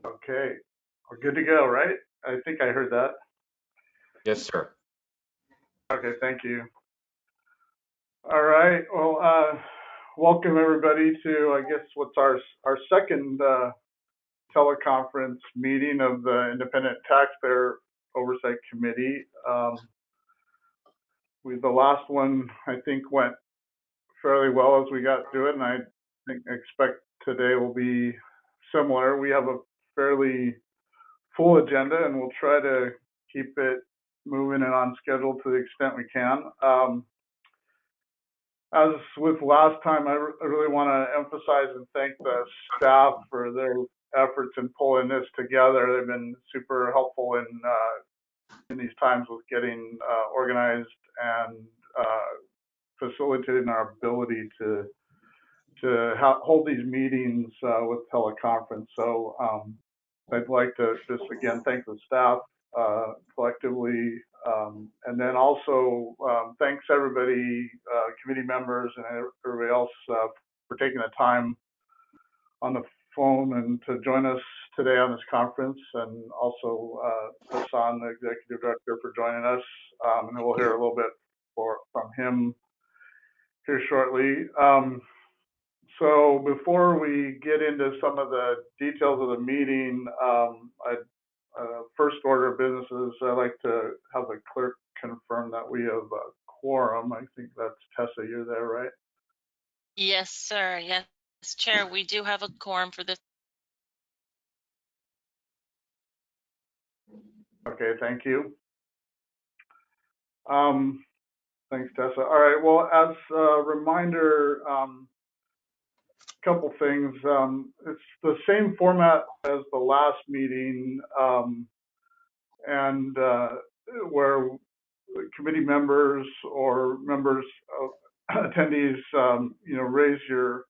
Okay, we're good to go, right? I think I heard that. Yes, sir. Okay, thank you. All right. Well, welcome everybody to I guess what's our second teleconference meeting of the Independent Taxpayer Oversight Committee. The last one I think went fairly well as we got through it, and I think expect today will be similar. We have a fairly full agenda, and we'll try to keep it moving and on schedule to the extent we can. As with last time, I really want to emphasize and thank the staff for their efforts in pulling this together. They've been super helpful in these times with getting organized and facilitating our ability to hold these meetings with teleconference. So I'd like to just again thank the staff collectively, and then also thanks everybody, committee members and everybody else for taking the time on the phone and to join us today on this conference, and also Hassan, the executive director, for joining us, and we'll hear a little bit from him here shortly. So before we get into some of the details of the meeting, first order of business is I'd like to have the clerk confirm that we have a quorum. I think that's Tessa, you're there, right? Yes, sir. Yes, Chair. We do have a quorum for this. Okay, thank you. Thanks, Tessa. All right, well, as a reminder, couple things. It's the same format as the last meeting, and where committee members or members of attendees, raise your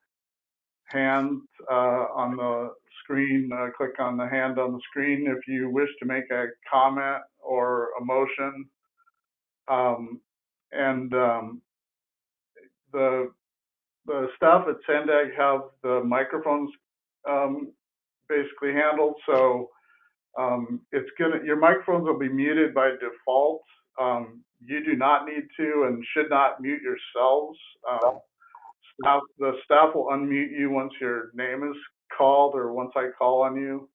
hand on the screen, click on the hand on the screen if you wish to make a comment or a motion. And the staff at Sandag have the microphones basically handled, so your microphones will be muted by default. You do not need to and should not mute yourselves. The staff will unmute you once your name is called or once I call on you.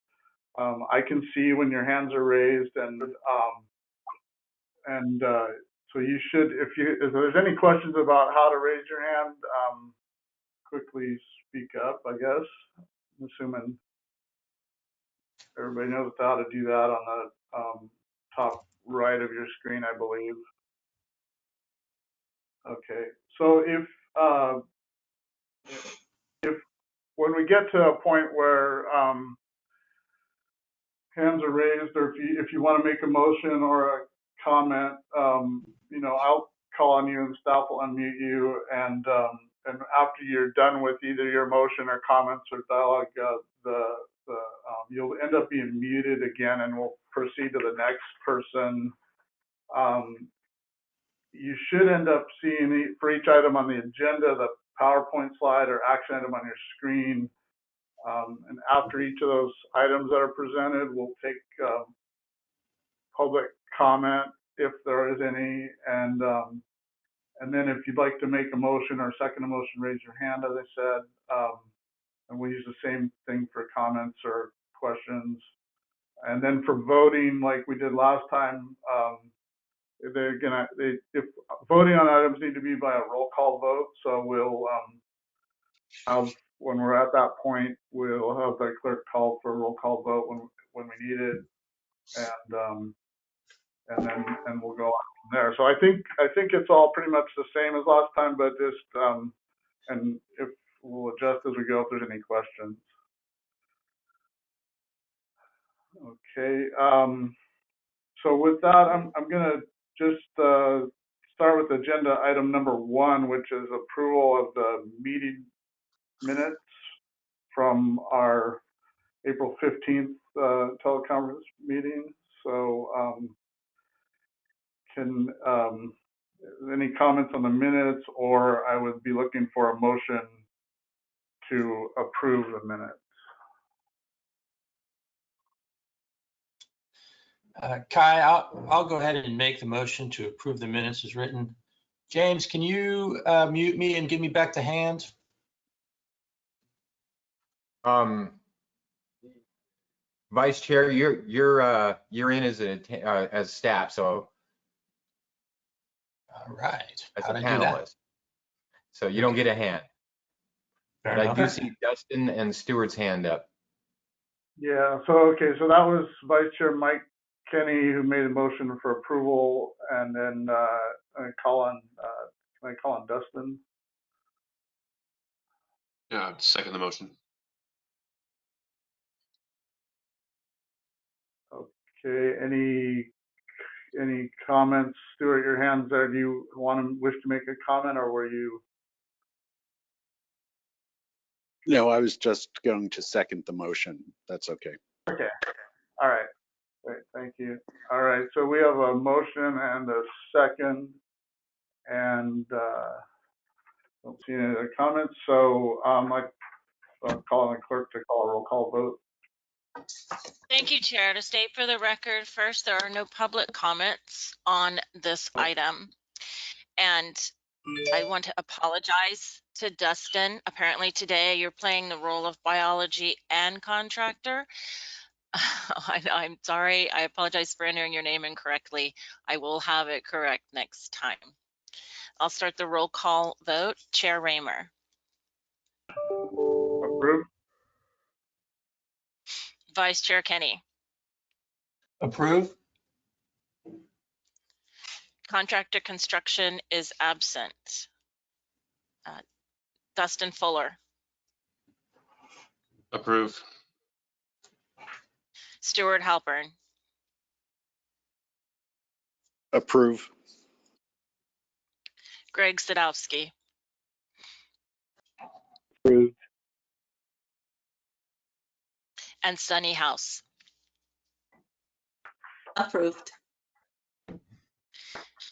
I can see when your hands are raised, and so you should, if there's any questions about how to raise your hand, quickly speak up, I guess. I'm assuming everybody knows how to do that on the top right of your screen, I believe. Okay, so if when we get to a point where hands are raised, or if you want to make a motion or a comment, I'll call on you and staff will unmute you, and after you're done with either your motion or comments or dialogue, you'll end up being muted again, and we'll proceed to the next person. You should end up seeing for each item on the agenda the PowerPoint slide or action item on your screen. And after each of those items that are presented, we'll take public comment if there is any, and then if you'd like to make a motion or second a motion, raise your hand, as I said, and we'll use the same thing for comments or questions. And then for voting, like we did last time, if voting on items need to be by a roll call vote, so we'll when we're at that point, we'll have the clerk call for a roll call vote when we need it, and we'll go on from there. So I think it's all pretty much the same as last time, but just and if we'll adjust as we go if there's any questions. Okay. So with that, I'm gonna just start with agenda item number 1, which is approval of the meeting minutes from our April 15th teleconference meeting. So any comments on the minutes, or I would be looking for a motion to approve the minutes. Kai, I'll go ahead and make the motion to approve the minutes as written. James, can you mute me and give me back the hand? Vice Chair, you're in as staff, so All right. as a How'd I do that? panelist, so you don't get a hand. Fair But I enough. do see Dustin and Stewart's hand up. Yeah, so, okay, so that was Vice Chair Mike Kenny who made a motion for approval, and then, can I call on Dustin? Yeah, second the motion. Okay, any comments? Stuart, your hand's there. Do you wish to make a comment, or were you? No, I was just going to second the motion. That's okay. Okay, all right, great, thank you. All right, so we have a motion and a second, and don't see any other comments, so I'm calling the clerk to call a roll call vote. Thank you, Chair. To state for the record, first, there are no public comments on this item. And I want to apologize to Dustin. Apparently today you're playing the role of biology and contractor. I'm sorry. I apologize for entering your name incorrectly. I will have it correct next time. I'll start the roll call vote. Chair Raymer. Approved. Vice Chair Kenny. Approve? Contractor construction is absent. Dustin Fuller. Approve. Stuart Halpern. Approve. Greg Sadowski. Approved. And Sunny House. Approved.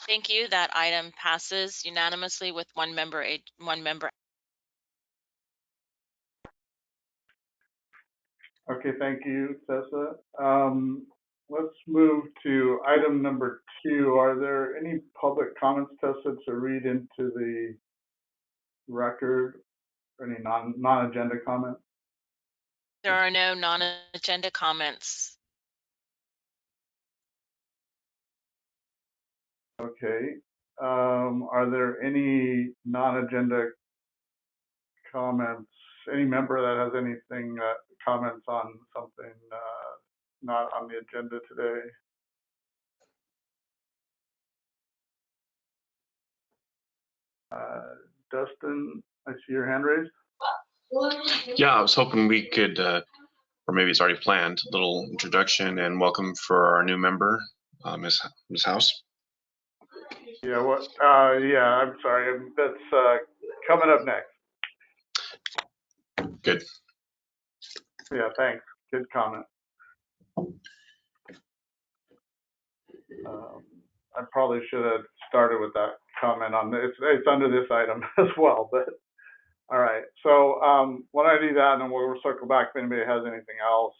Thank you. That item passes unanimously with one member. Okay, thank you, Tessa. Let's move to item number 2. Are there any public comments, Tessa, to read into the record? Any non-agenda comments? There are no non-agenda comments. Okay. Are there any non-agenda comments? Any member that has anything, comments on something not on the agenda today? Dustin, I see your hand raised. Yeah, I was hoping we could, or maybe it's already planned, a little introduction and welcome for our new member, Ms. House. Yeah, yeah, I'm sorry. That's coming up next. Good. Yeah, thanks. Good comment. I probably should have started with that comment on this. It's under this item as well, but all right. So when I do that, and then we'll circle back if anybody has anything else.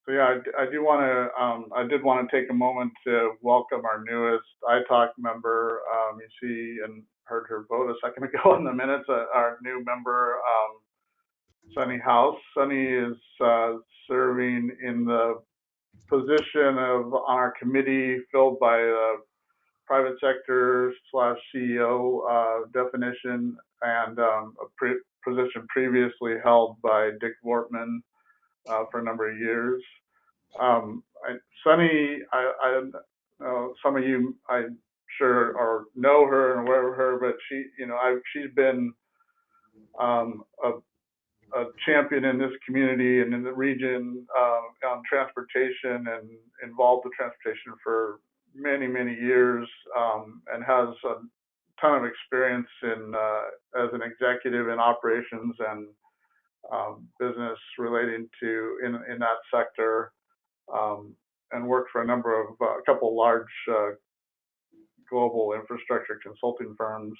So yeah, I did want to take a moment to welcome our newest iTalk member. You see and heard her vote a second ago in the minutes. Our new member, Sunny House. Sunny is serving in the position of on our committee filled by the private sector / CEO definition, and a position previously held by Dick Wortman for a number of years. Sunny, some of you I'm sure or know her and aware of her, but she's been a champion in this community and in the region on transportation and involved with transportation for many, many years, and has a ton of experience in as an executive in operations and business relating to in that sector, and worked for a couple large global infrastructure consulting firms.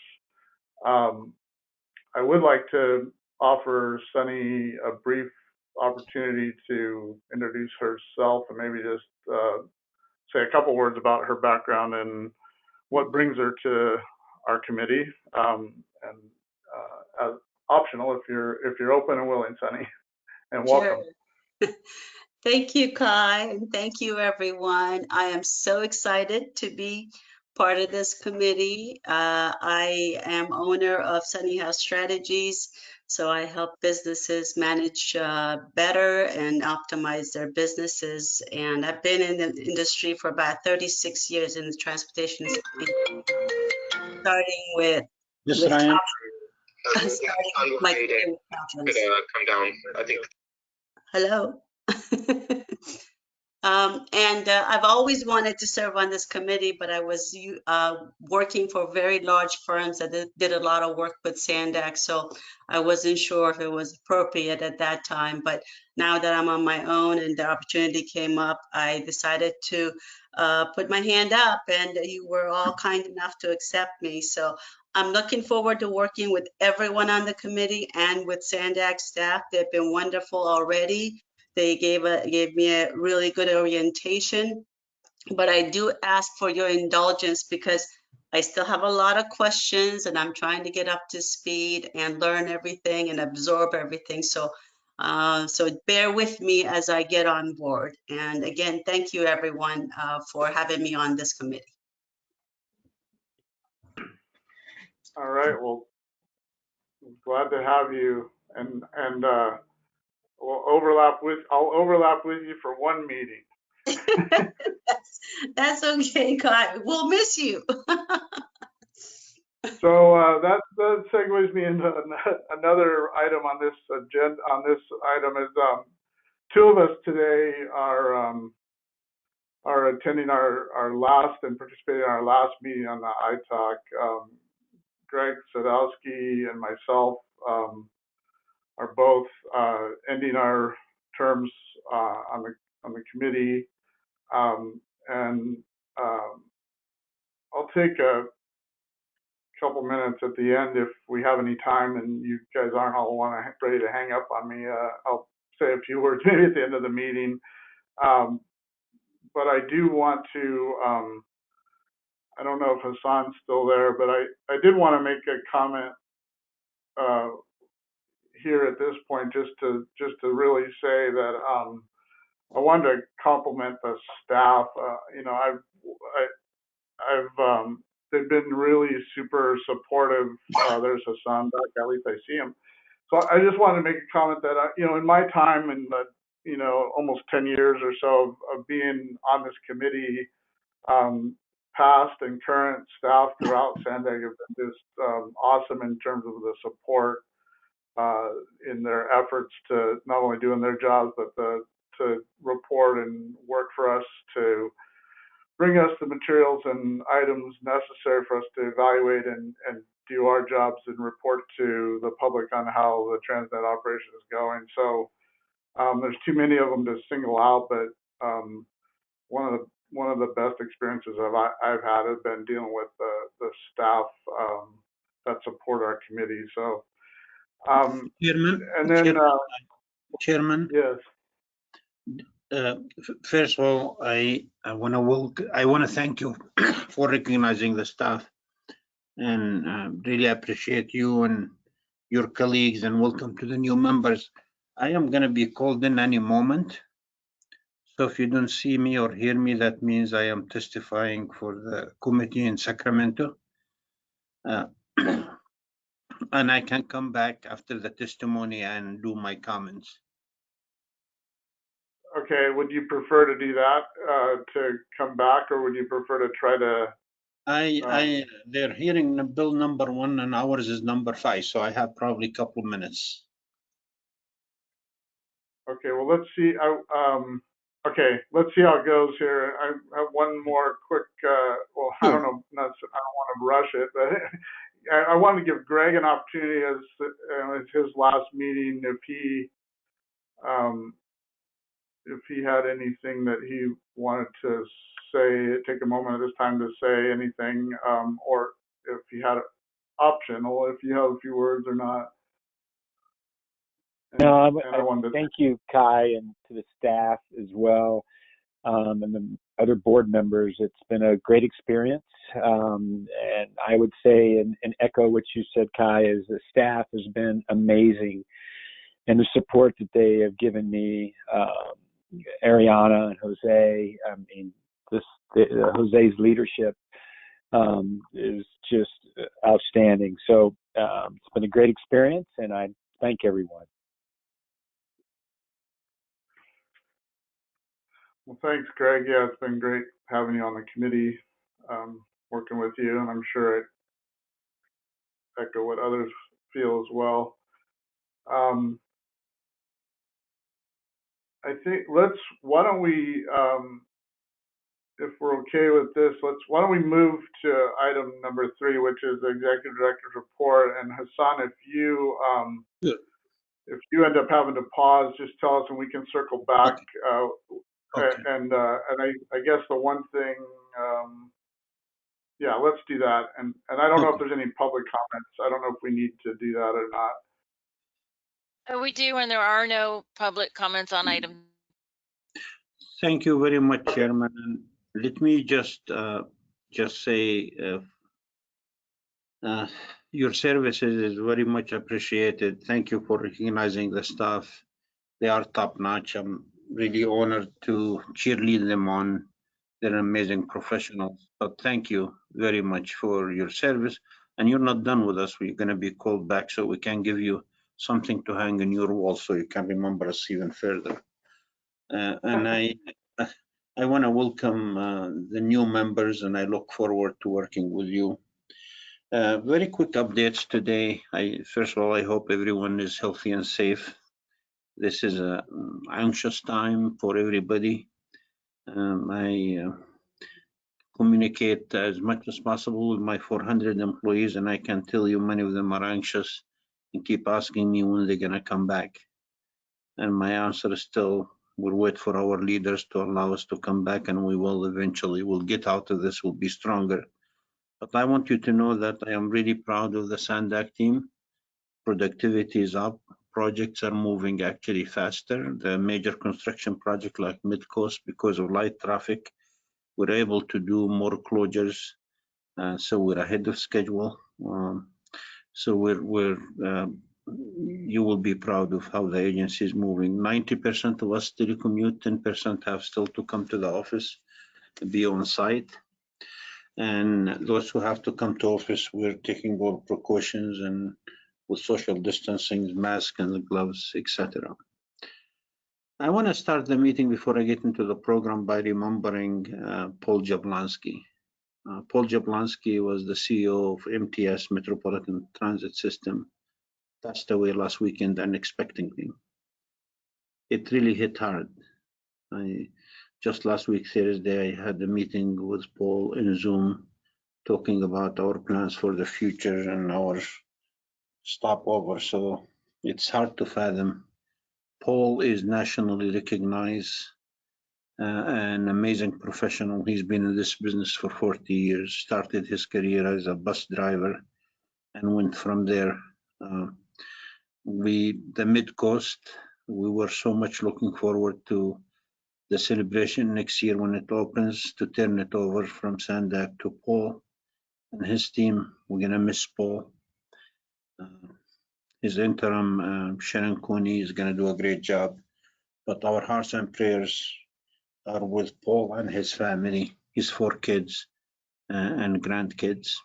I would like to offer Sunny a brief opportunity to introduce herself and maybe just say a couple words about her background and what brings her to our committee. And as optional if you're open and willing, Sunny, and welcome. Sure. Thank you, Kai, and thank you, everyone. I am so excited to be part of this committee. I am owner of Sunny House Strategies, so I help businesses manage better and optimize their businesses. And I've been in the industry for about 36 years in the transportation space, starting with Ryan. my career with Caltrans. Come down. I think. Hello. And I've always wanted to serve on this committee, but I was working for very large firms that did a lot of work with Sandac, so I wasn't sure if it was appropriate at that time. But now that I'm on my own and the opportunity came up, I decided to put my hand up, and you were all kind enough to accept me. So I'm looking forward to working with everyone on the committee and with Sandac staff. They've been wonderful already. They gave me a really good orientation, but I do ask for your indulgence because I still have a lot of questions and I'm trying to get up to speed and learn everything and absorb everything. So bear with me as I get on board. And again, thank you everyone for having me on this committee. All right, well, glad to have you, and I'll overlap with you for one meeting. That's okay, Kai. We'll miss you. So that segues me into another item on this agenda. On this item is two of us today are attending our last and participating in our last meeting on the ITAC. Greg Sadowski and myself are both ending our terms on the committee, and I'll take a couple minutes at the end if we have any time, and you guys aren't all ready to hang up on me. I'll say a few words maybe at the end of the meeting, but I do want to. I don't know if Hassan's still there, but I did want to make a comment here at this point, just to really say that I wanted to compliment the staff. You know, they've been really super supportive. There's Hassan back, at least I see him. So I just wanted to make a comment that you know, in my time in the, you know, almost 10 years or so of being on this committee, past and current staff throughout Sandac have been just awesome in terms of the support in their efforts to not only doing their jobs, but to report and work for us to bring us the materials and items necessary for us to evaluate and do our jobs and report to the public on how the TransNet operation is going. So there's too many of them to single out, but one of the best experiences I've had has been dealing with the staff that support our committee. So Chairman, and then Chairman. yes. First of all, I want to thank you for recognizing the staff, and really appreciate you and your colleagues, and welcome to the new members. I am going to be called in any moment, so if you don't see me or hear me, that means I am testifying for the committee in Sacramento, and I can come back after the testimony and do my comments. Okay, would you prefer to do that, to come back, or would you prefer to try to? They're hearing the bill number 1 and ours is number 5, so I have probably a couple minutes. Okay, well, let's see. Okay, let's see how it goes here. I have one more quick. Well, I don't know. I don't want to rush it, but I wanted to give Greg an opportunity as his last meeting, if he had anything that he wanted to say, take a moment at this time to say anything, or if he had optional, if you have a few words or not. No, And I wanted to thank you, Kai, and to the staff as well, and the other board members. It's been a great experience, and I would say, and echo what you said, Kai, is the staff has been amazing, and the support that they have given me, Ariana and Jose. I mean, Jose's leadership is just outstanding. So it's been a great experience, and I thank everyone. Well, thanks, Greg. Yeah, it's been great having you on the committee, working with you, and I'm sure I echo what others feel as well. I think why don't we, if we're okay with this, why don't we move to item number 3, which is the Executive Director's report. And Hassan, if you end up having to pause, just tell us and we can circle back. Okay. And I guess the one thing, yeah, let's do that. And I don't know if there's any public comments. I don't know if we need to do that or not. We do, and there are no public comments on item. Thank you very much, Chairman. Let me just say your services is very much appreciated. Thank you for recognizing the staff. They are top notch. I'm really honored to cheerlead them on. They're amazing professionals. But thank you very much for your service. And you're not done with us. We're going to be called back so we can give you something to hang in your wall so you can remember us even further. And I want to welcome the new members, and I look forward to working with you. Very quick updates today. First of all, I hope everyone is healthy and safe. This is an anxious time for everybody. I communicate as much as possible with my 400 employees, and I can tell you many of them are anxious and keep asking me when they're going to come back. And my answer is still, we'll wait for our leaders to allow us to come back, and we will eventually. We'll get out of this, we'll be stronger. But I want you to know that I am really proud of the SANDAC team. Productivity is up. Projects are moving actually faster. The major construction project like Midcoast, because of light traffic, we're able to do more closures. So we're ahead of schedule. So you will be proud of how the agency is moving. 90% of us telecommute, 10% have still to come to the office, be on site. And those who have to come to office, we're taking all precautions and with social distancing, masks and gloves, etc. I want to start the meeting before I get into the program by remembering Paul Jablonski. Paul Jablonski was the CEO of MTS, Metropolitan Transit System, passed away last weekend unexpectedly. It really hit hard. Just last week, Thursday, I had a meeting with Paul in Zoom, talking about our plans for the future and our stopover. So it's hard to fathom. Paul is nationally recognized, an amazing professional. He's been in this business for 40 years, started his career as a bus driver and went from there. The Mid-Coast, we were so much looking forward to the celebration next year when it opens, to turn it over from SANDAC to Paul and his team. We're gonna miss Paul. His interim, Sharon Cooney, is gonna do a great job, but our hearts and prayers are with Paul and his family, his 4 kids and grandkids.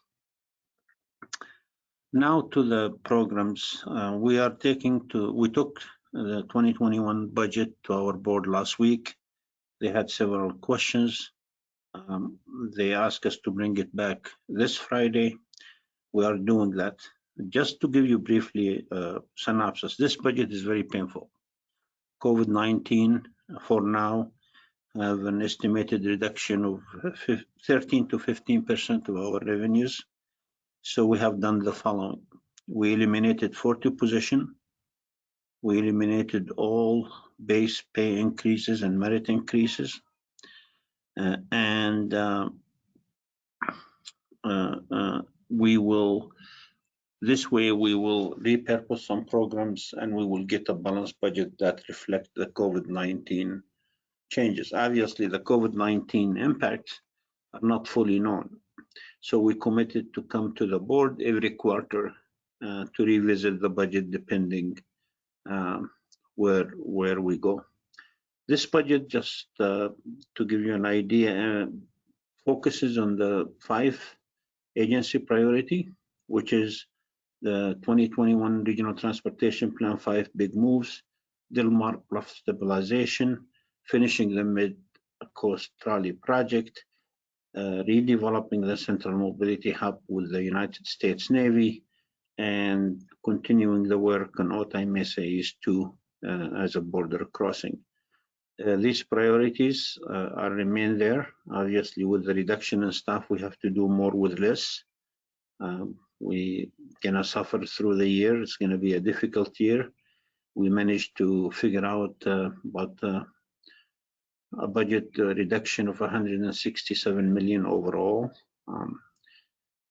Now to the programs. We took the 2021 budget to our board last week. They had several questions. They asked us to bring it back this Friday. We are doing that. Just to give you briefly a synopsis, this budget is very painful. COVID-19 for now have an estimated reduction of 13 to 15% of our revenues. So we have done the following. We eliminated 40 positions. We eliminated all base pay increases and merit increases. We will This way, we will repurpose some programs and we will get a balanced budget that reflects the COVID-19 changes. Obviously, the COVID-19 impacts are not fully known. So we committed to come to the board every quarter to revisit the budget depending where we go. This budget, just to give you an idea, focuses on the 5 agency priority, which is the 2021 Regional Transportation Plan 5 big moves, Del Mar Bluff stabilization, finishing the Mid-Coast Trolley project, redeveloping the Central Mobility Hub with the United States Navy, and continuing the work on Otay Mesa East 2 as a border crossing. These priorities remain there. Obviously, with the reduction in staff, we have to do more with less. We gonna suffer through the year. It's gonna be a difficult year. We managed to figure out about a budget reduction of 167 million overall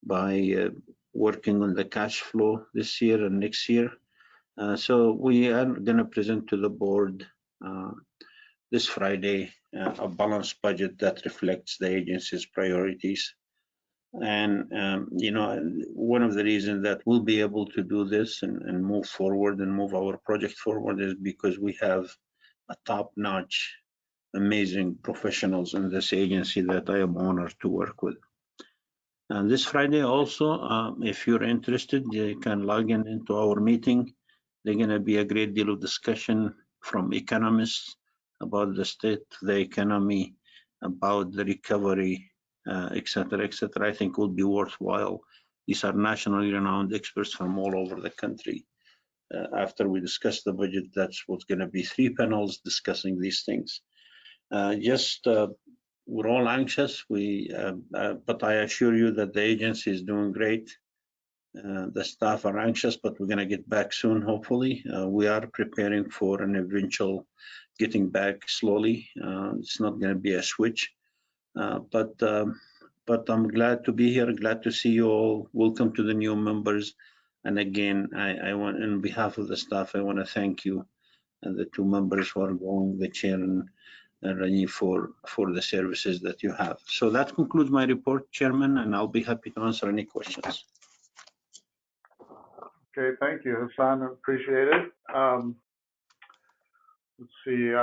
by working on the cash flow this year and next year. So we are gonna present to the board this Friday a balanced budget that reflects the agency's priorities. And you know, one of the reasons that we'll be able to do this and move forward and move our project forward is because we have a top-notch, amazing professionals in this agency that I am honored to work with. And this Friday also, if you're interested, you can log in into our meeting. There's going to be a great deal of discussion from economists about the state of the economy, about the recovery, et cetera, et cetera. I think will be worthwhile. These are nationally renowned experts from all over the country. After we discuss the budget, that's what's going to be 3 panels discussing these things. We're all anxious. But I assure you that the agency is doing great. The staff are anxious, but we're going to get back soon, hopefully. We are preparing for an eventual getting back slowly. It's not going to be a switch. But I'm glad to be here, glad to see you all. Welcome to the new members. And again, I want, on behalf of the staff, I want to thank you and the 2 members who are going, the chair and Rani, for the services that you have. So that concludes my report, Chairman, and I'll be happy to answer any questions. Okay, thank you, Hassan. Appreciate it. Let's see.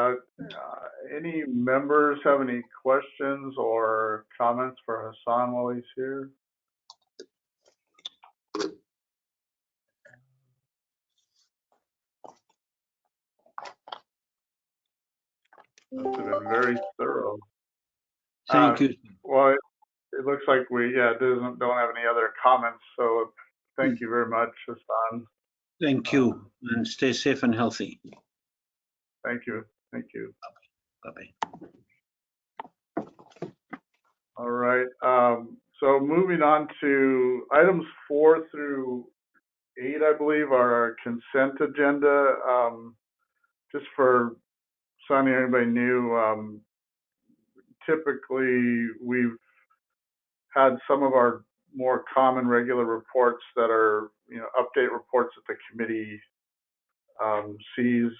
Any members have any questions or comments for Hassan while he's here? That's been very thorough. Thank you. Well, it looks like we don't have any other comments. So thank you very much, Hassan. Thank you, and stay safe and healthy. Thank you. Thank you. Bye-bye. All right. So moving on to items 4 through 8, I believe, are our consent agenda. Just for Sonny, anybody new, typically we've had some of our more common regular reports that are, update reports that the committee sees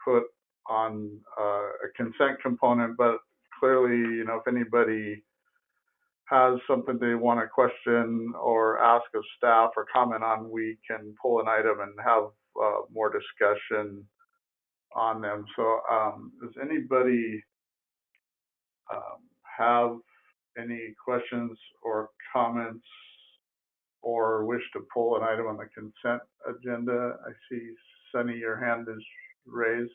put on a consent component, but clearly, if anybody has something they want to question or ask of staff or comment on, we can pull an item and have more discussion on them. So does anybody have any questions or comments or wish to pull an item on the consent agenda? I see, Sunny, your hand is raised.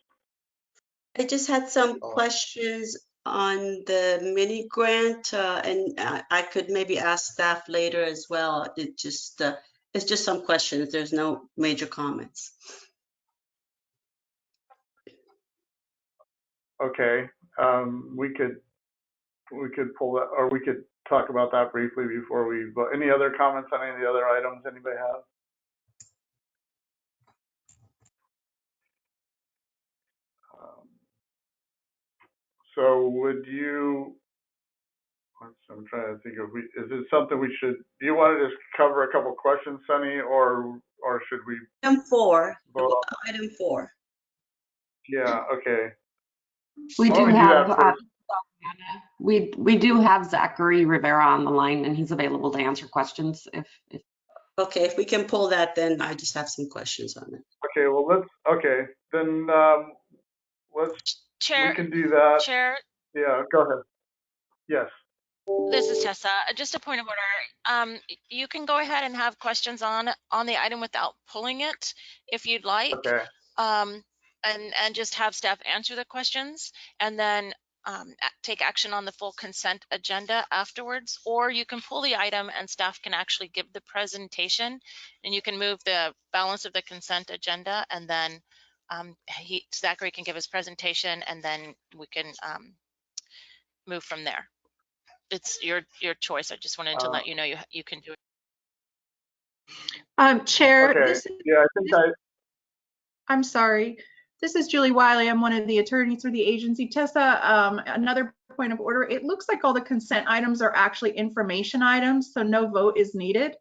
I just had some questions on the mini grant, and I could maybe ask staff later as well. It's just some questions. There's no major comments. Okay, we could pull that, or we could talk about that briefly before we vote. Any other comments on any of the other items anybody have? So would you, I'm trying to think if is it something we should, do you want to just cover a couple questions, Sunny, or should we Item 4, vote on? item 4. Yeah, okay. We Why do don't we do that have, first? we do have Zachary Rivera on the line, and he's available to answer questions if Okay, if we can pull that, then I just have some questions on it. Okay, well, then, we Chair, can do that. Chair, Yeah, go ahead. Yes. this is Tessa. Just a point of order. You can go ahead and have questions on the item without pulling it if you'd like. Okay. And just have staff answer the questions and then take action on the full consent agenda afterwards, or you can pull the item and staff can actually give the presentation and you can move the balance of the consent agenda, and then Zachary can give his presentation and then we can move from there. It's your choice. I just wanted to let you know you can do it. Chair, Okay. Yeah, I think I'm sorry. This is Julie Wiley. I'm one of the attorneys for the agency. Tessa, another point of order. It looks like all the consent items are actually information items, so no vote is needed.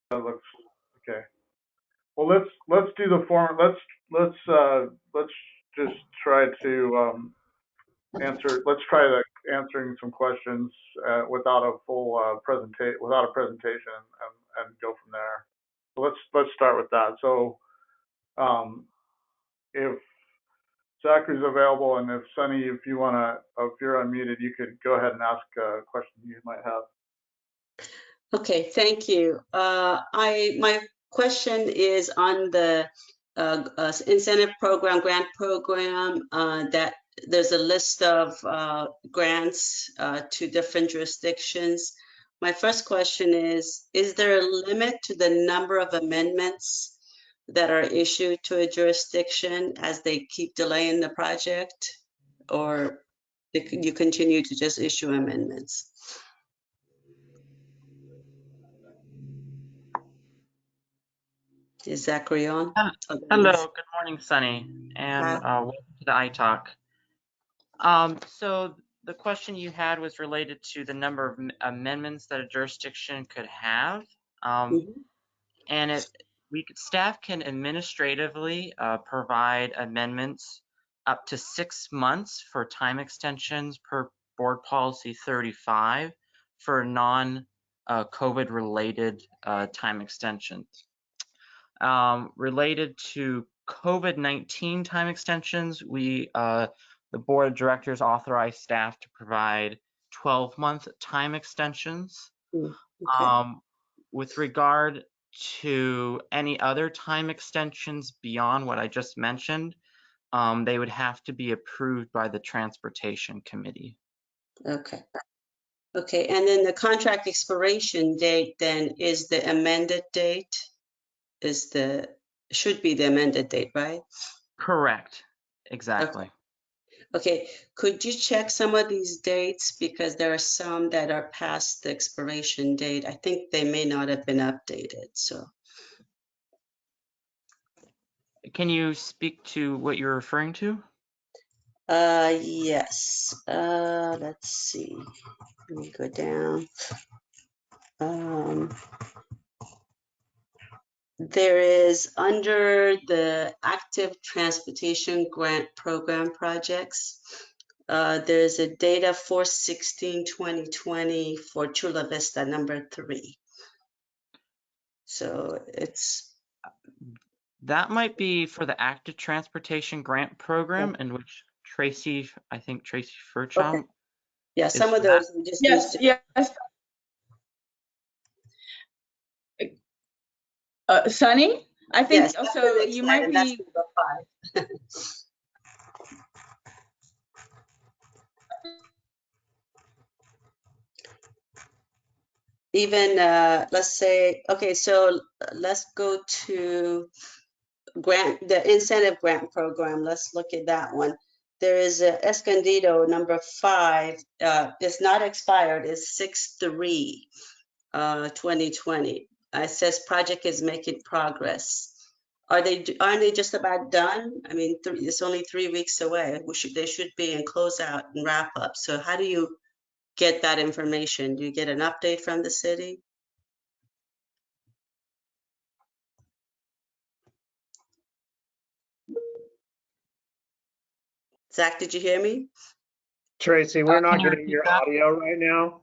that looks okay. Well, let's do the form. Let's just try to answer. Let's try answering some questions without a full presentation, and go from there. So let's start with that. So, if Zachary's available, and if Sunny, if you're unmuted, you could go ahead and ask a question you might have. Okay, thank you. My question is on the incentive program, grant program, that there's a list of grants to different jurisdictions. My first question is there a limit to the number of amendments that are issued to a jurisdiction as they keep delaying the project, or you continue to just issue amendments? Is Zachary on? Hello, good morning, Sunny, and welcome to the iTalk. So the question you had was related to the number of amendments that a jurisdiction could have. And staff can administratively provide amendments up to 6 months for time extensions per board policy 35 for non-COVID related time extensions. Related to COVID-19 time extensions, the board of directors authorized staff to provide 12-month time extensions. Okay. With regard to any other time extensions beyond what I just mentioned, they would have to be approved by the Transportation Committee. Okay. Okay, and then the contract expiration date then is the amended date? Should be the amended date, right? Correct, exactly. Okay, could you check some of these dates, because there are some that are past the expiration date. I think they may not have been updated, so. Can you speak to what you're referring to? Yes, let's see, let me go down. There is, under the active transportation grant program projects, there's a data 4/16/2020 for Chula Vista number 3. So that might be for the active transportation grant program, in which Tracy Furchow. Okay. Yeah, some of those we just yes. Sunny, I think yes, so. You might be. Even let's say, okay, so let's go to the incentive grant program. Let's look at that one. There is a Escondido number 5. It's not expired. It's 6/3/2020. It says project is making progress. aren't they just about done? I mean, it's only 3 weeks away. They should be in closeout and wrap up. So how do you get that information? Do you get an update from the city? Zach, did you hear me? Tracy, we're not Can you getting repeat your that? audio right now.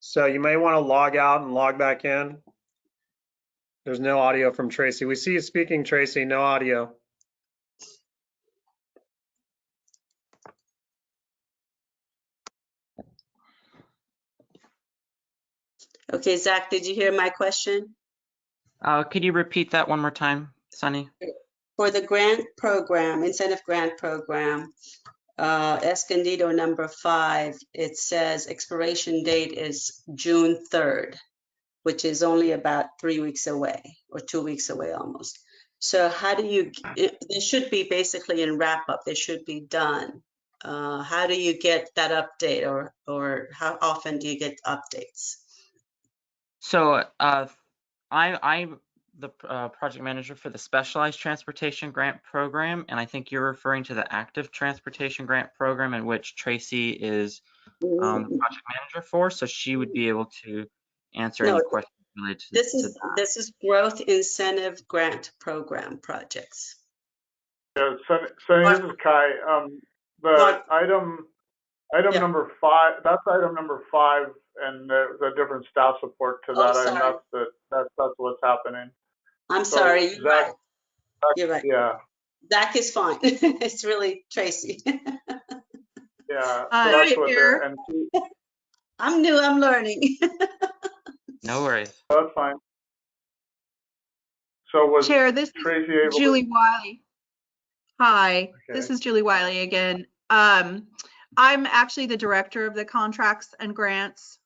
So you may want to log out and log back in. There's no audio from Tracy. We see you speaking, Tracy, no audio. Okay, Zach, did you hear my question? Could you repeat that one more time, Sunny? For the grant program, incentive grant program, Escondido number 5, it says expiration date is June 3rd, which is only about 3 weeks away or 2 weeks away almost. So how do you, they should be basically in wrap up, they should be done. How do you get that update or how often do you get updates? So I'm the project manager for the Specialized Transportation Grant Program, and I think you're referring to the Active Transportation Grant Program, in which Tracy is the project manager for. So she would be able to answer any questions related to that. This is growth incentive grant program projects. Yeah, Sunny, this is Kai. The item Yeah. number 5, that's item number 5, and the different staff support to that item. Sorry. That's what's happening. I'm So, sorry, you're Zach, right. You're right. Yeah. Zach is fine. It's really Tracy. Yeah. So Hi, that's what Chair. I'm new, I'm learning. No worries. That's fine. So was Chair, this Tracy is able Julie to? Wiley. Hi, this Okay. is Julie Wiley again. I'm actually the director of the contracts and grants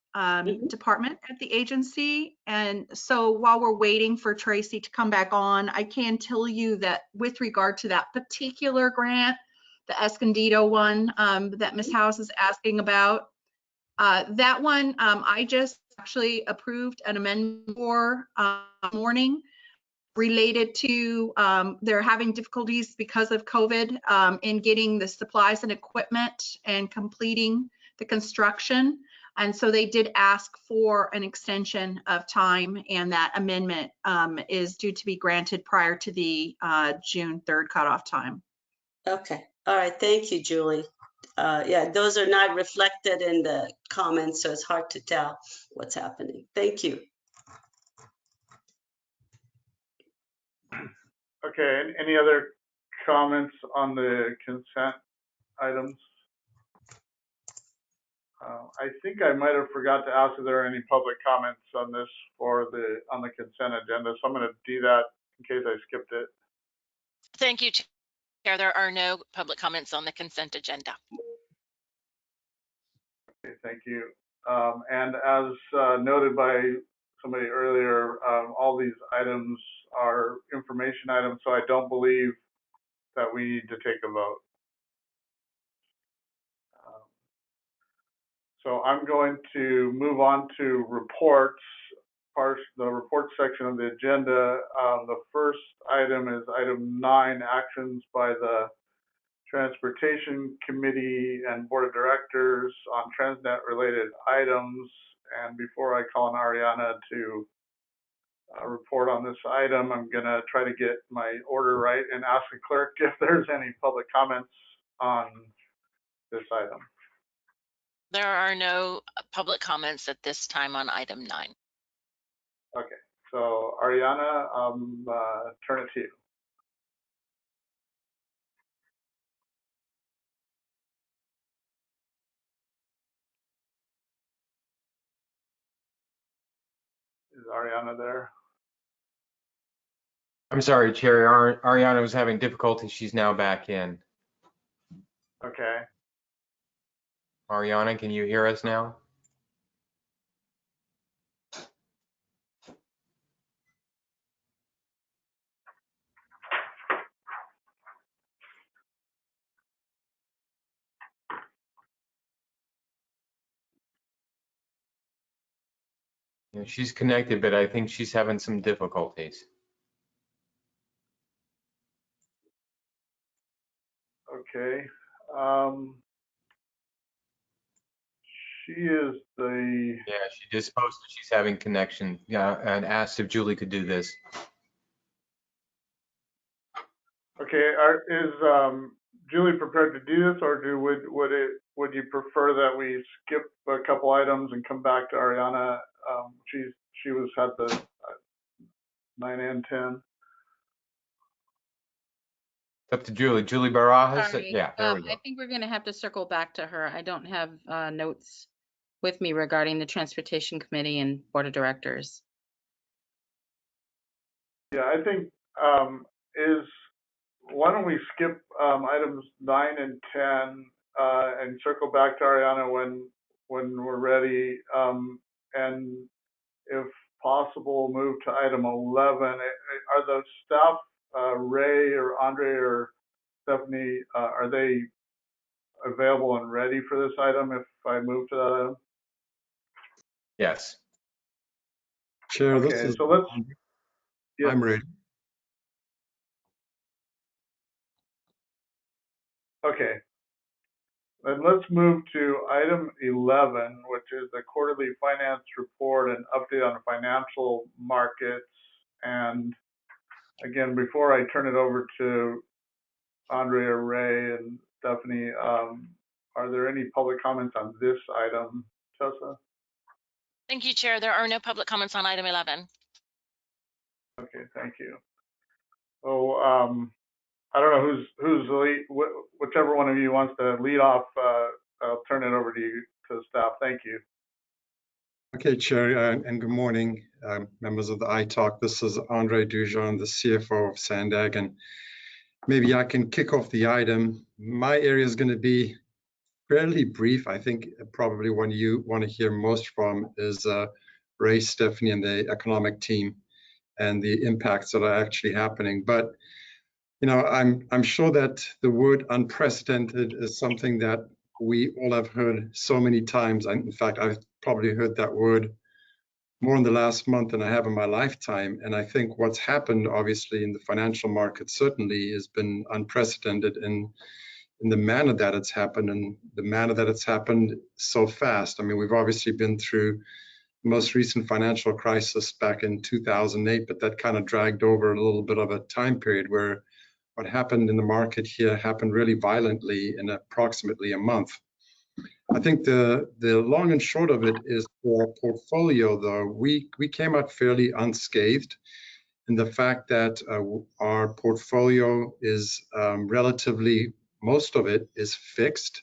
department at the agency. And so while we're waiting for Tracy to come back on, I can tell you that with regard to that particular grant, the Escondido one that Ms. House is asking about, that one I just actually approved an amendment for morning related to they're having difficulties because of COVID in getting the supplies and equipment and completing the construction. And so they did ask for an extension of time, and that amendment is due to be granted prior to the June 3rd cutoff time. Okay. All right. Thank you, Julie. Yeah, those are not reflected in the comments, so it's hard to tell what's happening. Thank you. Okay. Any other comments on the consent items? I think I might have forgot to ask if there are any public comments on this on the consent agenda. So I'm going to do that in case I skipped it. Thank you, Chair. There are no public comments on the consent agenda. Okay, thank you. And as noted by somebody earlier, all these items are information items, so I don't believe that we need to take a vote. So I'm going to move on to reports, the report section of the agenda. The first item is item 9, actions by the Transportation Committee and Board of Directors on TransNet related items. And before I call on Ariana to report on this item, I'm gonna try to get my order right and ask the clerk if there's any public comments on this item. There are no public comments at this time on item 9. Okay, so Ariana, turn it to you. Is Ariana there? I'm sorry, Chair. Ariana was having difficulty. She's now back in. Okay. Ariana, can you hear us now? Yeah, she's connected, but I think she's having some difficulties. Okay. She is the, Yeah, she just posted she's having connection. Yeah, and asked if Julie could do this. okay, is Julie prepared to do this, or would you prefer that we skip a couple items and come back to Ariana? She was at the 9 and 10. It's up to Julie. Julie Barajas? Sorry. Yeah, there we I go. think we're going to have to circle back to her. I don't have notes with me regarding the Transportation Committee and Board of Directors. Yeah, I think why don't we skip items 9 and 10 and circle back to Ariana when we're ready, and if possible, move to item 11. Are the staff, Ray or Andre or Stephanie, are they available and ready for this item if I move to that item? Yes. Chair, this Okay, is. so let's. Yeah. I'm ready. Okay. Then let's move to item 11, which is the quarterly finance report and update on the financial markets. And again, before I turn it over to Andre or Ray and Stephanie, are there any public comments on this item, Tessa? Thank you, Chair. There are no public comments on item 11. Okay, thank you. So I don't know who's the lead, whichever one of you wants to lead off. I'll turn it over to you, to staff. Thank you. Okay, Chair, and good morning, members of the ITALK. This is Andre Dujon, the CFO of Sandag, and maybe I can kick off the item. My area is going to be fairly brief. I think probably one you want to hear most from is Ray, Stephanie, and the economic team and the impacts that are actually happening. But you know, I'm sure that the word unprecedented is something that we all have heard so many times. In fact, I've probably heard that word more in the last month than I have in my lifetime. And I think what's happened, obviously, in the financial market certainly has been unprecedented in the manner that it's happened and the manner that it's happened so fast. I mean, we've obviously been through the most recent financial crisis back in 2008, but that kind of dragged over a little bit of a time period where what happened in the market here happened really violently in approximately a month. I think the long and short of it is for our portfolio, though, we came out fairly unscathed in the fact that our portfolio is relatively, most of it is fixed.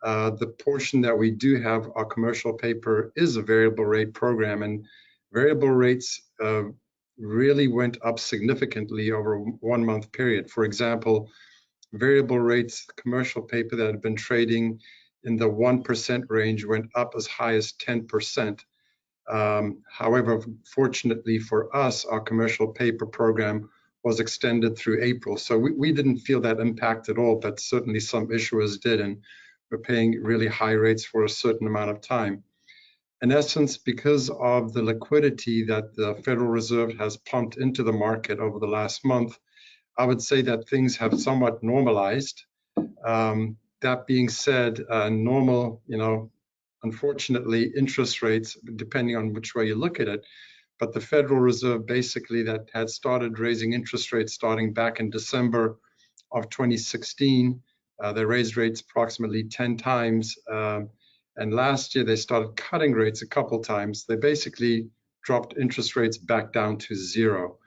The portion that we do have, our commercial paper, is a variable rate program, and variable rates really went up significantly over a 1 month period. For example, variable rates, commercial paper that had been trading in the 1% range went up as high as 10%. However, fortunately for us, our commercial paper program was extended through April. So we didn't feel that impact at all, but certainly some issuers did, and we're paying really high rates for a certain amount of time. In essence, because of the liquidity that the Federal Reserve has pumped into the market over the last month, I would say that things have somewhat normalized. That being said, normal, you know, unfortunately, interest rates, depending on which way you look at it, but the Federal Reserve basically that had started raising interest rates starting back in December of 2016, they raised rates approximately 10 times. And last year, they started cutting rates a couple times. They basically dropped interest rates back down to zero.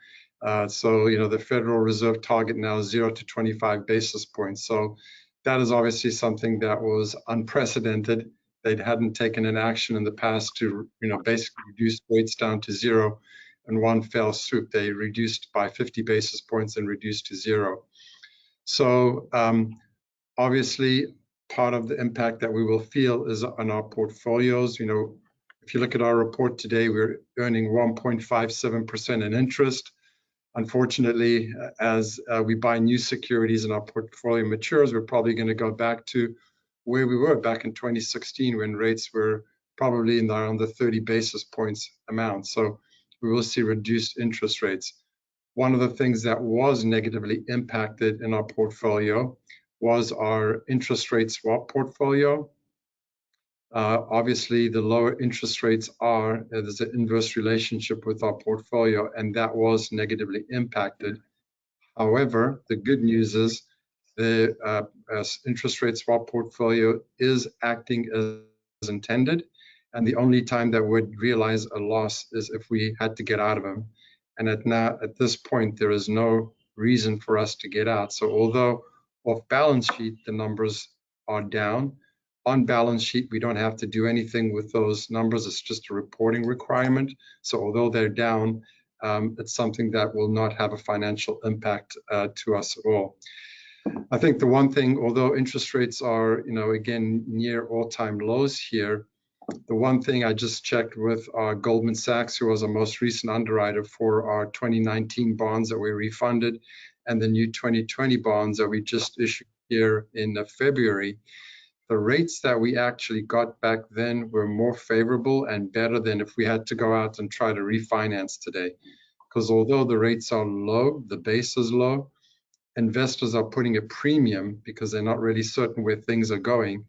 So, you know, the Federal Reserve target now is 0 to 25 basis points. So that is obviously something that was unprecedented. They hadn't taken an action in the past to, you know, basically reduce rates down to zero in one fell swoop. They reduced by 50 basis points and reduced to zero. So obviously, part of the impact that we will feel is on our portfolios. You know, if you look at our report today, we're earning 1.57% in interest. Unfortunately, as we buy new securities and our portfolio matures, we're probably going to go back to where we were back in 2016 when rates were probably in around the 30 basis points amount. So we will see reduced interest rates. One of the things that was negatively impacted in our portfolio was our interest rate swap portfolio. Obviously, the lower interest rates there's an inverse relationship with our portfolio, and that was negatively impacted. However, the good news is the interest rate swap portfolio is acting as intended, and the only time that we'd realize a loss is if we had to get out of them. And at this point, there is no reason for us to get out. So although off balance sheet, the numbers are down, on balance sheet, we don't have to do anything with those numbers. It's just a reporting requirement. So although they're down, it's something that will not have a financial impact to us at all. I think the one thing, although interest rates are, again, near all-time lows here, the one thing I just checked with Goldman Sachs, who was our most recent underwriter for our 2019 bonds that we refunded and the new 2020 bonds that we just issued here in February, the rates that we actually got back then were more favorable and better than if we had to go out and try to refinance today. Because although the rates are low, the base is low, investors are putting a premium because they're not really certain where things are going.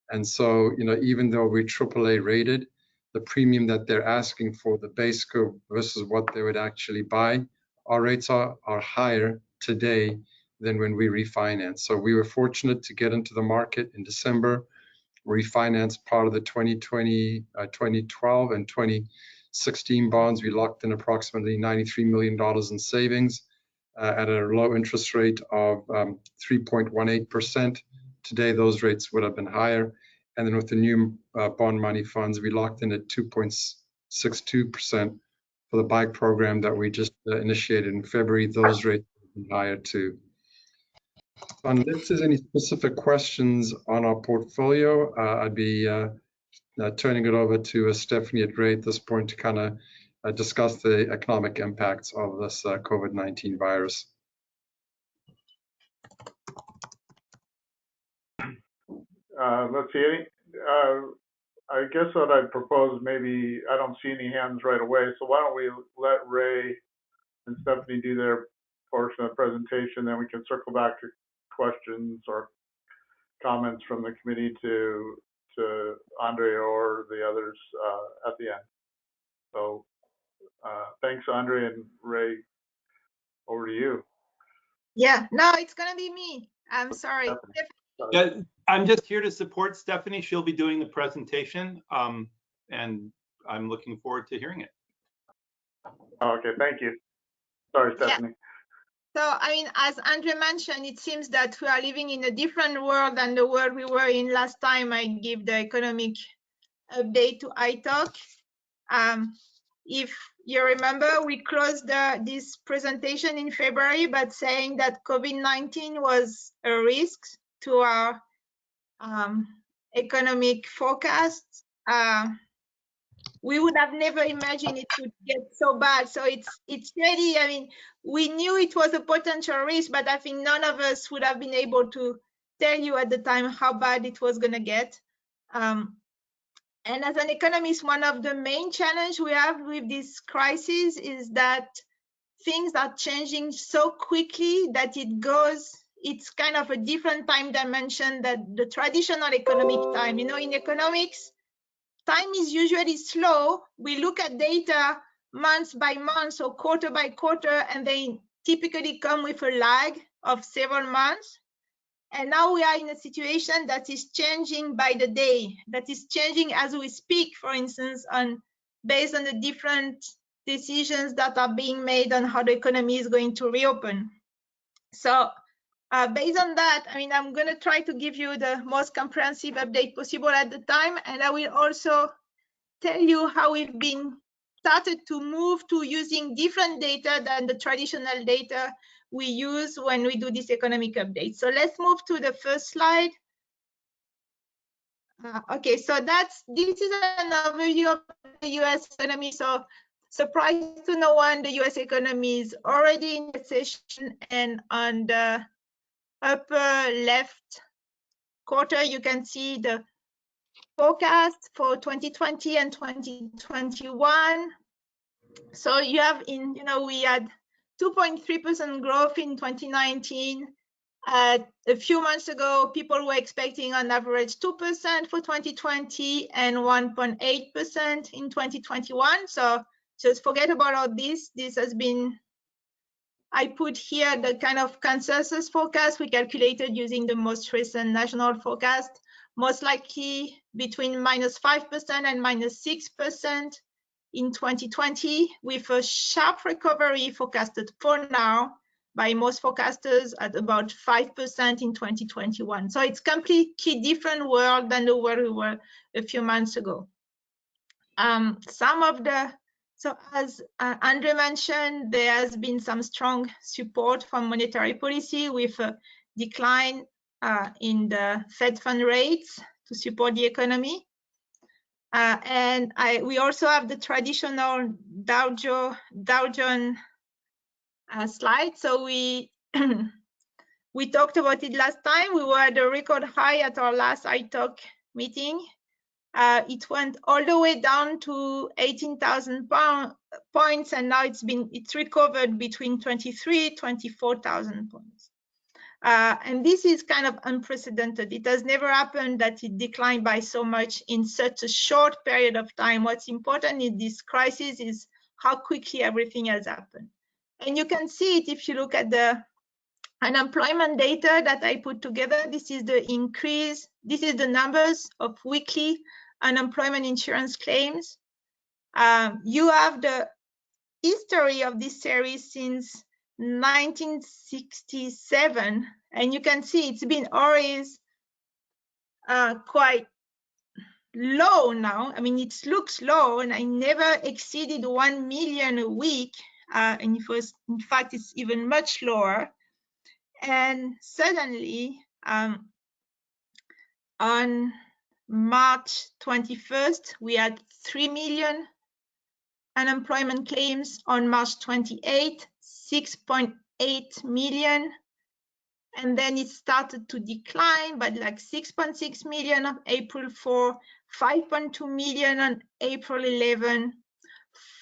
And so, even though we're AAA rated, the premium that they're asking for the base curve versus what they would actually buy, our rates are higher today than when we refinance. So we were fortunate to get into the market in December, refinance part of the 2020, 2012 and 2016 bonds. We locked in approximately $93 million in savings at a low interest rate of 3.18%. Today, those rates would have been higher. And then with the new bond money funds, we locked in at 2.62% for the bike program that we just initiated in February. Those rates have been higher too. Unless there's any specific questions on our portfolio, I'd be turning it over to Stephanie at Ray at this point to kind of discuss the economic impacts of this COVID-19 virus. Let's see. I guess what I'd propose, maybe I don't see any hands right away, so why don't we let Ray and Stephanie do their portion of the presentation, then we can circle back to questions or comments from the committee to Andre or the others at the end. So thanks, Andre, and Ray, over to you. Yeah, no, it's gonna be me. I'm sorry. Yeah, I'm just here to support Stephanie. She'll be doing the presentation, and I'm looking forward to hearing it. Okay, thank you. Sorry, Stephanie. Yeah. So, I mean, as Andre mentioned, it seems that we are living in a different world than the world we were in last time I gave the economic update to iTalk. If you remember, we closed this presentation in February, but saying that COVID-19 was a risk to our economic forecasts. We would have never imagined it would get so bad. So it's really, I mean, we knew it was a potential risk, but I think none of us would have been able to tell you at the time how bad it was going to get. And as an economist, one of the main challenges we have with this crisis is that things are changing so quickly that it's kind of a different time dimension than the traditional economic time. You know, in economics, time is usually slow. We look at data month by month or quarter by quarter, and they typically come with a lag of several months. And now we are in a situation that is changing by the day, that is changing as we speak, for instance, based on the different decisions that are being made on how the economy is going to reopen. So based on that, I mean, I'm going to try to give you the most comprehensive update possible at the time, and I will also tell you how we've been started to move to using different data than the traditional data we use when we do this economic update. So let's move to the first slide. Okay, so this is an overview of the US economy. So surprise to no one, the US economy is already in recession, and on the upper left quarter, you can see the forecast for 2020 and 2021. So you have we had 2.3% growth in 2019, A few months ago, people were expecting on average 2% for 2020 and 1.8% in 2021. So just forget about all this. This has been, I put here the kind of consensus forecast we calculated using the most recent national forecast, most likely between -5% and -6% in 2020, with a sharp recovery forecasted for now by most forecasters at about 5% in 2021. So it's completely different world than the world we were a few months ago. So as Andre mentioned, there has been some strong support from monetary policy with a decline in the Fed fund rates to support the economy. And we also have the traditional Dow Jones slide. So we we talked about it last time. We were at a record high at our last iTalk meeting. It went all the way down to 18,000 points, and now it's recovered between 24,000 points. And this is kind of unprecedented. It has never happened that it declined by so much in such a short period of time. What's important in this crisis is how quickly everything has happened. And you can see it if you look at the unemployment data that I put together. This is the increase. This is the numbers of weekly unemployment insurance claims. You have the history of this series since 1967, and you can see it's been always quite low now. I mean, it looks low, and I never exceeded 1 million a week, and it was, in fact, it's even much lower. And suddenly, on March 21st, we had 3 million unemployment claims. On March 28th, 6.8 million. And then it started to decline, but like 6.6 million on April 4, 5.2 million on April 11,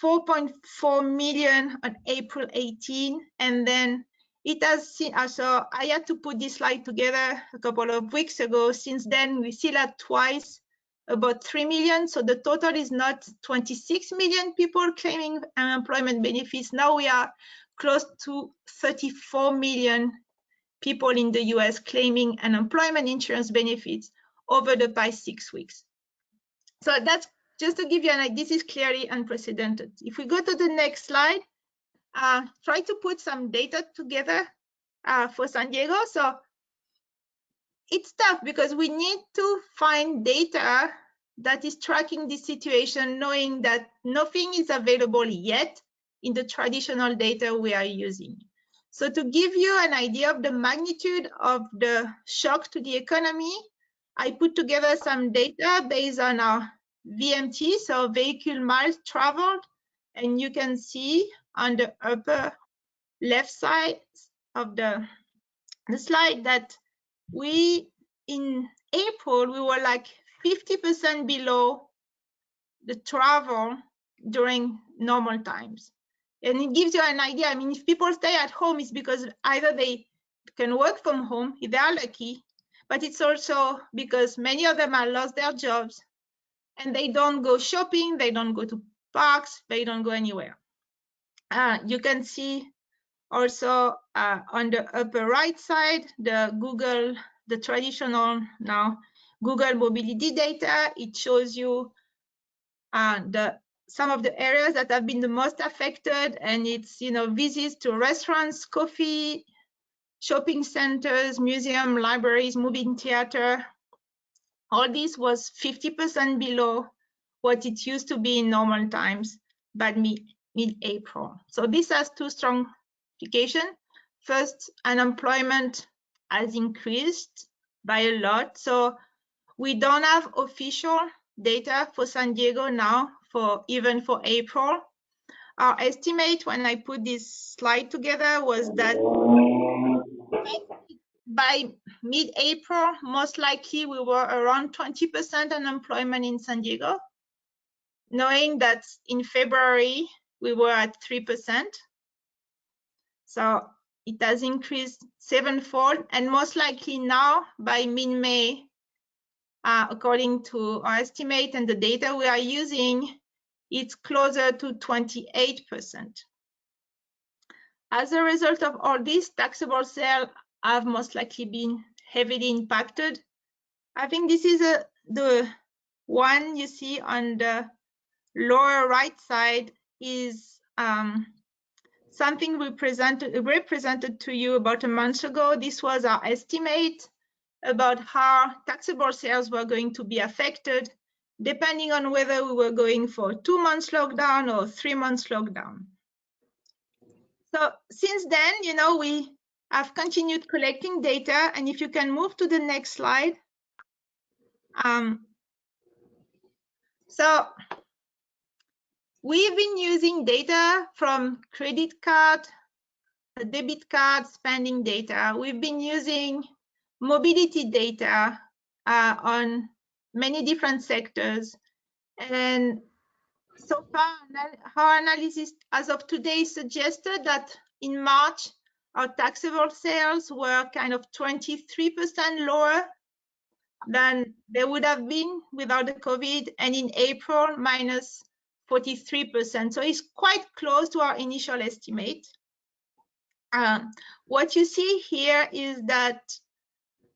4.4 million on April 18, and then it has seen, so I had to put this slide together a couple of weeks ago. Since then, we still had twice about 3 million. So the total is not 26 million people claiming unemployment benefits. Now we are close to 34 million people in the US claiming unemployment insurance benefits over the past 6 weeks. So that's just to give you an idea. This is clearly unprecedented. If we go to the next slide, try to put some data together for San Diego. So it's tough because we need to find data that is tracking the situation, knowing that nothing is available yet in the traditional data we are using. So to give you an idea of the magnitude of the shock to the economy, I put together some data based on our VMT, so vehicle miles traveled, and you can see on the upper left side of the slide that in April, we were like 50% below the travel during normal times. And it gives you an idea. I mean, if people stay at home, it's because either they can work from home if they are lucky, but it's also because many of them have lost their jobs and they don't go shopping, they don't go to parks, they don't go anywhere. You can see also on the upper right side, the traditional now Google mobility data. It shows you some of the areas that have been the most affected, and it's visits to restaurants, coffee, shopping centers, museum, libraries, movie theater. All this was 50% below what it used to be in normal times by mid-April. So this has two strong implications. First, unemployment has increased by a lot. So we don't have official data for San Diego now, even for April. Our estimate when I put this slide together was that by mid-April, most likely we were around 20% unemployment in San Diego, knowing that in February we were at 3%. So it has increased 7-fold, and most likely now by mid-May, according to our estimate and the data we are using, it's closer to 28%. As a result of all this, taxable sales have most likely been heavily impacted. I think this is the one you see on the lower right side is something we represented to you about a month ago. This was our estimate about how taxable sales were going to be affected, depending on whether we were going for 2 months lockdown or 3 months lockdown. So since then, we have continued collecting data, and if you can move to the next slide. So we've been using data from credit card, debit card spending data. We've been using mobility data on many different sectors. And so far, our analysis as of today suggested that in March, our taxable sales were kind of 23% lower than they would have been without the COVID, and in April, minus 43%. So it's quite close to our initial estimate. What you see here is that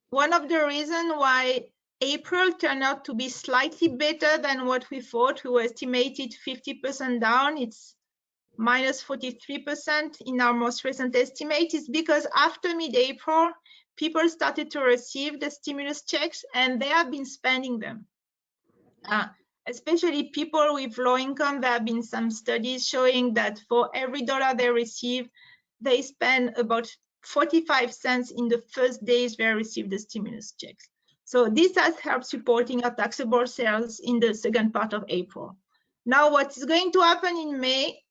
one of the reasons why April turned out to be slightly better than what we thought, we estimated 50% down, it's minus 43% in our most recent estimate, is because after mid-April, people started to receive the stimulus checks and they have been spending them. Especially people with low income, there have been some studies showing that for every dollar they receive, they spend about 45 cents in the first days they receive the stimulus checks. So this has helped supporting our taxable sales in the second part of April. Now, what is going to happen in May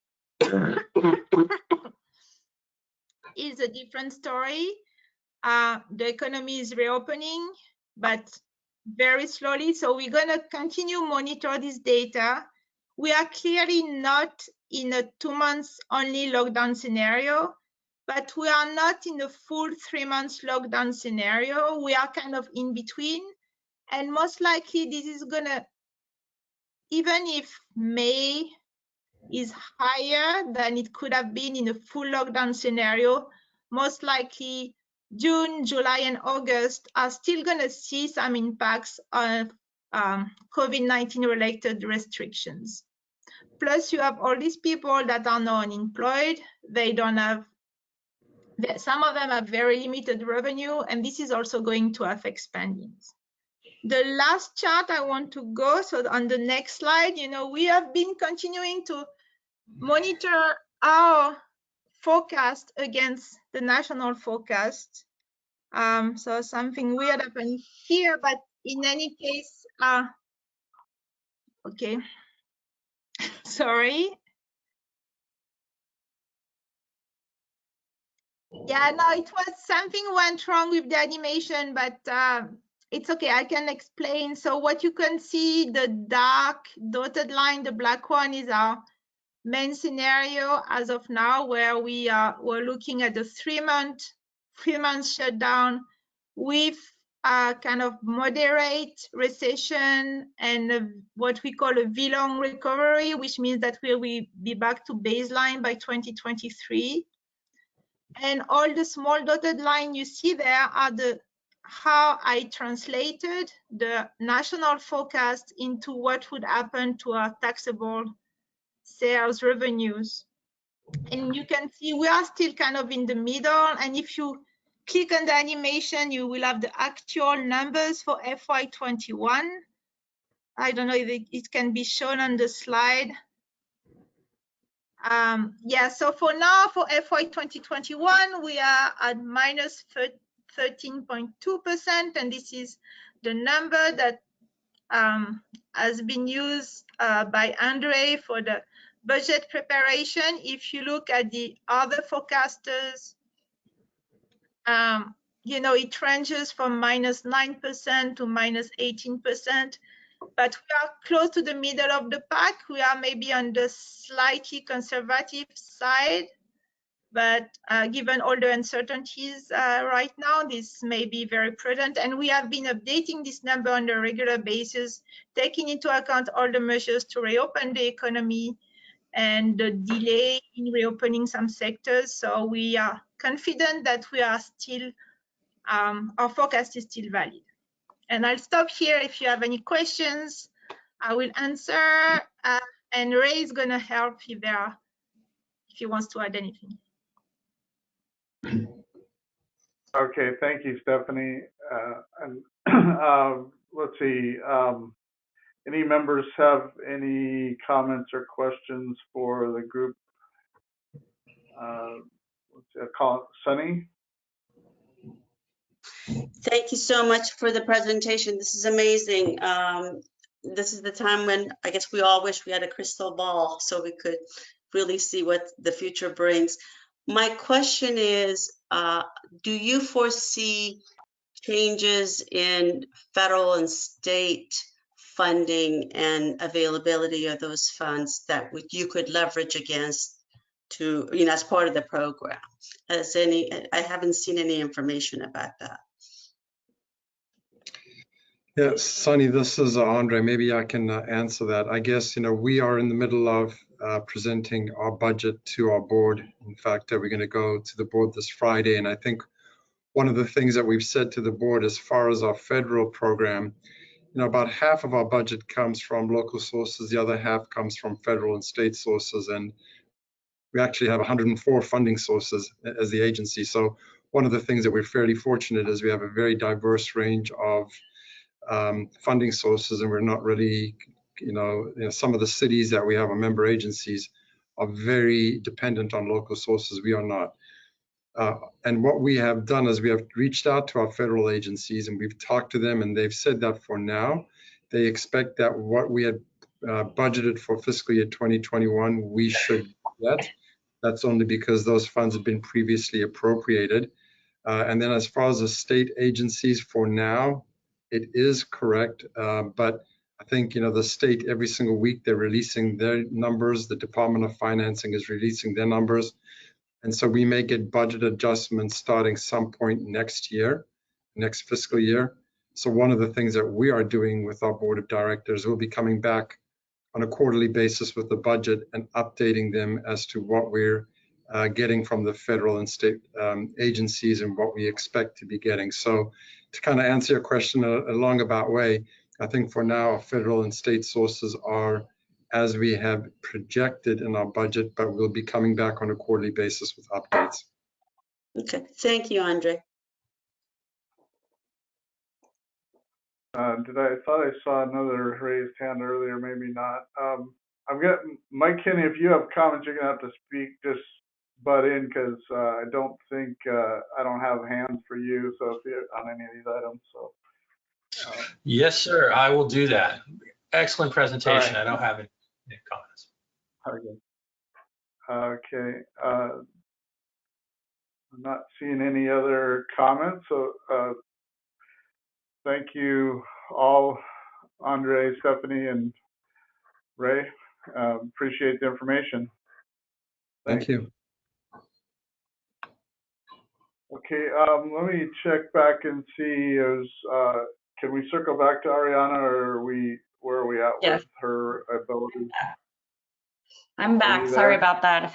is a different story. The economy is reopening, but very slowly. So we're going to continue monitor this data. We are clearly not in a 2 months only lockdown scenario, but we are not in a full 3 months lockdown scenario. We are kind of in between. And most likely this is gonna, even if May is higher than it could have been in a full lockdown scenario, most likely June, July, and August are still gonna see some impacts of COVID-19 related restrictions. Plus you have all these people that are now unemployed. They don't have, some of them have very limited revenue, and this is also going to affect spendings. The last chart I want to go, so on the next slide, we have been continuing to monitor our forecast against the national forecast. So something weird happened here, but in any case, okay, sorry. Yeah, no, it was something went wrong with the animation, but it's okay, I can explain. So what you can see, the dark dotted line, the black one is our main scenario as of now, where we're looking at the 3 month shutdown with a kind of moderate recession and what we call a V-long recovery, which means that we will be back to baseline by 2023. And all the small dotted line you see there are how I translated the national forecast into what would happen to our taxable sales revenues. And you can see we are still kind of in the middle. And if you click on the animation, you will have the actual numbers for FY21. I don't know if it can be shown on the slide. Yeah, so for now, for FY 2021, we are at minus 13.2%, and this is the number that has been used by Andre for the budget preparation. If you look at the other forecasters, it ranges from minus 9% to minus 18%. But we are close to the middle of the pack. We are maybe on the slightly conservative side. But given all the uncertainties right now, this may be very prudent. And we have been updating this number on a regular basis, taking into account all the measures to reopen the economy and the delay in reopening some sectors. So we are confident that we are still, our forecast is still valid. And I'll stop here. If you have any questions, I will answer. And Ray is going to help if he wants to add anything. Okay, thank you, Stephanie. And let's see, any members have any comments or questions for the group? Let's see, I'll call it Sunny. Thank you so much for the presentation. This is amazing. This is the time when I guess we all wish we had a crystal ball so we could really see what the future brings. My question is, do you foresee changes in federal and state funding and availability of those funds that you could leverage against to, as part of the program? I haven't seen any information about that. Yeah, Sonny, this is Andre. Maybe I can answer that. I guess, we are in the middle of presenting our budget to our board. In fact, we're going to go to the board this Friday. And I think one of the things that we've said to the board as far as our federal program, about half of our budget comes from local sources. The other half comes from federal and state sources. And we actually have 104 funding sources as the agency. So one of the things that we're fairly fortunate is we have a very diverse range of funding sources, and we're not really, some of the cities that we have, our member agencies, are very dependent on local sources. We are not. And what we have done is we have reached out to our federal agencies and we've talked to them, and they've said that for now, they expect that what we had budgeted for fiscal year 2021, we should get. That's only because those funds have been previously appropriated. And then as far as the state agencies, for now, it is correct, but I think, the state, every single week, they're releasing their numbers. The Department of Financing is releasing their numbers. And so we may get budget adjustments starting some point next year, next fiscal year. So one of the things that we are doing with our board of directors, we'll be coming back on a quarterly basis with the budget and updating them as to what we're getting from the federal and state agencies and what we expect to be getting. So to kind of answer your question a long-about way, I think for now, our federal and state sources are as we have projected in our budget, but we'll be coming back on a quarterly basis with updates. Okay, thank you, Andre. I thought I saw another raised hand earlier, maybe not. I've got Mike Kinney. If you have comments, you're gonna have to speak. Just butt in, because I don't think I don't have hands for you. So if you on any of these items, so. Yes, sir. I will do that. Excellent presentation. Right. I don't have any comments. Okay. I'm not seeing any other comments. So thank you all, Andre, Stephanie, and Ray. Appreciate the information. Thank you. Okay, let me check back and see. Can we circle back to Ariana, or where are we at with her abilities? I'm back. Sorry about that.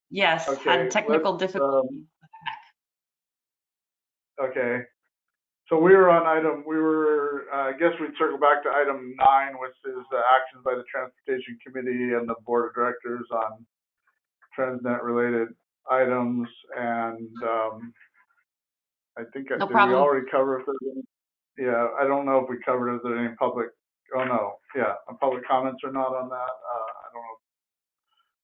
Yes, okay, had technical difficulties. Okay. So we were on I guess we'd circle back to item 9, which is actions by the Transportation Committee and the Board of Directors on TransNet related items. And I think, no did problem. we already cover if there's any? Yeah, I don't know if we covered if there's any public, oh no, yeah, public comments or not on that. I don't know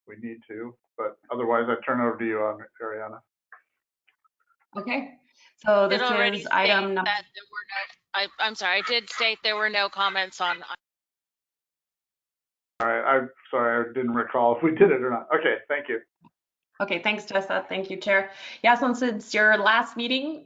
if we need to, but otherwise I turn over to you, Ariana. Okay, so this is item number. I'm sorry, I did state there were no comments on. All right, I'm sorry, I didn't recall if we did it or not. Okay, thank you. Okay, thanks, Tessa. Thank you, Chair. Yeah, so since your last meeting,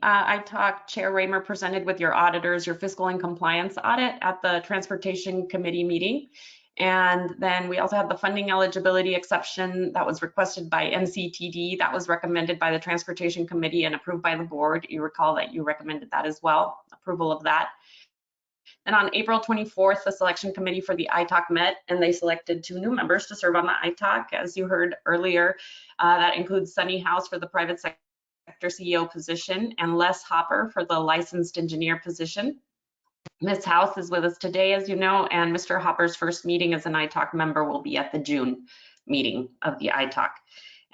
Chair Raymer presented with your auditors your fiscal and compliance audit at the Transportation Committee meeting. And then we also have the funding eligibility exception that was requested by NCTD. That was recommended by the Transportation Committee and approved by the board. You recall that you recommended that as well, approval of that. And on April 24th, the selection committee for the ITAC met, and they selected 2 new members to serve on the ITAC. As you heard earlier, that includes Sunny House for the private sector CEO position and Les Hopper for the licensed engineer position. Ms. House is with us today, as you know, and Mr. Hopper's first meeting as an ITAC member will be at the June meeting of the ITAC.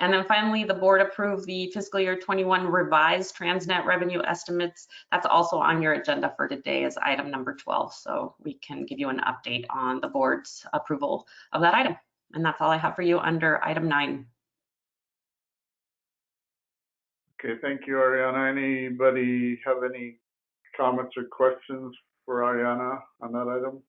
And then finally, the board approved the fiscal year 21 revised TransNet revenue estimates. That's also on your agenda for today as item number 12. So we can give you an update on the board's approval of that item. And that's all I have for you under item 9. Okay, thank you, Ariana. Anybody have any comments or questions for Ariana on that item?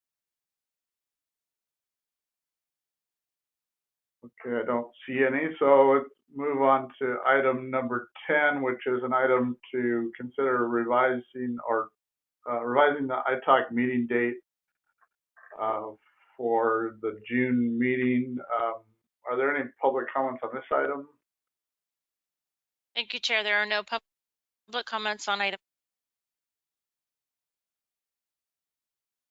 Okay, I don't see any, so let's move on to item number 10, which is an item to consider revising the ITAC meeting date for the June meeting. Are there any public comments on this item? Thank you, Chair. There are no public comments on item.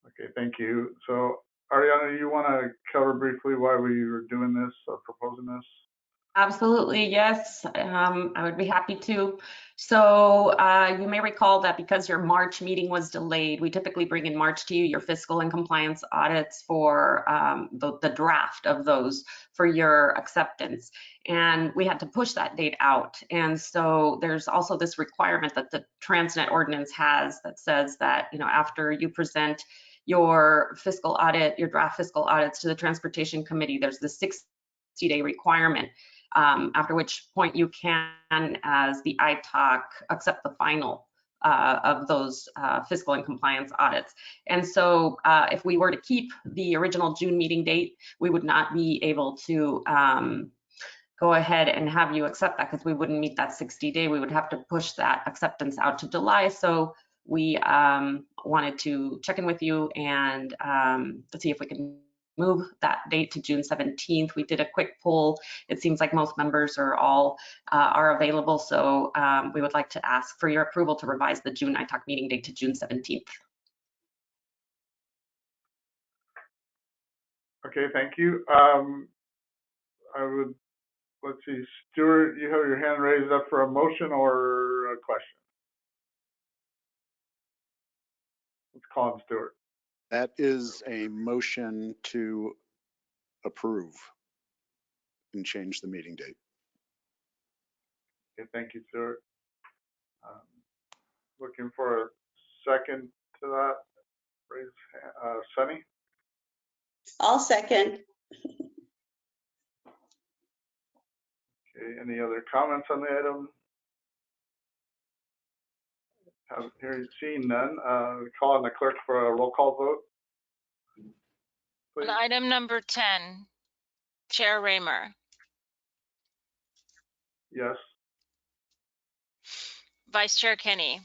Okay, thank you. So Ariana, you want to cover briefly why we were doing this or proposing this? Absolutely, yes. I would be happy to. So you may recall that because your March meeting was delayed, we typically bring in March to you your fiscal and compliance audits for the draft of those for your acceptance. And we had to push that date out. And so there's also this requirement that the TransNet ordinance has that says that, you know, after you present your fiscal audit, your draft fiscal audits to the Transportation Committee, there's the 60-day requirement. After which point you can, as the ITAC, accept the final of those fiscal and compliance audits. And so if we were to keep the original June meeting date, we would not be able to go ahead and have you accept that because we wouldn't meet that 60-day. We would have to push that acceptance out to July. So we wanted to check in with you and to see if we can move that date to June 17th. We did a quick poll. It seems like most members are all are available. So we would like to ask for your approval to revise the June ITAC meeting date to June 17th. Okay, thank you. Let's see, Stuart, you have your hand raised up for a motion or a question? Let's call him Stuart. That is a motion to approve and change the meeting date. Okay, thank you, Stuart. Looking for a second to that. Raise hand. Sunny? I'll second. Okay, any other comments on the item? Haven't seen none. Call on the clerk for a roll call vote. Please. On item number 10, Chair Raymer. Yes. Vice Chair Kenny.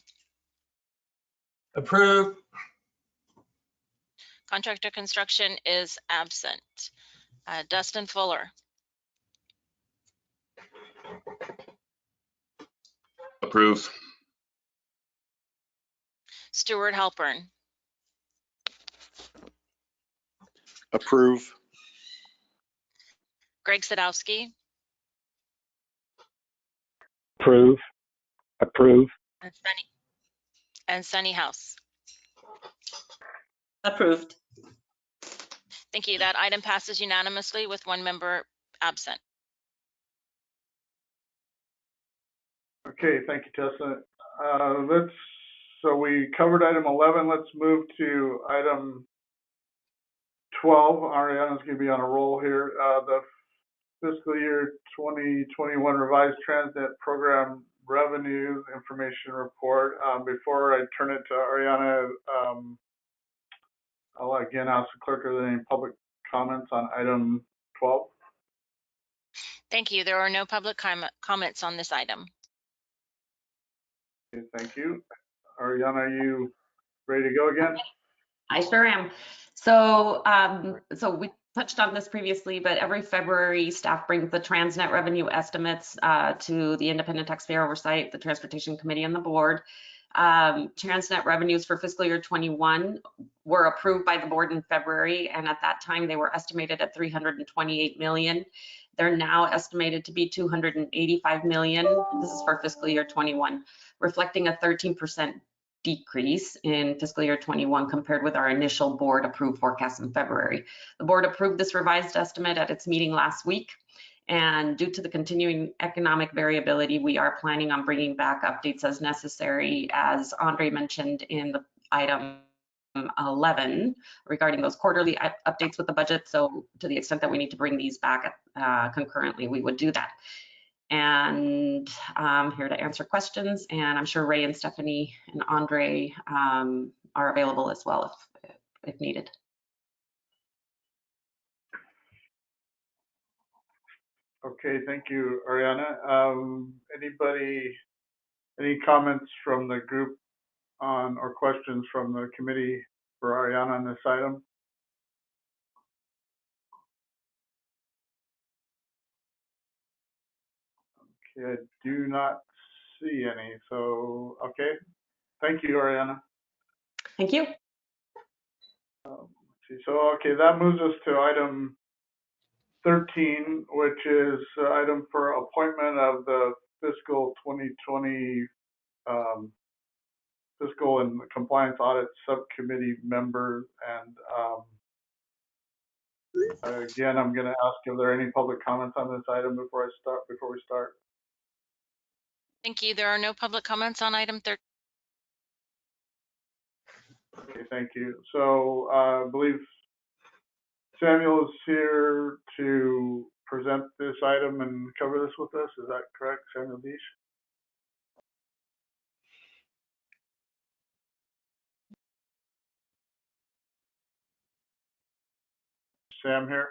Approve. Contractor Construction is absent. Dustin Fuller. Approve. Stuart Halpern. Approve. Greg Sadowski. Approve. Approve. And Sunny House. Approved. Thank you. That item passes unanimously with 1 member absent. Okay, thank you, Tessa. So we covered item 11. Let's move to item 12. Ariana's going to be on a roll here. The fiscal year 2021 revised TransNet program revenue information report. Before I turn it to Ariana, I'll again ask the clerk, are there any public comments on item 12? Thank you. There are no public comments on this item. Okay, thank you. Ariana, are you ready to go again? I sure am. So, touched on this previously, but every February, staff brings the TransNet revenue estimates to the Independent Taxpayer Oversight, the Transportation Committee, and the board. TransNet revenues for fiscal year 21 were approved by the board in February, and at that time they were estimated at 328 million. They're now estimated to be 285 million. This is for fiscal year 21, reflecting a 13% decrease in fiscal year 21 compared with our initial board approved forecast in February. The board approved this revised estimate at its meeting last week. And due to the continuing economic variability, we are planning on bringing back updates as necessary, as Andre mentioned in the item 11 regarding those quarterly updates with the budget. So to the extent that we need to bring these back concurrently, we would do that. And I'm here to answer questions, and I'm sure Ray and Stephanie and Andre are available as well if needed. Okay, thank you, Ariana. Any comments from the group on, or questions from the committee for Ariana on this item? Okay, I do not see any, so, okay. Thank you, Ariana. Thank you. Let's see, so, okay, that moves us to item 13, which is item for appointment of the fiscal 2020 fiscal and compliance audit subcommittee members. And again, I'm going to ask if there are any public comments on this item before we start. Thank you. There are no public comments on item 13. Okay, thank you. So I believe Samuel is here to present this item and cover this with us. Is that correct, Samuel Deesh? Sam here?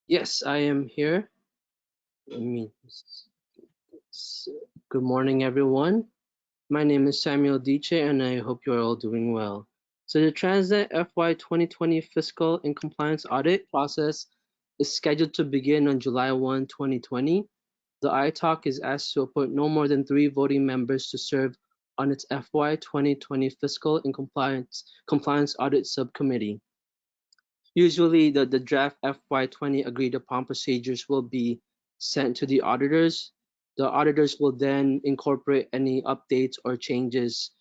Yes, I am here. Good morning, everyone. My name is Samuel Dice, and I hope you're all doing well. So the TransNet FY 2020 fiscal and compliance audit process is scheduled to begin on July 1, 2020. The ITALC is asked to appoint no more than 3 voting members to serve on its FY 2020 fiscal and compliance audit subcommittee. Usually, the draft FY 20 agreed upon procedures will be sent to the auditors. The auditors will then incorporate any updates or changes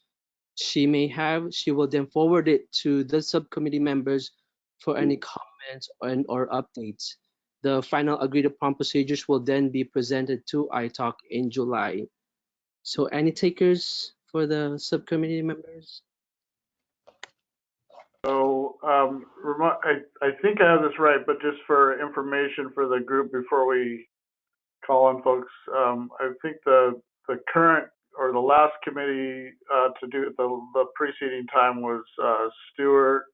she may have. She will then forward it to the subcommittee members for any comments or updates. The final agreed upon procedures will then be presented to ITALC in July. So any takers for the subcommittee members? So I think I have this right, but just for information for the group before we call on folks, I think the current or the last committee to do the preceding time was Stuart,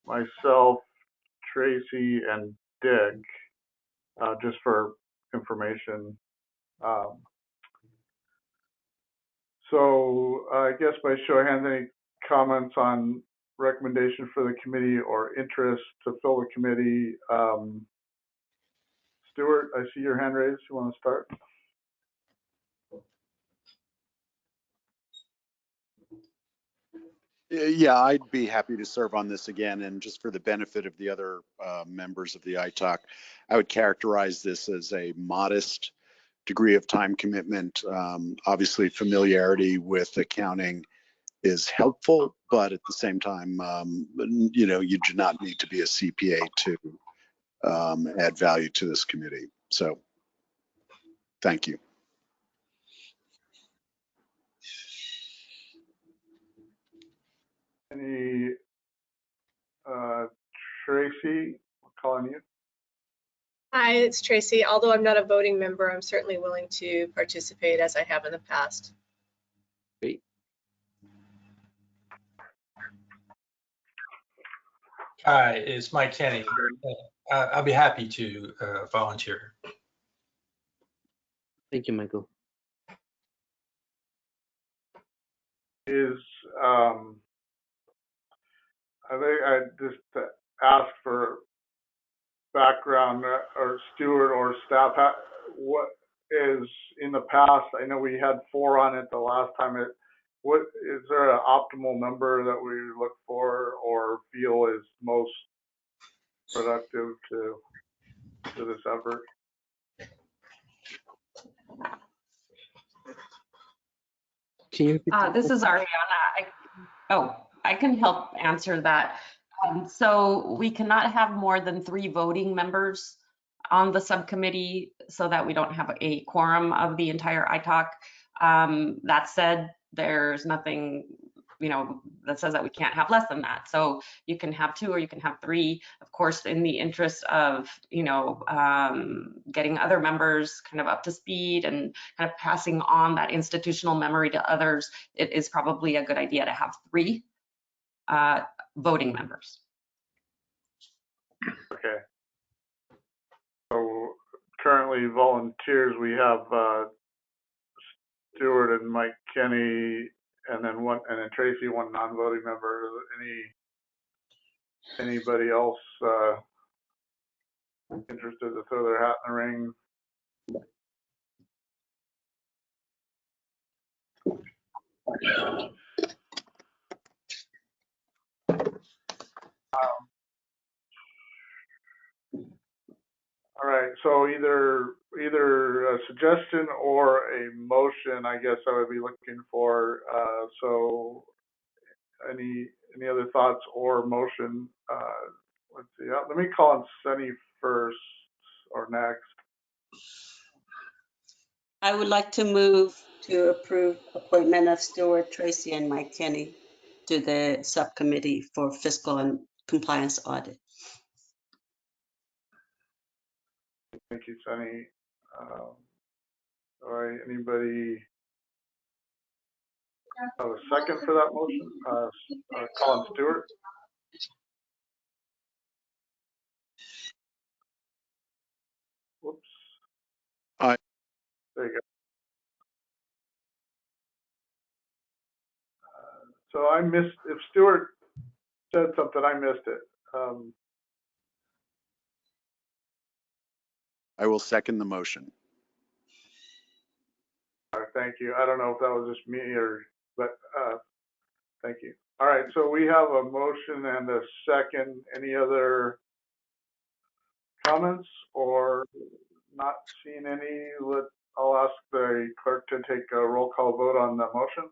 myself, Tracy, and Dick, just for information. So I guess by show of hands, any comments on recommendation for the committee or interest to fill the committee? Stuart, I see your hand raised. You want to start? Yeah, I'd be happy to serve on this again. And just for the benefit of the other members of the ITALC, I would characterize this as a modest degree of time commitment. Obviously, familiarity with accounting is helpful, but at the same time, you do not need to be a CPA to add value to this committee. So, thank you. Any, Tracy, I'll call on you. Hi, it's Tracy. Although I'm not a voting member, I'm certainly willing to participate as I have in the past. Great. Hi, it's Mike Kenny. I'll be happy to volunteer. Thank you, Michael. Is I think I just asked for background or Stuart or staff. What is in the past? I know we had 4 on it the last time. What is there an optimal number that we look for or feel is most productive to this effort? Can you repeat that? This is Ariana. I can help answer that. So we cannot have more than 3 voting members on the subcommittee so that we don't have a quorum of the entire ITAC. That said, there's nothing, that says that we can't have less than that. So you can have 2 or you can have 3. Of course, in the interest of, getting other members kind of up to speed and kind of passing on that institutional memory to others, it is probably a good idea to have 3 voting members. Okay. So currently volunteers, we have Stuart and Mike Kenny, and then Tracy, 1 non-voting member. Anybody else interested to throw their hat in the ring? All right, so either a suggestion or a motion, I guess I would be looking for. So any other thoughts or motion? Let's see. Let me call on Sunny first or next. I would like to move to approve appointment of Stuart, Tracy, and Mike Kenny to the subcommittee for fiscal and compliance audit. Thank you, Sunny. All right, anybody have a second for that motion? Colin Stewart. Whoops. Aye. There you go. So I missed, if Stuart said something, I missed it. I will second the motion. All right, thank you. I don't know if that was just me but thank you. All right, so we have a motion and a second. Any other comments or not seeing any? I'll ask the clerk to take a roll call vote on the motion.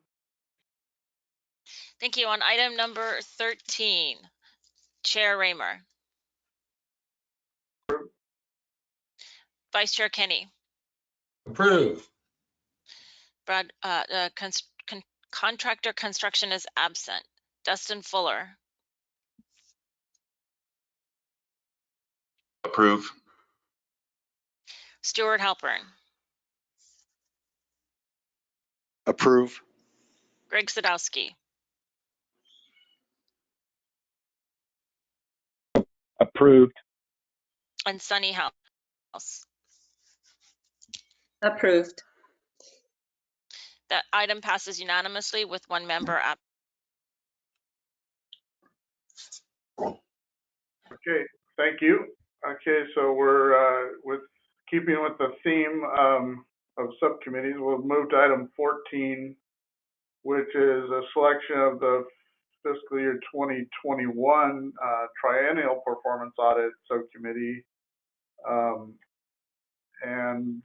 Thank you. On item number 13, Chair Raymer. Approve. Vice Chair Kenny. Approve. Brad, contractor construction is absent. Dustin Fuller. Approve. Stuart Halpern. Approve. Greg Sadowski. Approved. And Sunny House. Approved. That item passes unanimously with 1 member absent. Okay, thank you. Okay, so we're keeping with the theme of subcommittees. We'll move to item 14, which is a selection of the fiscal year 2021 triennial performance audit subcommittee. And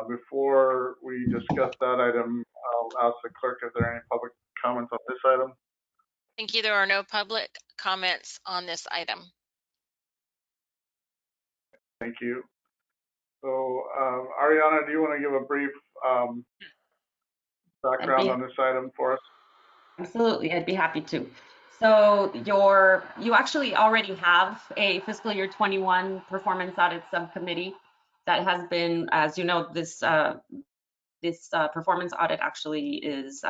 before we discuss that item, I'll ask the clerk if there are any public comments on this item. Thank you. There are no public comments on this item. Thank you. So Ariana, do you want to give a brief background on this item for us? Absolutely, I'd be happy to. So you actually already have a fiscal year 21 performance audit subcommittee that has been, as you know, this performance audit actually is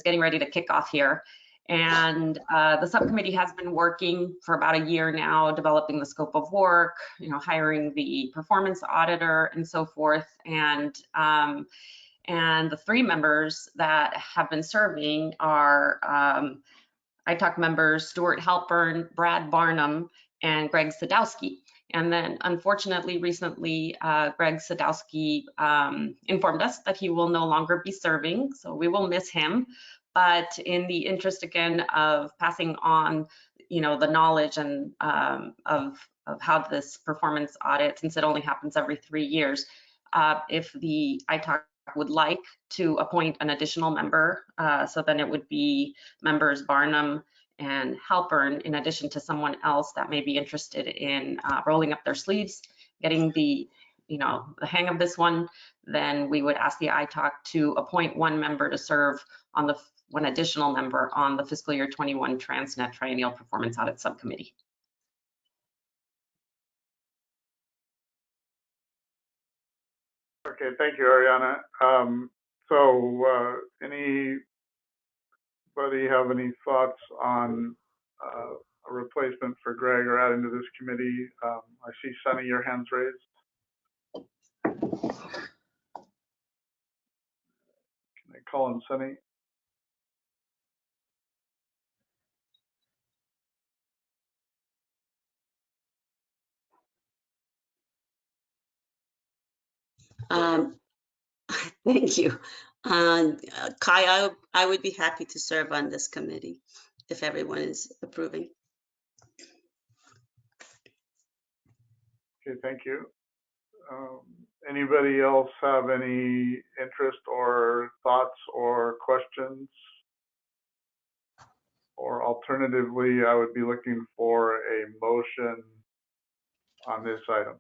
getting ready to kick off here. And the subcommittee has been working for about a year now, developing the scope of work, hiring the performance auditor and so forth. And the 3 members that have been serving are ITAC members Stuart Halpern, Brad Barnum, and Greg Sadowski. And then unfortunately, recently, Greg Sadowski informed us that he will no longer be serving, so we will miss him. But in the interest, again, of passing on, the knowledge and of how this performance audit, since it only happens every 3 years, if the ITAC would like to appoint an additional member, so then it would be members Barnum and Halpern, in addition to someone else that may be interested in rolling up their sleeves, getting the hang of this one, then we would ask the ITAC to appoint one member to serve on one additional member on the fiscal year 21 TransNet Triennial Performance Audit Subcommittee. Okay, thank you, Ariana. Anybody have any thoughts on a replacement for Greg or adding to this committee? I see Sunny, your hand's raised. Can I call on Sunny? Thank you. Kai, I would be happy to serve on this committee if everyone is approving. Okay, thank you. Anybody else have any interest or thoughts or questions? Or alternatively, I would be looking for a motion on this item.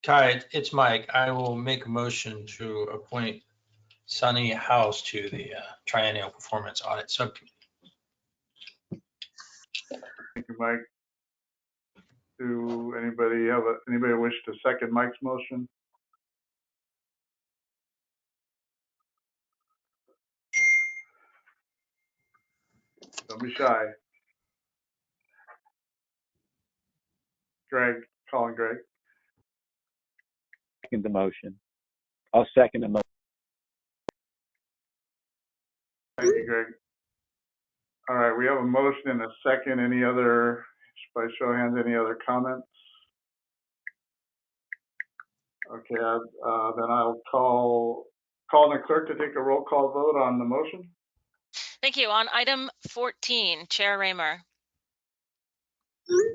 Kai, it's Mike. I will make a motion to appoint Sunny House to the Triennial Performance Audit Subcommittee. Thank you, Mike. Do anybody wish to second Mike's motion? Don't be shy. Greg, calling Greg. Second the motion. I'll second the motion. Thank you, Greg. All right, we have a motion and a second. Any other, by show of hands, any other comments? Okay, then I'll call on the clerk to take a roll call vote on the motion. Thank you. On item 14, Chair Raymer.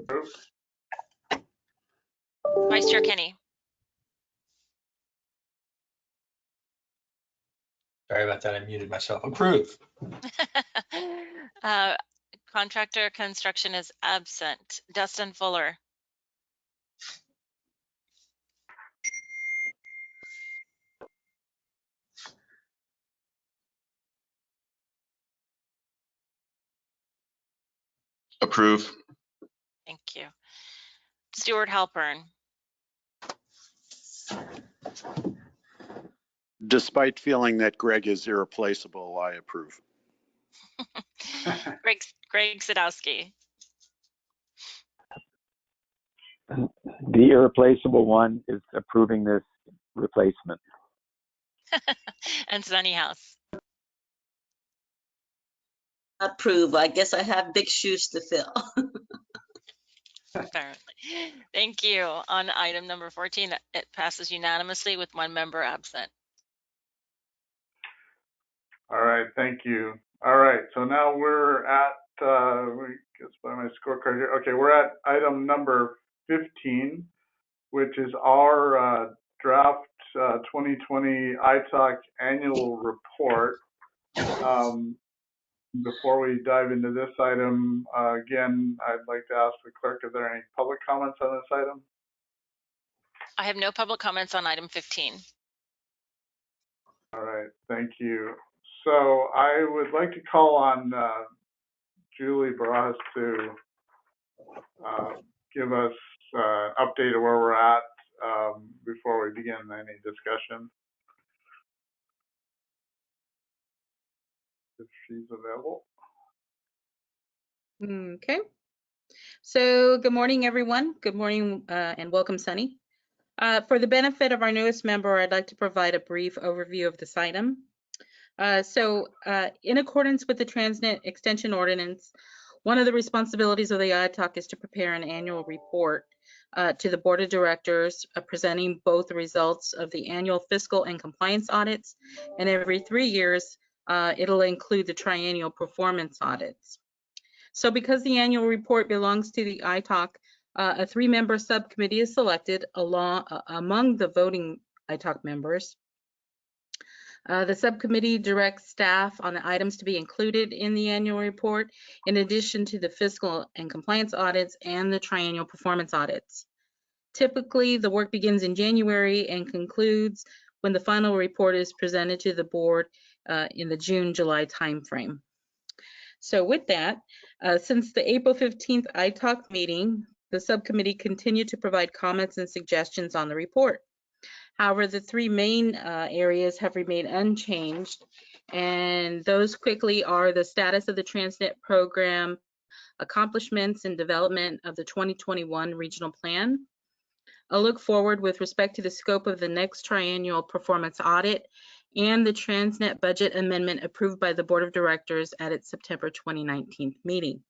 Approved. Vice Chair Kenny. Sorry about that. I muted myself. Approved. Contractor construction is absent. Dustin Fuller. Approve. Thank you. Stuart Halpern. Despite feeling that Greg is irreplaceable, I approve. Greg Sadowski. The irreplaceable one is approving this replacement. And Sunny House. Approve. I guess I have big shoes to fill. Apparently. Thank you. On item number 14, it passes unanimously with one member absent. All right, thank you. All right, so now we're at, guess by my scorecard here. Okay, we're at item number 15, which is our draft 2020 ITAC annual report. Before we dive into this item, again, I'd like to ask the clerk if there are any public comments on this item. I have no public comments on item 15. All right, thank you. So I would like to call on Julie Barajas to give us an update of where we're at before we begin any discussion. If she's available. Okay. So good morning, everyone. Good morning and welcome, Sunny. For the benefit of our newest member, I'd like to provide a brief overview of this item. In accordance with the TransNet extension ordinance, one of the responsibilities of the ITOC is to prepare an annual report to the board of directors, presenting both the results of the annual fiscal and compliance audits, and every 3 years, it'll include the triennial performance audits. So because the annual report belongs to the ITOC, a 3-member subcommittee is selected among the voting ITOC members. The subcommittee directs staff on the items to be included in the annual report, in addition to the fiscal and compliance audits and the triennial performance audits. Typically, the work begins in January and concludes when the final report is presented to the board in the June-July timeframe. So with that, since the April 15th ITOC meeting, the subcommittee continued to provide comments and suggestions on the report. However, the 3 main areas have remained unchanged, and those quickly are the status of the TransNet program, accomplishments and development of the 2021 regional plan, a look forward with respect to the scope of the next triennial performance audit, and the TransNet budget amendment approved by the Board of Directors at its September 2019 meeting.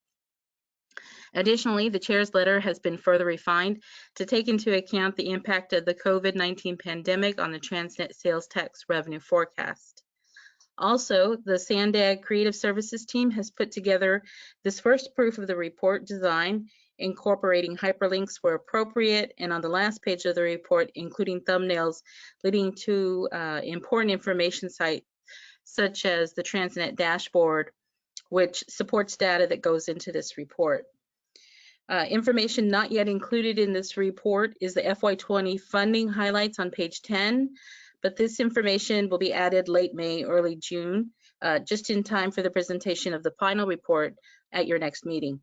Additionally, the chair's letter has been further refined to take into account the impact of the COVID-19 pandemic on the TransNet sales tax revenue forecast. Also, the SANDAG Creative Services team has put together this first proof of the report design, incorporating hyperlinks where appropriate, and on the last page of the report, including thumbnails leading to important information sites such as the TransNet dashboard, which supports data that goes into this report. Information not yet included in this report is the FY20 funding highlights on page 10, but this information will be added late May, early June, just in time for the presentation of the final report at your next meeting.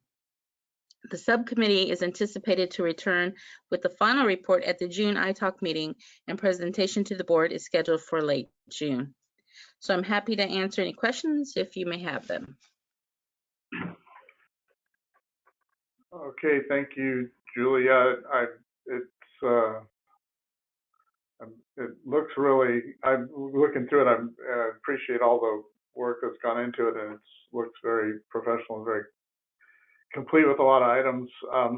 The subcommittee is anticipated to return with the final report at the June ITOC meeting, and presentation to the board is scheduled for late June. So I'm happy to answer any questions if you may have them. Okay, thank you, Julia. It looks really, I'm looking through it, I appreciate all the work that's gone into it, and it looks very professional and very complete with a lot of items.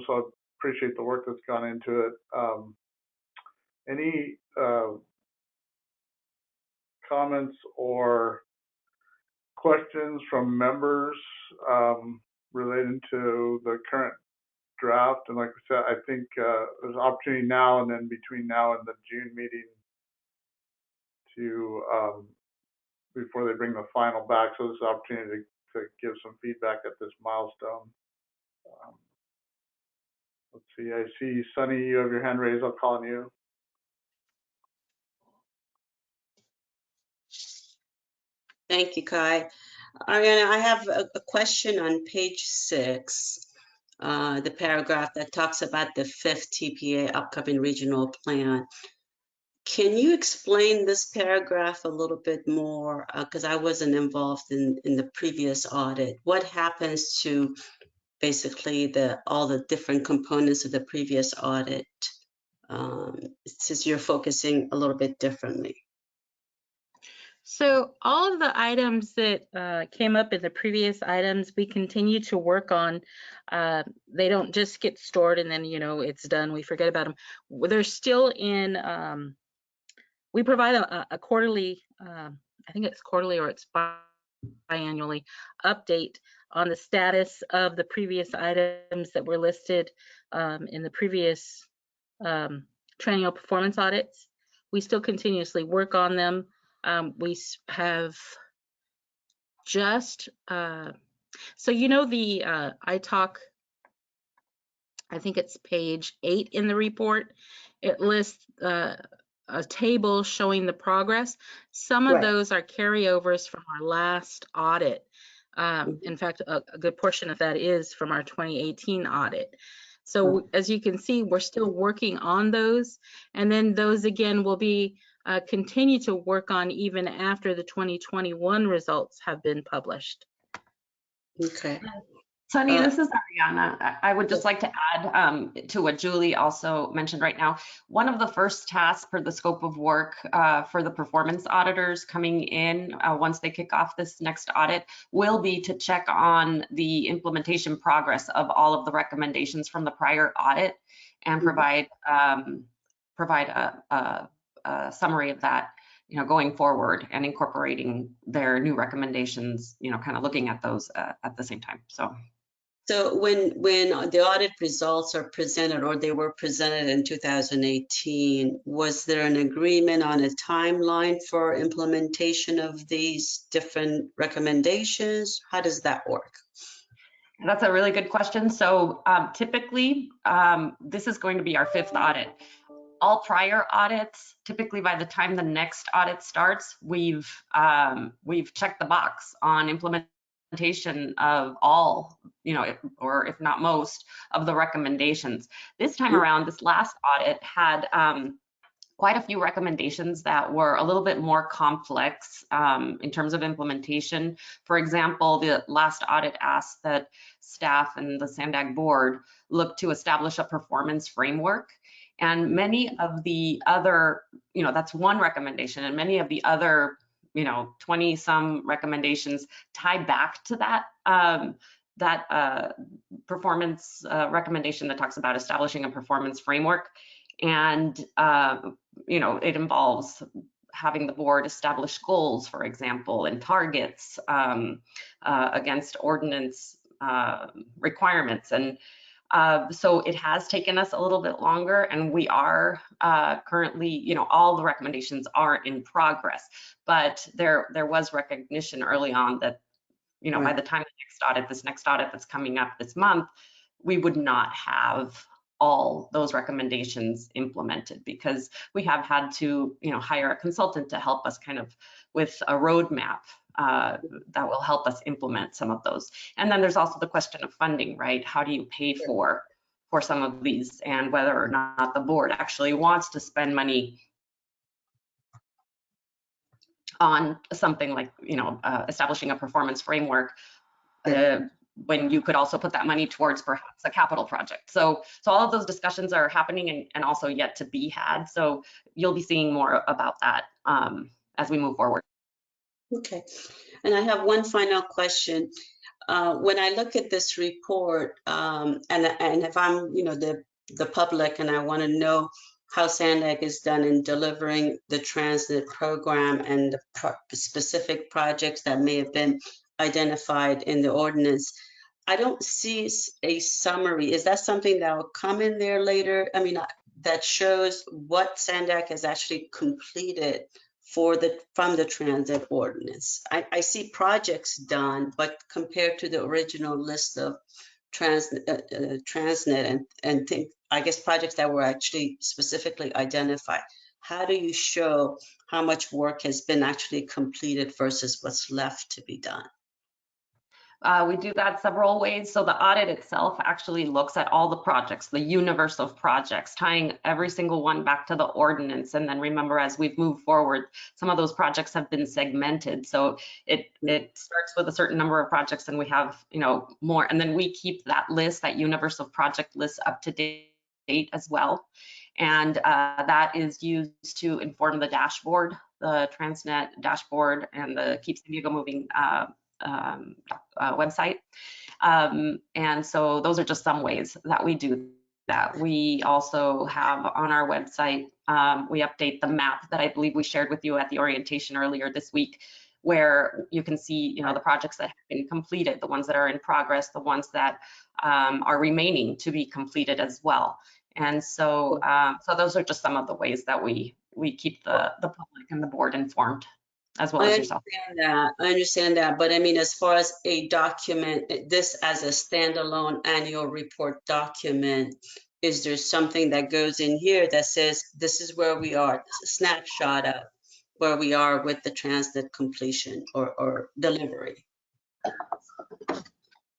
So I appreciate the work that's gone into it. Any comments or questions from members related to the current draft? And like I said, I think there's an opportunity now and then between now and the June meeting to before they bring the final back, so there's an opportunity to give some feedback at this milestone. Let's see, I see Sunny, you have your hand raised. I'll call on you. Thank you, Kai. Ariana, I have a question on page 6, the paragraph that talks about the 5th TPA upcoming regional plan. Can you explain this paragraph a little bit more? Because I wasn't involved in the previous audit. What happens to basically all the different components of the previous audit, since you're focusing a little bit differently? So all of the items that came up in the previous items, we continue to work on. They don't just get stored and then, you know, it's done, we forget about them. They're still in, we provide a quarterly, I think it's quarterly or it's biannually update on the status of the previous items that were listed in the previous triennial performance audits. We still continuously work on them. We have just, so you know the ITOC, I think it's page 8 in the report, it lists a table showing the progress. Some of those are carryovers from our last audit. In fact, a good portion of that is from our 2018 audit. So as you can see, we're still working on those. And then those again will be continue to work on even after the 2021 results have been published. Okay. Sunny, this is Ariana. I would just like to add to what Julie also mentioned right now. One of the first tasks for the scope of work for the performance auditors coming in once they kick off this next audit will be to check on the implementation progress of all of the recommendations from the prior audit and provide a summary of that, going forward and incorporating their new recommendations, kind of looking at those at the same time. So when the audit results are presented, or they were presented in 2018, was there an agreement on a timeline for implementation of these different recommendations? How does that work? That's a really good question. So typically, this is going to be our 5th audit. All prior audits, typically by the time the next audit starts, we've checked the box on implementation of all, or if not most of the recommendations. This time around, this last audit had quite a few recommendations that were a little bit more complex in terms of implementation. For example, the last audit asked that staff and the SANDAG board look to establish a performance framework. And many of the other, that's one recommendation, and many of the other, 20 some recommendations tie back to that performance recommendation that talks about establishing a performance framework. And, it involves having the board establish goals, for example, and targets against ordinance requirements. And so it has taken us a little bit longer, and we are currently, all the recommendations are in progress, but there was recognition early on that, by the time this next audit that's coming up this month, we would not have all those recommendations implemented, because we have had to, hire a consultant to help us kind of with a roadmap that will help us implement some of those. And then there's also the question of funding, right? How do you pay for some of these, and whether or not the board actually wants to spend money on something like, establishing a performance framework, when you could also put that money towards perhaps a capital project. So all of those discussions are happening and also yet to be had. So you'll be seeing more about that as we move forward. Okay, and I have one final question. When I look at this report, and if I'm, the public, and I want to know how SANDAG is done in delivering the TransNet program and the specific projects that may have been identified in the ordinance, I don't see a summary. Is that something that will come in there later? I mean, that shows what SANDAG has actually completed from the transit ordinance. I see projects done, but compared to the original list of TransNet and I guess projects that were actually specifically identified, how do you show how much work has been actually completed versus what's left to be done? We do that several ways. So the audit itself actually looks at all the projects, the universe of projects, tying every single one back to the ordinance. And then remember, as we've moved forward, some of those projects have been segmented. So it starts with a certain number of projects, and we have, more. And then we keep that list, that universe of project list, up to date as well. And that is used to inform the dashboard, the TransNet dashboard, and the Keep San Diego Moving website. And so those are just some ways that we do that. We also have on our website, we update the map that I believe we shared with you at the orientation earlier this week, where you can see, the projects that have been completed, the ones that are in progress, the ones that are remaining to be completed as well. And so, so those are just some of the ways that we keep the public and the board informed, as well as yourself. I understand that, but I mean, as far as a document, this as a standalone annual report document, is there something that goes in here that says this is where we are, a snapshot of where we are with the TransNet completion or delivery?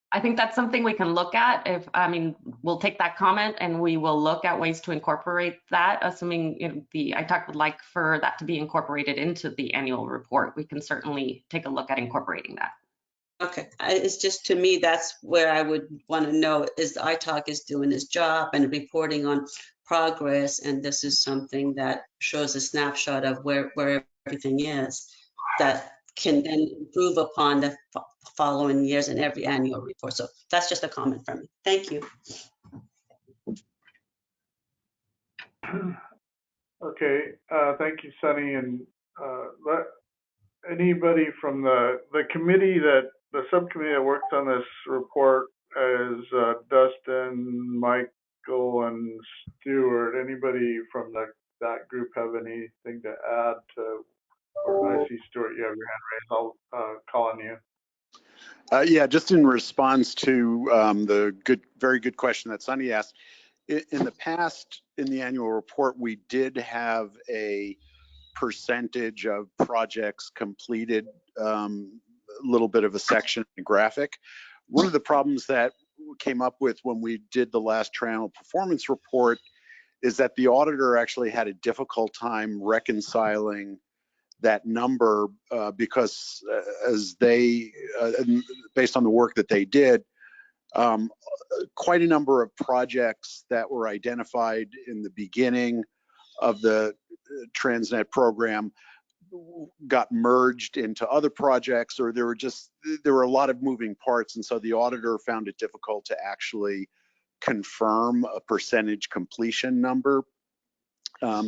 I think that's something we can look at. We'll take that comment and we will look at ways to incorporate that, assuming the ITAC would like for that to be incorporated into the annual report. We can certainly take a look at incorporating that. Okay, it's just, to me, that's where I would want to know, is the ITOC is doing its job and reporting on progress, and this is something that shows a snapshot of where everything is, that can then improve upon the following years in every annual report. So that's just a comment from me. Thank you. Okay, thank you, Sunny. And anybody from the committee, the subcommittee that worked on this report is Dustin, Michael, and Stuart. Anybody from that group have anything to add to? Or I see Stuart, you have your hand raised. I'll call on you. Yeah, just in response to the very good question that Sunny asked. In the past, in the annual report, we did have a percentage of projects completed, a little bit of a section and graphic. One of the problems that came up with when we did the last triennial performance report is that the auditor actually had a difficult time reconciling that number because as they, based on the work that they did, quite a number of projects that were identified in the beginning of the TransNet program got merged into other projects, or there were a lot of moving parts, and so the auditor found it difficult to actually confirm a percentage completion number.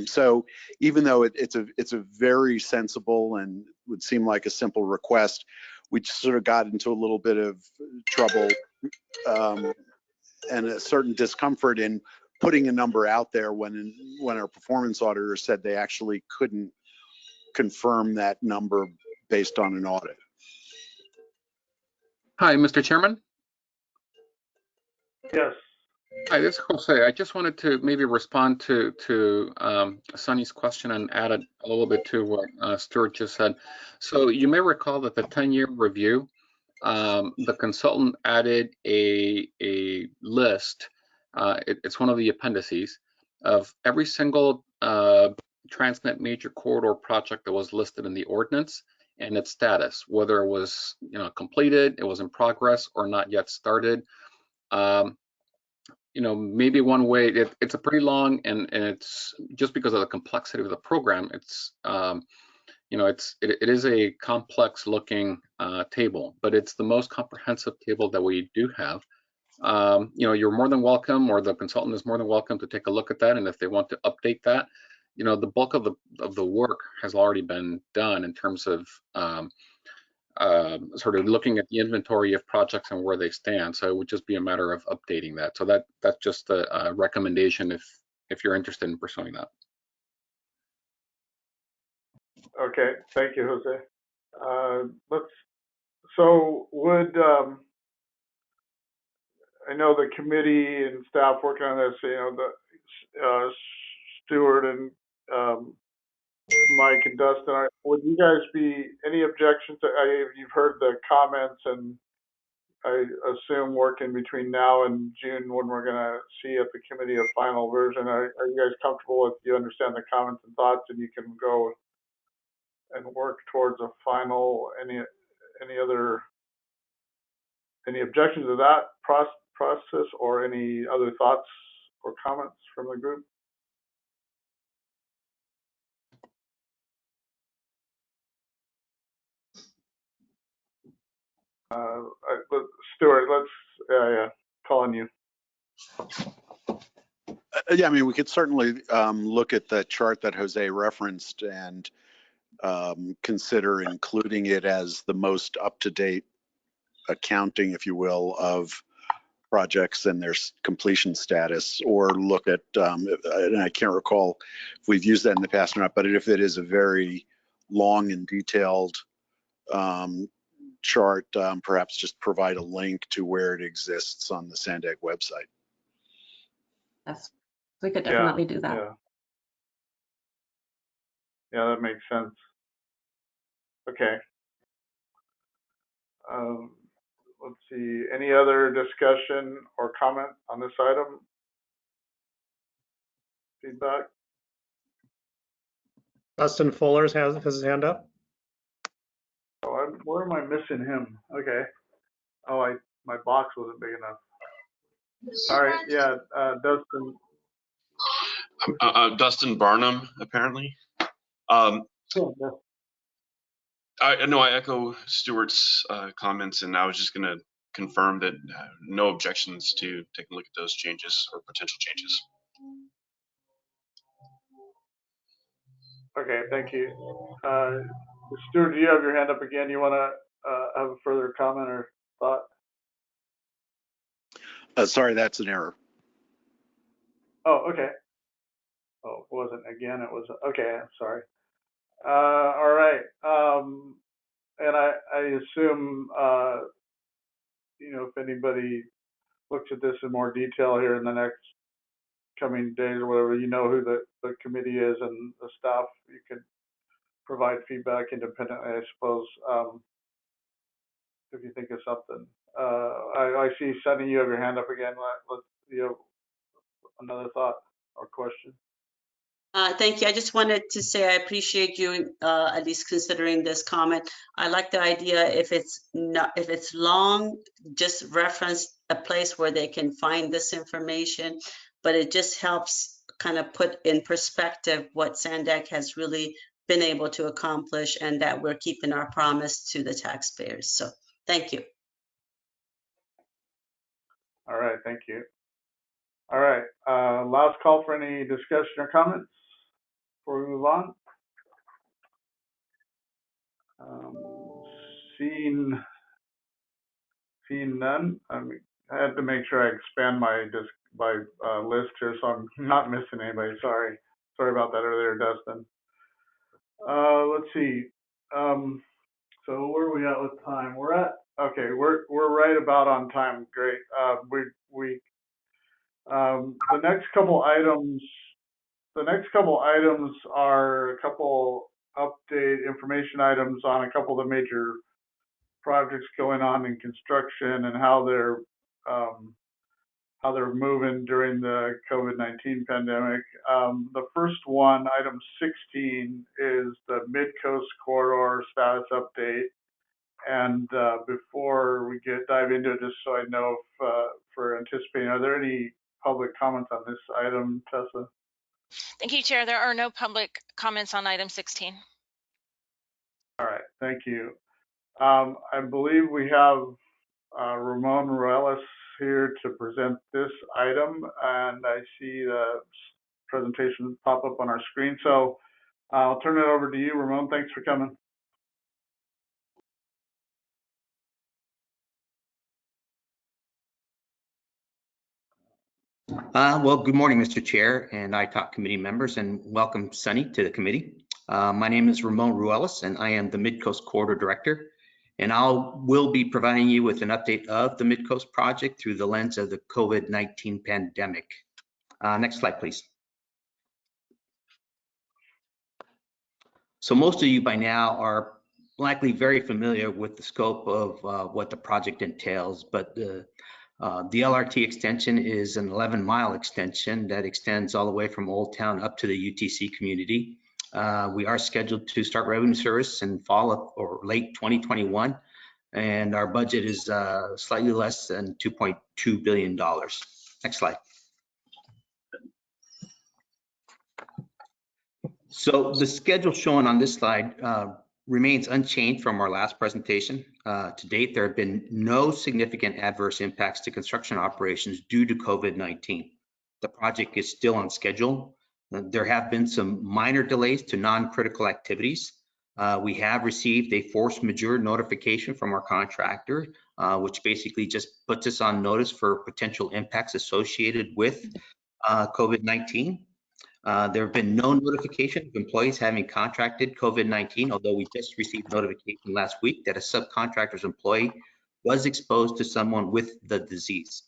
So even though it's a very sensible and would seem like a simple request, we just sort of got into a little bit of trouble and a certain discomfort in putting a number out there when our performance auditor said they actually couldn't confirm that number based on an audit. Hi, Mr. Chairman. Yes. Hi, this is Jose. I just wanted to maybe respond to Sunny's question and add a little bit to what Stuart just said. So you may recall that the 10-year review, the consultant added a list. It's one of the appendices of every single TransNet major corridor project that was listed in the ordinance and its status, whether it was completed, it was in progress, or not yet started. Maybe one way, it's a pretty long, and it's just because of the complexity of the program, it's it is a complex looking table, but it's the most comprehensive table that we do have. You're more than welcome, or the consultant is more than welcome to take a look at that, and if they want to update that, the bulk of the work has already been done in terms of sort of looking at the inventory of projects and where they stand. So it would just be a matter of updating that. So that's just a recommendation if you're interested in pursuing that. Okay, thank you, Jose. So would, I know the committee and staff working on this, Stuart and Mike and Dustin, would you guys be any objections to, you've heard the comments, and I assume working between now and June when we're gonna see at the committee a final version, are you guys comfortable with, you understand the comments and thoughts, and you can go and work towards a final? Any objections to that process, or any other thoughts or comments from the group? Stuart, let's call on you. Yeah, I mean, we could certainly look at the chart that Jose referenced and consider including it as the most up-to-date accounting, if you will, of projects and their completion status, or look at, and I can't recall if we've used that in the past or not, but if it is a very long and detailed chart, perhaps just provide a link to where it exists on the SANDAG website. Yes, we could definitely do that. Yeah, that makes sense. Okay. Let's see, any other discussion or comment on this item? Feedback? Dustin Fuller has his hand up. Oh, where am I missing him? Okay. Oh, my box wasn't big enough. All right, yeah, Dustin. Dustin Barnum, apparently. I echo Stuart's comments, and I was just going to confirm that no objections to taking a look at those changes or potential changes. Okay, thank you. Stuart, do you have your hand up again? You want to have a further comment or thought? Sorry, that's an error. Oh, okay. Oh, it wasn't again. It was okay. I'm sorry. All right. And I assume if anybody looks at this in more detail here in the next coming days or whatever, who the committee is and the staff, you can provide feedback independently, I suppose, if you think of something. I see, Sunny, you have your hand up again. You have another thought or question? Thank you. I just wanted to say I appreciate you at least considering this comment. I like the idea if it's long, just reference a place where they can find this information, but it just helps kind of put in perspective what SANDAG has really been able to accomplish and that we're keeping our promise to the taxpayers. So thank you. All right, thank you. All right, last call for any discussion or comments before we move on. Seeing none, I had to make sure I expand my list here, so I'm not missing anybody. Sorry about that earlier, Dustin. Let's see. So where are we at with time? We're right about on time. Great. The next couple items are a couple update information items on a couple of the major projects going on in construction and how they're moving during the COVID-19 pandemic. The first one, item 16, is the Mid-Coast Corridor status update. And before we dive into it, just so I know for anticipating, are there any public comments on this item, Tessa? Thank you, Chair. There are no public comments on item 16. All right, thank you. I believe we have Ramon Ruelas here to present this item, and I see the presentation pop up on our screen. So I'll turn it over to you, Ramon. Thanks for coming. Well, good morning, Mr. Chair and ITOC committee members, and welcome, Sunny, to the committee. My name is Ramon Ruelas, and I am the Mid-Coast Corridor Director, and will be providing you with an update of the Mid-Coast project through the lens of the COVID-19 pandemic. Next slide, please. So most of you by now are likely very familiar with the scope of what the project entails, but the LRT extension is an 11-mile extension that extends all the way from Old Town up to the UTC community. We are scheduled to start revenue service in fall or late 2021, and our budget is slightly less than $2.2 billion. Next slide. So the schedule shown on this slide remains unchanged from our last presentation. To date, there have been no significant adverse impacts to construction operations due to COVID-19. The project is still on schedule. There have been some minor delays to non-critical activities. We have received a force majeure notification from our contractor, which basically just puts us on notice for potential impacts associated with COVID-19. There have been no notification of employees having contracted COVID-19, although we just received notification last week that a subcontractor's employee was exposed to someone with the disease.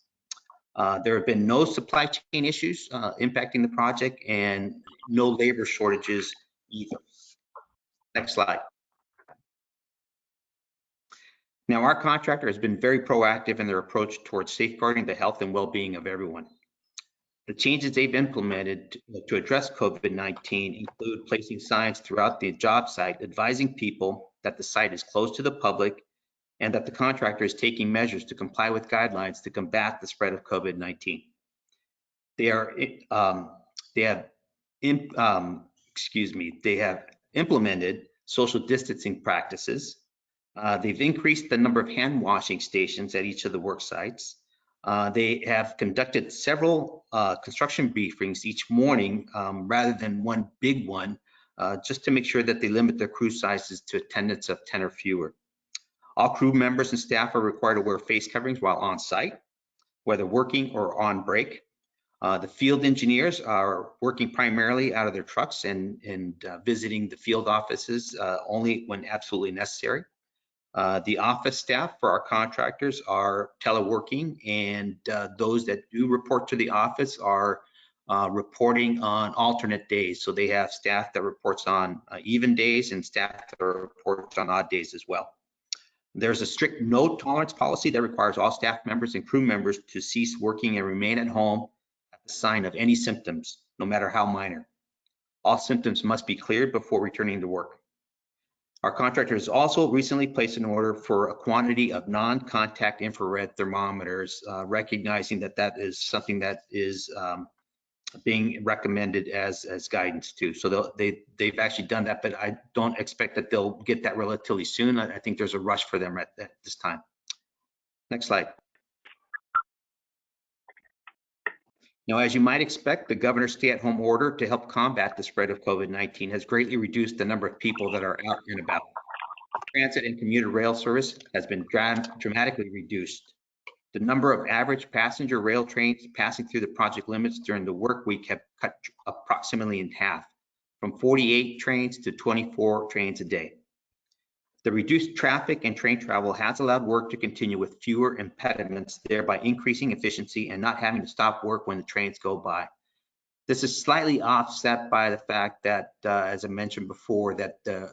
There have been no supply chain issues impacting the project and no labor shortages either. Next slide. Now, our contractor has been very proactive in their approach towards safeguarding the health and well-being of everyone. The changes they've implemented to address COVID-19 include placing signs throughout the job site advising people that the site is closed to the public and that the contractor is taking measures to comply with guidelines to combat the spread of COVID-19. They have implemented social distancing practices. They've increased the number of hand washing stations at each of the work sites. They have conducted several construction briefings each morning rather than one big one, just to make sure that they limit their crew sizes to attendance of 10 or fewer. All crew members and staff are required to wear face coverings while on site, whether working or on break. The field engineers are working primarily out of their trucks and visiting the field offices only when absolutely necessary. The office staff for our contractors are teleworking, and those that do report to the office are reporting on alternate days. So they have staff that reports on even days and staff that reports on odd days as well. There's a strict no tolerance policy that requires all staff members and crew members to cease working and remain at home at the sign of any symptoms, no matter how minor. All symptoms must be cleared before returning to work. Our contractor has also recently placed an order for a quantity of non-contact infrared thermometers, recognizing that that is something that is being recommended as guidance too. So they've actually done that, but I don't expect that they'll get that relatively soon. I think there's a rush for them at this time. Next slide. Now, as you might expect, the governor's stay-at-home order to help combat the spread of COVID-19 has greatly reduced the number of people that are out and about. Transit and commuter rail service has been dramatically reduced. The number of average passenger rail trains passing through the project limits during the work week have cut approximately in half, from 48 trains to 24 trains a day. The reduced traffic and train travel has allowed work to continue with fewer impediments, thereby increasing efficiency and not having to stop work when the trains go by. This is slightly offset by the fact that, as I mentioned before, that the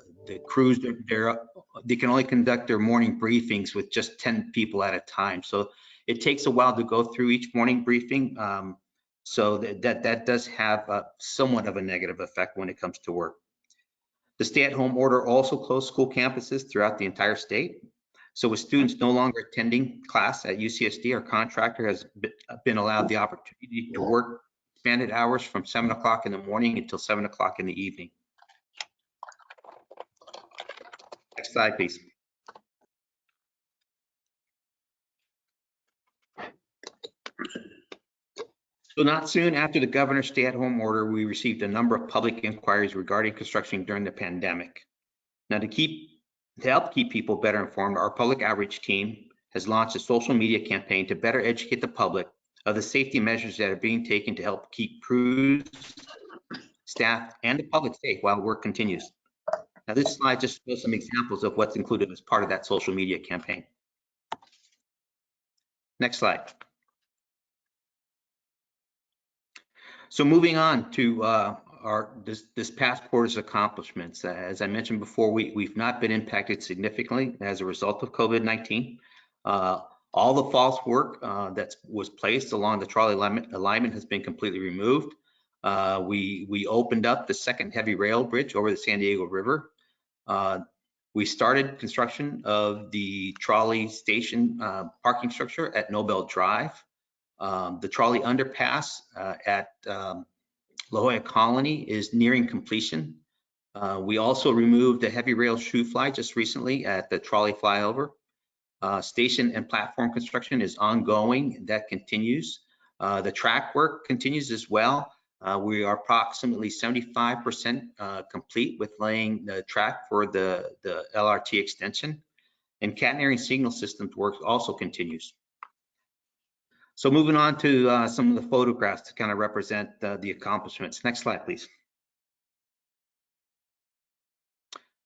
crews, they can only conduct their morning briefings with just 10 people at a time. So it takes a while to go through each morning briefing. So that does have somewhat of a negative effect when it comes to work. The stay-at-home order also closed school campuses throughout the entire state. So with students no longer attending class at UCSD, our contractor has been allowed the opportunity to work expanded hours from 7 o'clock in the morning until 7 o'clock in the evening. Next slide, please. So not soon after the governor's stay-at-home order, we received a number of public inquiries regarding construction during the pandemic. Now, to help keep people better informed, our public outreach team has launched a social media campaign to better educate the public of the safety measures that are being taken to help keep crews, staff, and the public safe while work continues. Now, this slide just shows some examples of what's included as part of that social media campaign. Next slide. So moving on to this past quarter's accomplishments. As I mentioned before, we've not been impacted significantly as a result of COVID-19. All the false work that was placed along the trolley alignment has been completely removed. We opened up the second heavy rail bridge over the San Diego River. We started construction of the trolley station parking structure at Nobel Drive. The trolley underpass at La Jolla Colony is nearing completion. We also removed the heavy rail shoe fly just recently at the trolley flyover. Station and platform construction is ongoing. That continues. The track work continues as well. We are approximately 75% complete with laying the track for the LRT extension. And catenary signal systems work also continues. So moving on to some of the photographs to kind of represent the accomplishments. Next slide, please.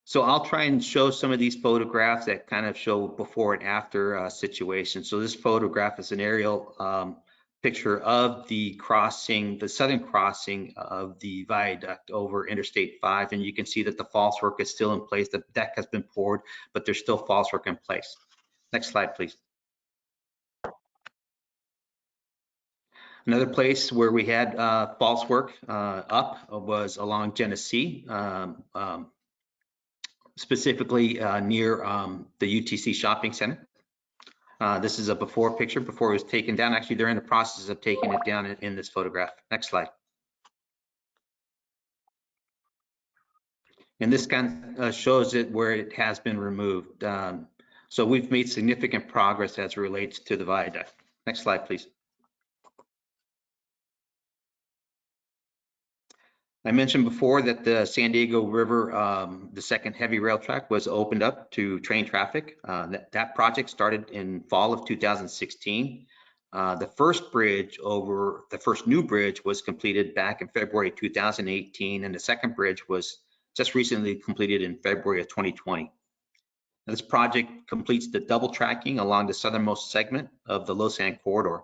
So I'll try and show some of these photographs that kind of show before and after situations. So this photograph is an aerial picture of the crossing, the southern crossing of the viaduct over Interstate 5. And you can see that the false work is still in place. The deck has been poured, but there's still false work in place. Next slide, please. Another place where we had false work up was along Genesee. specifically near the UTC shopping center. This is a before picture before it was taken down. Actually, they're in the process of taking it down in this photograph. Next slide. And this kind of shows it where it has been removed. So we've made significant progress as it relates to the viaduct. Next slide, please. I mentioned before that the San Diego River, the second heavy rail track was opened up to train traffic. That project started in fall of 2016. The first new bridge was completed back in February 2018, and the second bridge was just recently completed in February of 2020. Now, this project completes the double tracking along the southernmost segment of the Los Angeles corridor.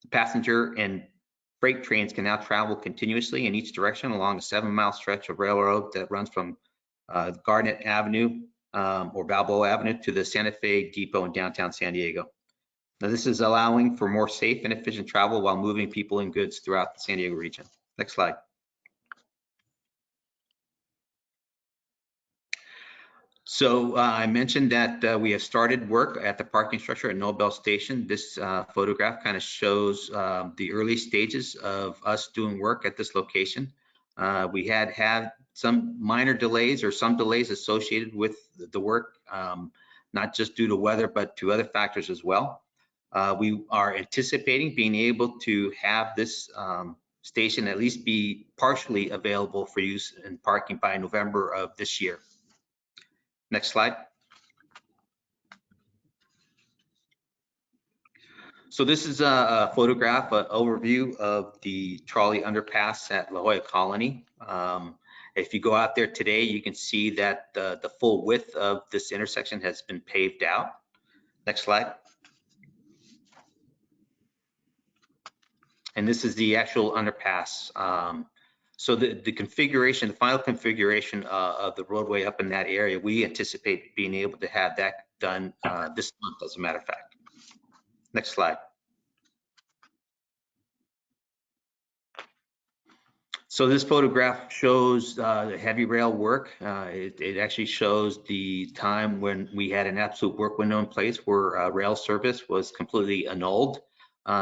The passenger and freight trains can now travel continuously in each direction along a 7-mile stretch of railroad that runs from Garnet Avenue or Balboa Avenue to the Santa Fe Depot in downtown San Diego. Now, this is allowing for more safe and efficient travel while moving people and goods throughout the San Diego region. Next slide. So I mentioned that we have started work at the parking structure at Nobel Station. This photograph kind of shows the early stages of us doing work at this location. We had some minor delays or some delays associated with the work, not just due to weather, but to other factors as well. We are anticipating being able to have this station at least be partially available for use in parking by November of this year. Next slide. So this is a photograph, an overview of the trolley underpass at La Jolla Colony. If you go out there today, you can see that the full width of this intersection has been paved out. Next slide. And this is the actual underpass. So the configuration, the final configuration of the roadway up in that area, we anticipate being able to have that done this month, as a matter of fact. Next slide. So this photograph shows the heavy rail work. It actually shows the time when we had an absolute work window in place where rail service was completely annulled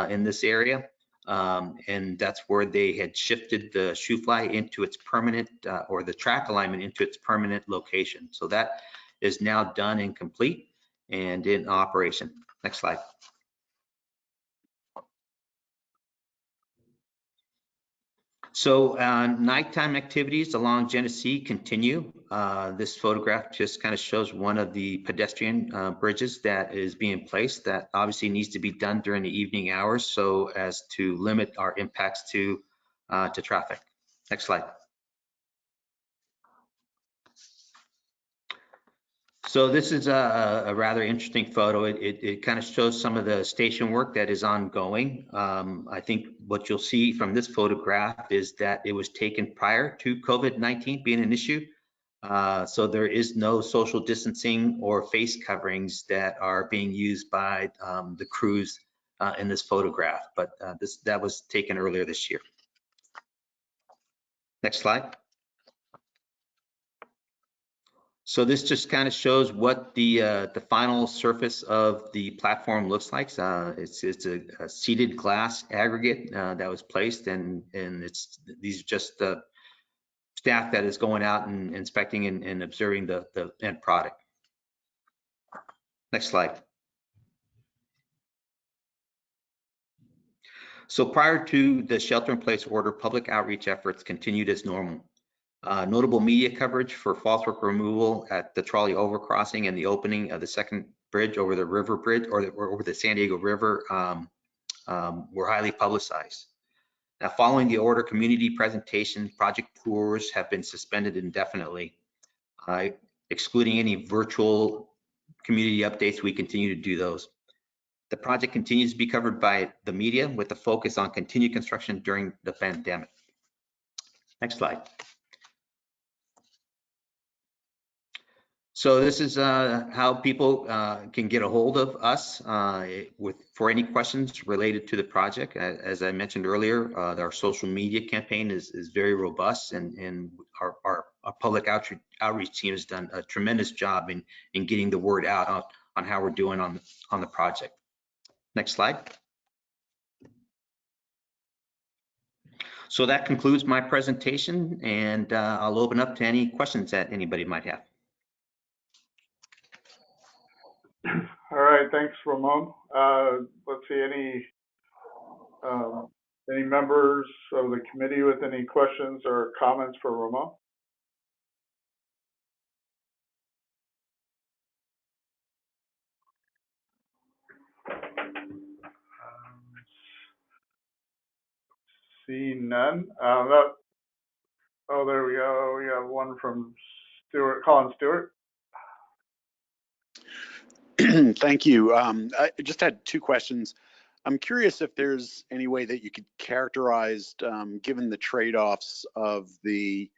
in this area. And that's where they had shifted the shoe fly into its permanent, or the track alignment into its permanent location. So that is now done and complete and in operation. Next slide. So nighttime activities along Genesee continue. This photograph just kind of shows one of the pedestrian bridges that is being placed that obviously needs to be done during the evening hours so as to limit our impacts to traffic. Next slide. So this is a rather interesting photo. It kind of shows some of the station work that is ongoing. I think what you'll see from this photograph is that it was taken prior to COVID-19 being an issue. So there is no social distancing or face coverings that are being used by the crews in this photograph, but that was taken earlier this year. Next slide. So this just kind of shows what the final surface of the platform looks like. It's a seated glass aggregate that was placed, and these are just the staff that is going out and inspecting and observing the end product. Next slide. So prior to the shelter-in-place order, public outreach efforts continued as normal. Notable media coverage for false work removal at the trolley overcrossing and the opening of the second bridge over the river bridge or over the San Diego River were highly publicized. Now, following the order, community presentation project tours have been suspended indefinitely. Excluding any virtual community updates, we continue to do those. The project continues to be covered by the media with a focus on continued construction during the pandemic. Next slide. So this is how people can get a hold of us for any questions related to the project. As I mentioned earlier, our social media campaign is very robust, and our our public outreach team has done a tremendous job in getting the word out on how we're doing on the project. Next slide. So that concludes my presentation, and I'll open up to any questions that anybody might have. All right, thanks, Ramon. Let's see, any members of the committee with any questions or comments for Ramon? See none. Oh, there we go. We have one from Colin Stewart. Thank you. I just had two questions. I'm curious if there's any way that you could characterize, given the trade-offs of the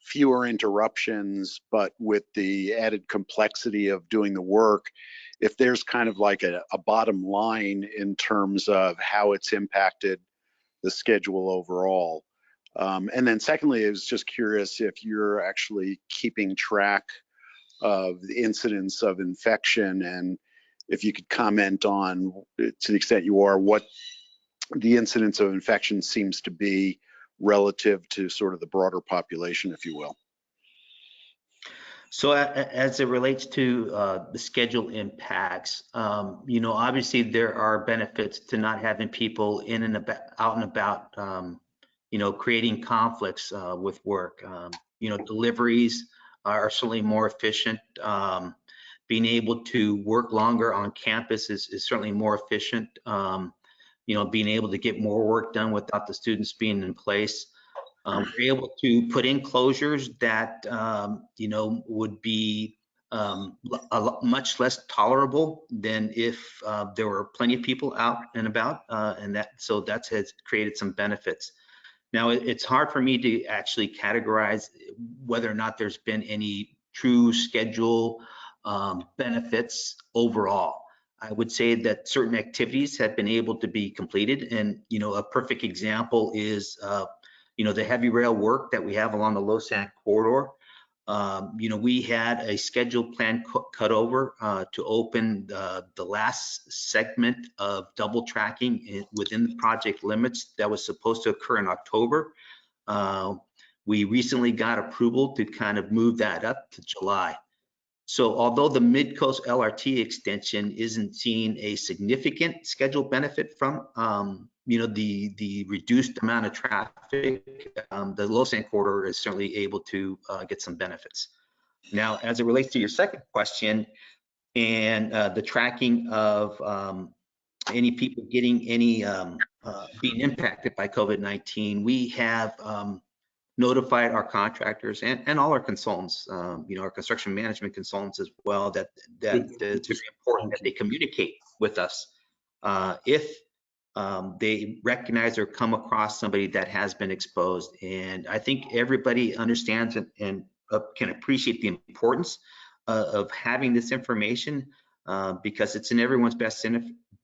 fewer interruptions, but with the added complexity of doing the work, if there's kind of like a bottom line in terms of how it's impacted the schedule overall. And then secondly, I was just curious if you're actually keeping track of the incidence of infection, and if you could comment on, to the extent you are, what the incidence of infection seems to be relative to sort of the broader population, if you will. So as it relates to the schedule impacts, obviously there are benefits to not having people in and about, out and about, creating conflicts with work. Deliveries are certainly more efficient. Being able to work longer on campus is certainly more efficient. Being able to get more work done without the students being in place. We're able to put in closures that, would be much less tolerable than if there were plenty of people out and about, so that has created some benefits. Now, it's hard for me to actually categorize whether or not there's been any true schedule benefits overall. I would say that certain activities have been able to be completed, and a perfect example is the heavy rail work that we have along the Losan corridor. We had a scheduled plan cut over to open the last segment of double tracking within the project limits that was supposed to occur in October. We recently got approval to kind of move that up to July. So although the Mid-Coast LRT extension isn't seeing a significant schedule benefit from, the reduced amount of traffic, the Losan corridor is certainly able to get some benefits. Now, as it relates to your second question and the tracking of any people getting any being impacted by COVID-19, we have notified our contractors and all our consultants, our construction management consultants as well, that it's very important that they communicate with us if they recognize or come across somebody that has been exposed. And I think everybody understands and can appreciate the importance of having this information because it's in everyone's best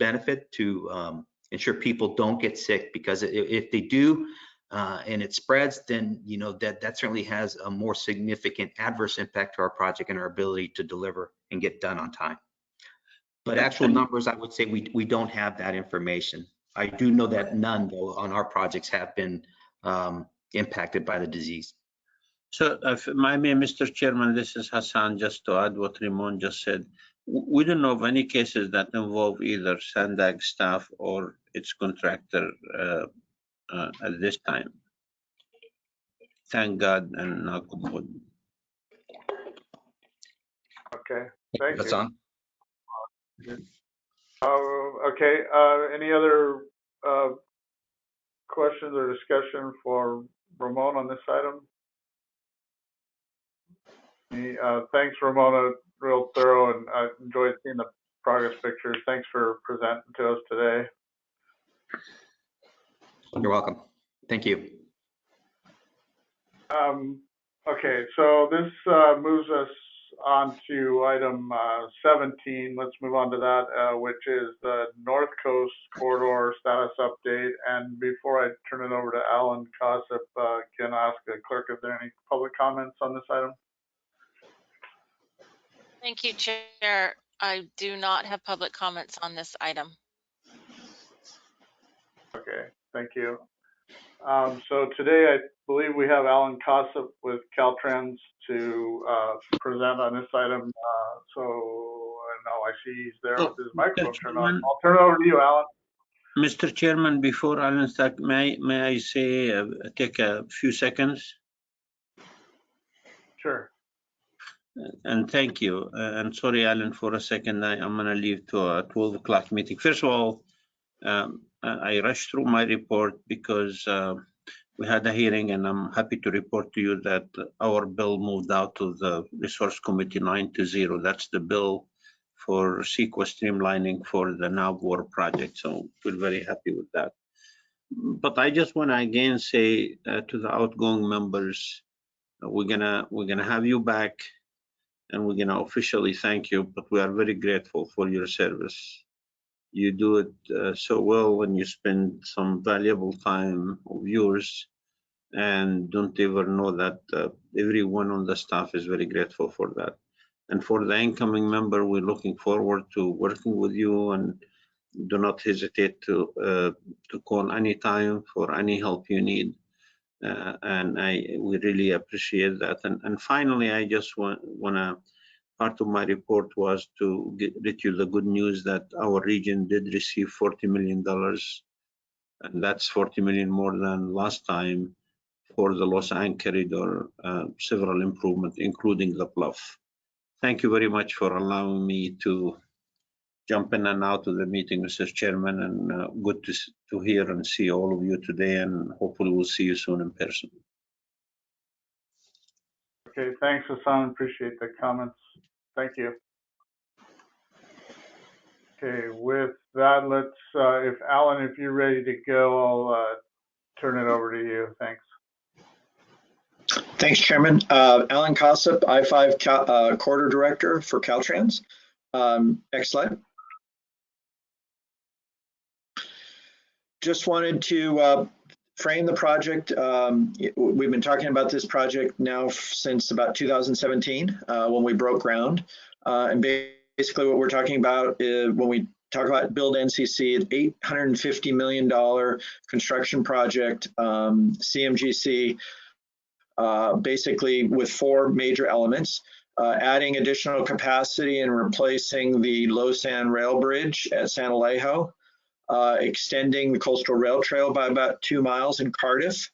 benefit to ensure people don't get sick, because if they do, and it spreads, then that certainly has a more significant adverse impact to our project and our ability to deliver and get done on time. But actual numbers, I would say we don't have that information. I do know that none, though, on our projects have been impacted by the disease. So if I may, Mr. Chairman, this is Hassan, just to add what Ramon just said. We don't know of any cases that involve either SANDAG staff or its contractor at this time. Thank God and knock on wood. Okay, thank That's you. on. Okay, any other questions or discussion for Ramon on this item? Thanks, Ramona, real thorough, and I enjoyed seeing the progress pictures. Thanks for presenting to us today. You're welcome. Thank you. Okay, so this moves us on to item 17. Let's move on to that, which is the North Coast Corridor status update. And before I turn it over to Alan Kossip, can I ask a Clerk, if there are any public comments on this item? Thank you, Chair. I do not have public comments on this item. Okay, thank you. So today I believe we have Alan Kossip with Caltrans to present on this item. So now I see he's there with his microphone turned on. I'll turn it over to you, Alan. Mr. Chairman, before Alan starts, may I say, take a few seconds? Sure. And thank you. And sorry, Alan, for a second, I'm going to leave to a 12 o'clock meeting. First of all, I rushed through my report because we had a hearing, and I'm happy to report to you that our bill moved out to the Resource Committee 9-0. That's the bill for CEQA streamlining for the NAVWAR project. So we're very happy with that. But I just want to again say to the outgoing members, we're gonna have you back, and we're gonna officially thank you. But we are very grateful for your service. You do it so well, and you spend some valuable time of yours, and don't ever know that everyone on the staff is very grateful for that. And for the incoming member, we're looking forward to working with you, and do not hesitate to call anytime for any help you need. And we really appreciate that. And finally, I just want to, part of my report was to get you the good news that our region did receive $40 million, and that's $40 million more than last time for the Los Angeles corridor, several improvements, including the bluff. Thank you very much for allowing me to jump in and out of the meeting, Mr. Chairman, and good to hear and see all of you today, and hopefully we'll see you soon in person. Okay, thanks, Hassan. Appreciate the comments. Thank you. Okay, with that, let's, if Alan, if you're ready to go, I'll turn it over to you. Thanks. Thanks, Chairman. Alan Kossip, I-5 Corridor Director for Caltrans. Next slide. Just wanted to frame the project. We've been talking about this project now since about 2017 when we broke ground. And basically what we're talking about is when we talk about build NCC, an $850 million construction project, CMGC, basically with four major elements. Adding additional capacity and replacing the low sand rail bridge at San Alejo, extending the coastal rail trail by about 2 miles in Cardiff,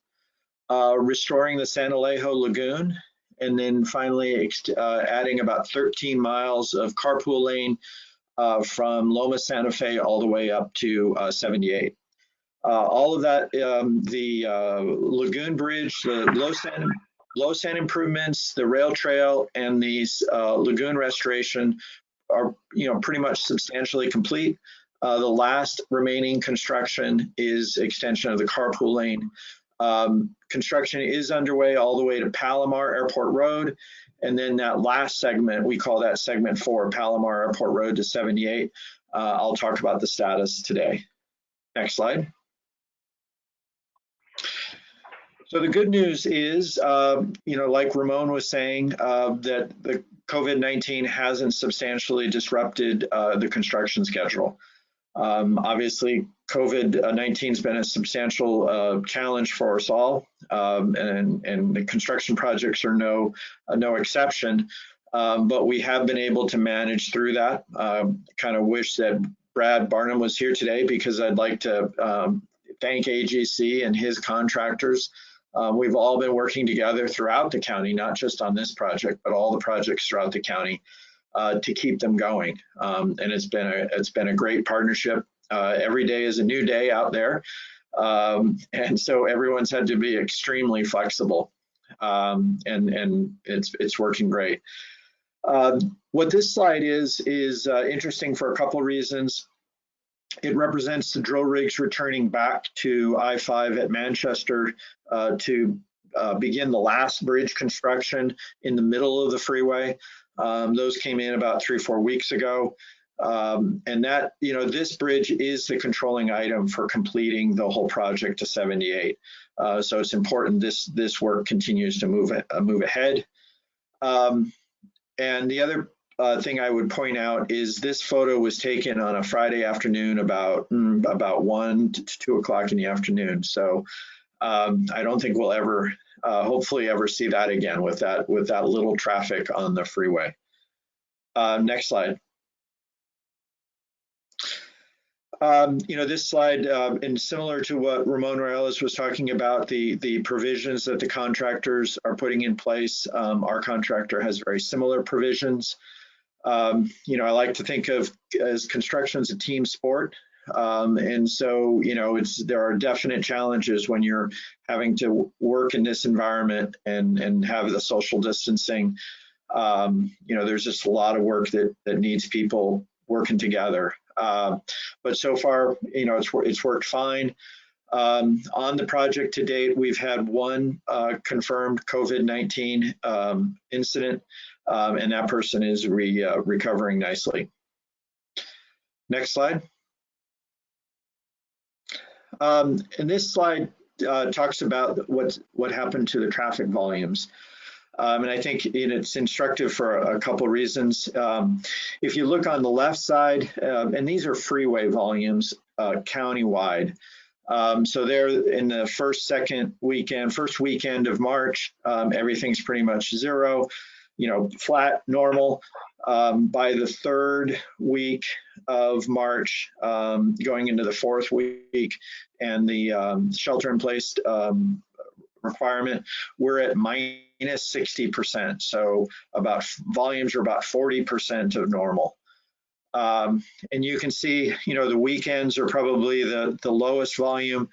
restoring the San Alejo Lagoon, and then finally adding about 13 miles of carpool lane from Loma Santa Fe all the way up to 78. All of that, the Lagoon Bridge, the low sand improvements, the rail trail, and these lagoon restoration are, pretty much substantially complete. The last remaining construction is extension of the carpool lane. Construction is underway all the way to Palomar Airport Road. And then that last segment, we call that segment 4, Palomar Airport Road to 78. I'll talk about the status today. Next slide. So the good news is, like Ramon was saying, that the COVID-19 hasn't substantially disrupted the construction schedule. Obviously, COVID-19 has been a substantial challenge for us all, and the construction projects are no exception. But we have been able to manage through that. Kind of wish that Brad Barnum was here today, because I'd like to thank AGC and his contractors. We've all been working together throughout the county, not just on this project, but all the projects throughout the county, to keep them going. And it's been a great partnership. Every day is a new day out there. And so everyone's had to be extremely flexible. And it's working great. What this slide is interesting for a couple of reasons. It represents the drill rigs returning back to I-5 at Manchester to begin the last bridge construction in the middle of the freeway. Those came in about 3 or 4 weeks ago. And that, this bridge is the controlling item for completing the whole project to 78. So it's important this work continues to move ahead. And the other thing I would point out is this photo was taken on a Friday afternoon about 1 to 2 o'clock in the afternoon. So I don't think we'll ever, hopefully ever see that again with that little traffic on the freeway. Next slide. This slide, and similar to what Ramon Morales was talking about, the provisions that the contractors are putting in place, our contractor has very similar provisions. I like to think of as construction as a team sport. And so, there are definite challenges when you're having to work in this environment and have the social distancing. There's just a lot of work that needs people working together. But so far, it's worked fine. On the project to date, we've had one confirmed COVID-19 incident, and that person is recovering nicely. Next slide. And this slide talks about what happened to the traffic volumes. And I think it's instructive for a couple reasons. If you look on the left side, and these are freeway volumes countywide. So there in the first weekend of March, everything's pretty much zero, flat, normal. By the third week of March, going into the fourth week, and the shelter-in-place requirement, we're at minus 60%. So volumes are about 40% of normal. And you can see, the weekends are probably the lowest volume.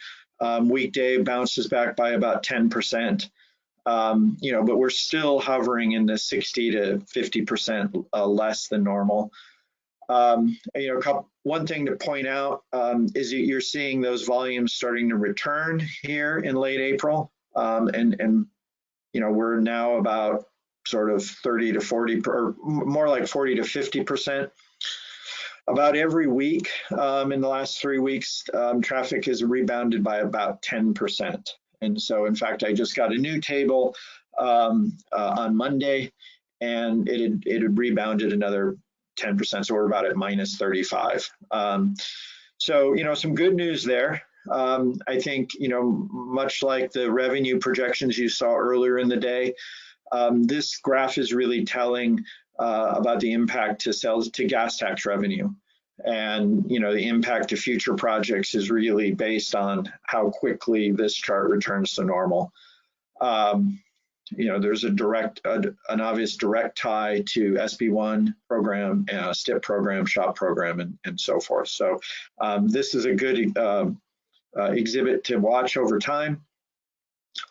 Weekday bounces back by about 10%. But we're still hovering in the 60 to 50% less than normal. One thing to point out is that you're seeing those volumes starting to return here in late April. We're now about sort of 30 to 40, or more like 40 to 50%. About every week in the last 3 weeks, traffic has rebounded by about 10%. And so, in fact, I just got a new table on Monday, and it had rebounded another 10%. So we're about at minus 35. So, some good news there. I think, much like the revenue projections you saw earlier in the day, this graph is really telling about the impact to gas tax revenue. And, the impact to future projects is really based on how quickly this chart returns to normal. There's an obvious direct tie to SB1 program, STIP program, SHOP program, and so forth. So this is a good exhibit to watch over time.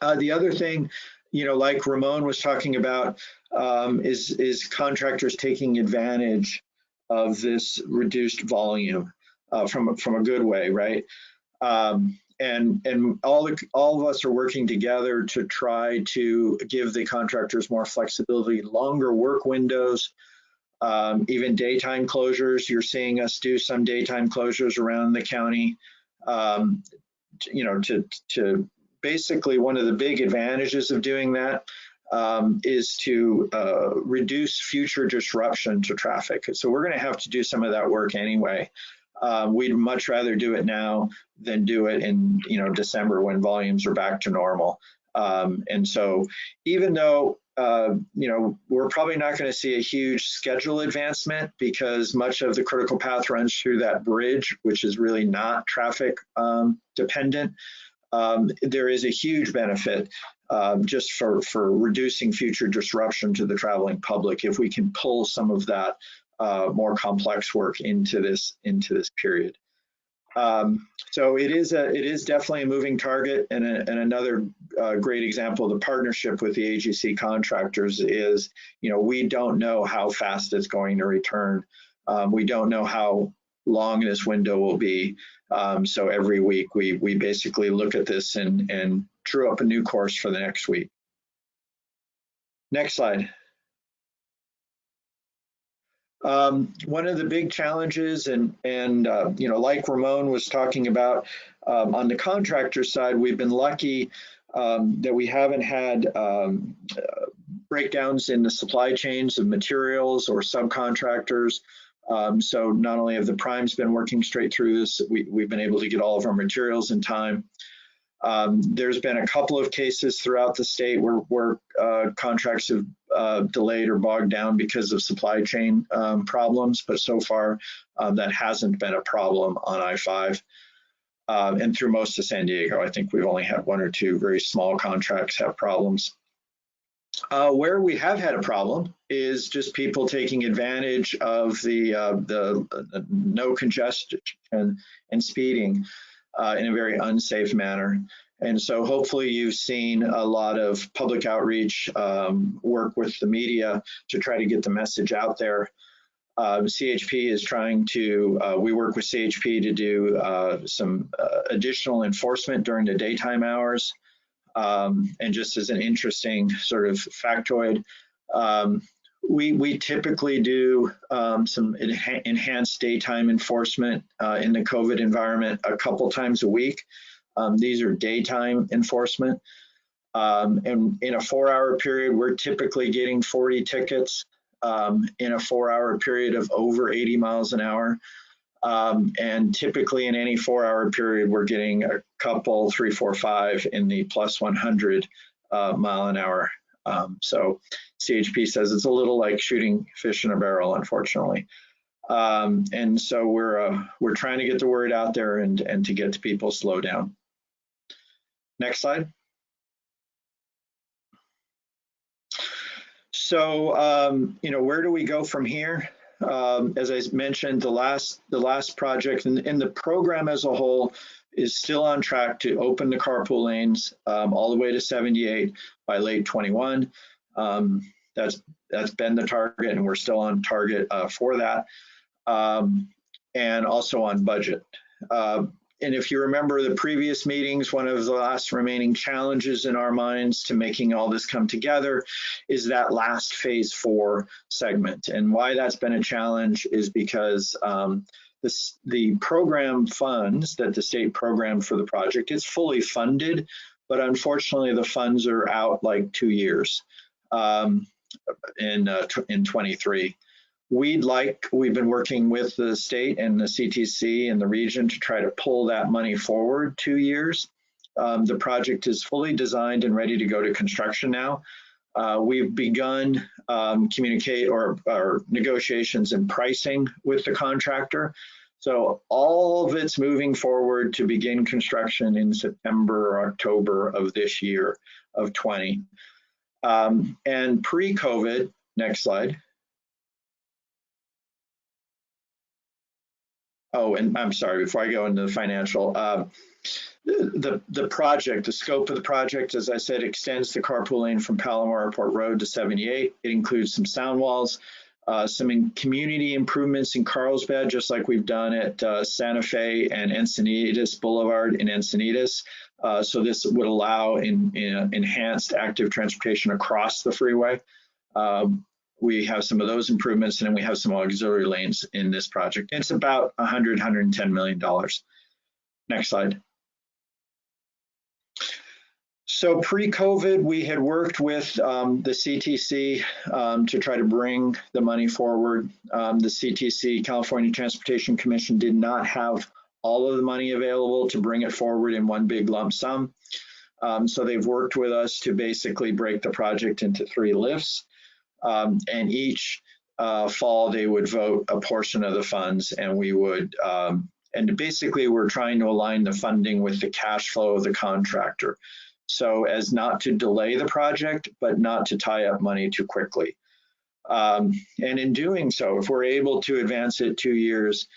The other thing, like Ramon was talking about, is contractors taking advantage of this reduced volume from a good way, right? And all of us are working together to try to give the contractors more flexibility, longer work windows, even daytime closures. You're seeing us do some daytime closures around the county. To basically, one of the big advantages of doing that is to reduce future disruption to traffic. So we're going to have to do some of that work anyway. We'd much rather do it now than do it in December when volumes are back to normal. And so even though we're probably not going to see a huge schedule advancement because much of the critical path runs through that bridge, which is really not traffic dependent, there is a huge benefit just for reducing future disruption to the traveling public if we can pull some of that more complex work into this period. So it is definitely a moving target, and another great example of the partnership with the AGC contractors is, we don't know how fast it's going to return. We don't know how long this window will be. So every week we basically look at this and true up a new course for the next week. Next slide. One of the big challenges, and you know, like Ramon was talking about, on the contractor side, we've been lucky that we haven't had breakdowns in the supply chains of materials or subcontractors. So not only have the primes been working straight through this, we've been able to get all of our materials in time. There's been a couple of cases throughout the state where contracts have delayed or bogged down because of supply chain problems, but so far that hasn't been a problem on I-5. And through most of San Diego, I think we've only had one or two very small contracts have problems. Where we have had a problem is just people taking advantage of the no congestion and speeding in a very unsafe manner. And so hopefully you've seen a lot of public outreach work with the media to try to get the message out there. CHP is trying to, we work with CHP to do some additional enforcement during the daytime hours. And just as an interesting sort of factoid, we typically do some enhanced daytime enforcement in the COVID environment a couple times a week. These are daytime enforcement. And in a 4-hour period, we're typically getting 40 tickets in a 4-hour period of over 80 miles an hour. And typically in any 4-hour period, we're getting a couple, 3, 4, 5 in the plus 100 mile an hour. So CHP says it's a little like shooting fish in a barrel, unfortunately. And so we're trying to get the word out there and to get to people slow down. Next slide. So, you know, where do we go from here? As I mentioned, the last project and the program as a whole is still on track to open the carpool lanes all the way to 78 by late 21. That's been the target, and we're still on target for that, and also on budget. And if you remember the previous meetings, one of the last remaining challenges in our minds to making all this come together is that last phase 4 segment. And why that's been a challenge is because the program funds that the state programmed for the project is fully funded, but unfortunately the funds are out like 2 years in 23. We've been working with the state and the CTC and the region to try to pull that money forward 2 years. The project is fully designed and ready to go to construction now. We've begun communicate or negotiations and pricing with the contractor. So all of it's moving forward to begin construction in September or October of this year of 20. And pre-COVID, next slide. Oh, and I'm sorry, before I go into the financial, the project, the scope of the project, as I said, extends the carpool lane from Palomar Airport Road to 78. It includes some sound walls, some community improvements in Carlsbad, just like we've done at Santa Fe and Encinitas Boulevard in Encinitas. So this would allow enhanced active transportation across the freeway. We have some of those improvements, and then we have some auxiliary lanes in this project. It's about $110 million. Next slide. So pre-COVID, we had worked with the CTC to try to bring the money forward. The CTC, California Transportation Commission, did not have all of the money available to bring it forward in one big lump sum. So they've worked with us to basically break the project into 3 lifts. And each fall they would vote a portion of the funds, and we would, and basically we're trying to align the funding with the cash flow of the contractor, so as not to delay the project, but not to tie up money too quickly. And in doing so, if we're able to advance it 2 years,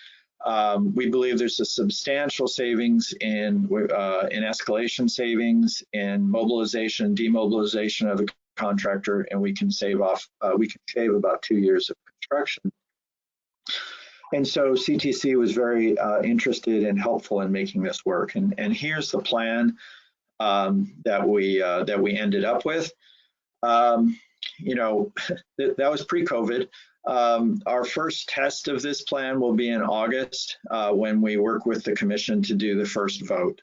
we believe there's a substantial savings in escalation savings, in mobilization, demobilization of the contractor, and we can shave about 2 years of construction. And so CTC was very interested and helpful in making this work. And here's the plan that we ended up with. you know, that was pre-COVID. Our first test of this plan will be in August when we work with the commission to do the first vote.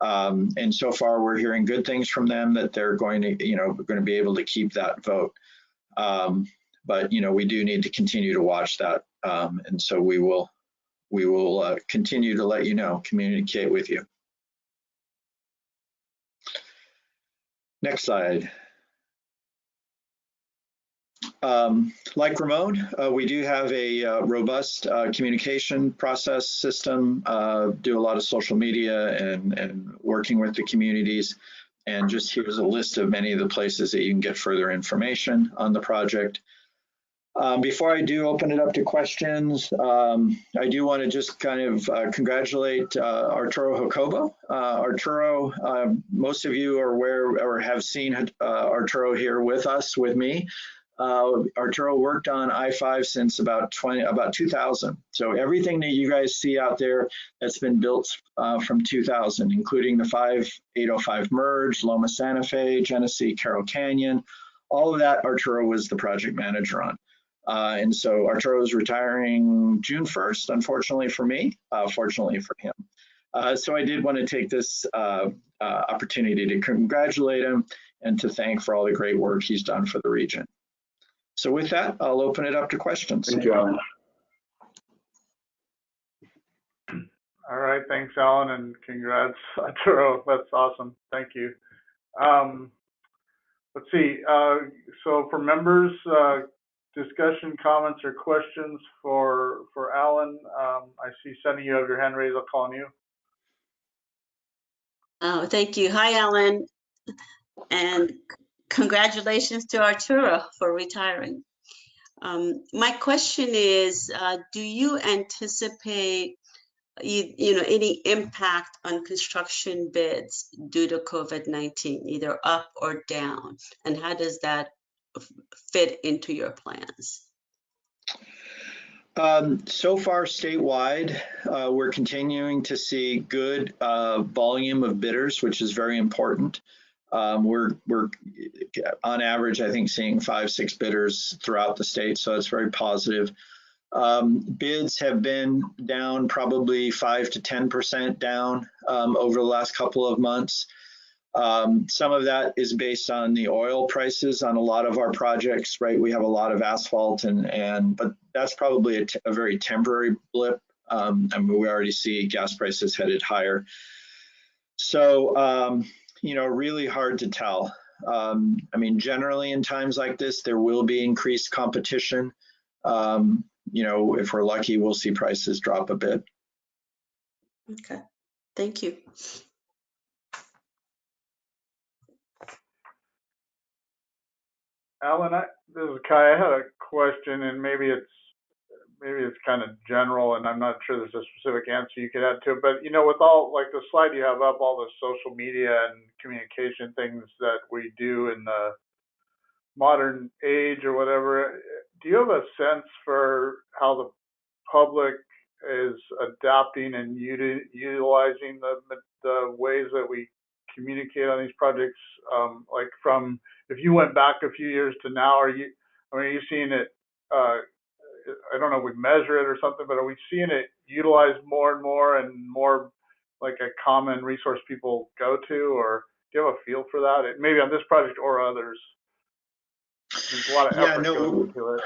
And so far, we're hearing good things from them that they're going to, you know, going to be able to keep that vote. But you know, we do need to continue to watch that, and so we will continue to let you know, communicate with you. Next slide. Like Ramon, we do have a robust communication process system, do a lot of social media and working with the communities. And just here's a list of many of the places that you can get further information on the project. Before I do open it up to questions, I do want to just kind of congratulate Arturo Jacobo. Arturo, most of you are aware or have seen Arturo here with us, with me. Arturo worked on I-5 since about 2000. So everything that you guys see out there that's been built from 2000, including the 5805 merge, Loma Santa Fe, Genesee, Carroll Canyon, all of that Arturo was the project manager on. And so Arturo is retiring June 1st, unfortunately for me, fortunately for him. So I did want to take this opportunity to congratulate him and to thank for all the great work he's done for the region. So with that, I'll open it up to questions. Thank you, Alan. All right, thanks, Alan, and congrats, Arturo. That's awesome. Thank you. Let's see. So for members, discussion, comments, or questions for Alan. I see Sunny, you have your hand raised. I'll call on you. Oh, thank you. Hi, Alan, and congratulations to Arturo for retiring. My question is, do you anticipate any impact on construction bids due to COVID-19, either up or down? And how does that fit into your plans? So far statewide, we're continuing to see good volume of bidders, which is very important. We're on average, I think, seeing 5-6 bidders throughout the state, so it's very positive. Bids have been down probably 5 to 10% down over the last couple of months. Some of that is based on the oil prices on a lot of our projects, right? We have a lot of asphalt, but that's probably a very temporary blip. I mean, we already see gas prices headed higher. So, really hard to tell. I mean, generally in times like this, there will be increased competition. If we're lucky, we'll see prices drop a bit. Okay, thank you. Alan, this is Kai. I had a question, and maybe it's kind of general, and I'm not sure there's a specific answer you could add to it. But with all, like the slide you have up, all the social media and communication things that we do in the modern age or whatever, do you have a sense for how the public is adapting and utilizing the ways that we communicate on these projects? Like from, if you went back a few years to now, are you seeing it, I don't know if we measure it or something, but are we seeing it utilized more and more like a common resource people go to, or do you have a feel for that? Maybe on this project or others? There's a lot of effort going into it.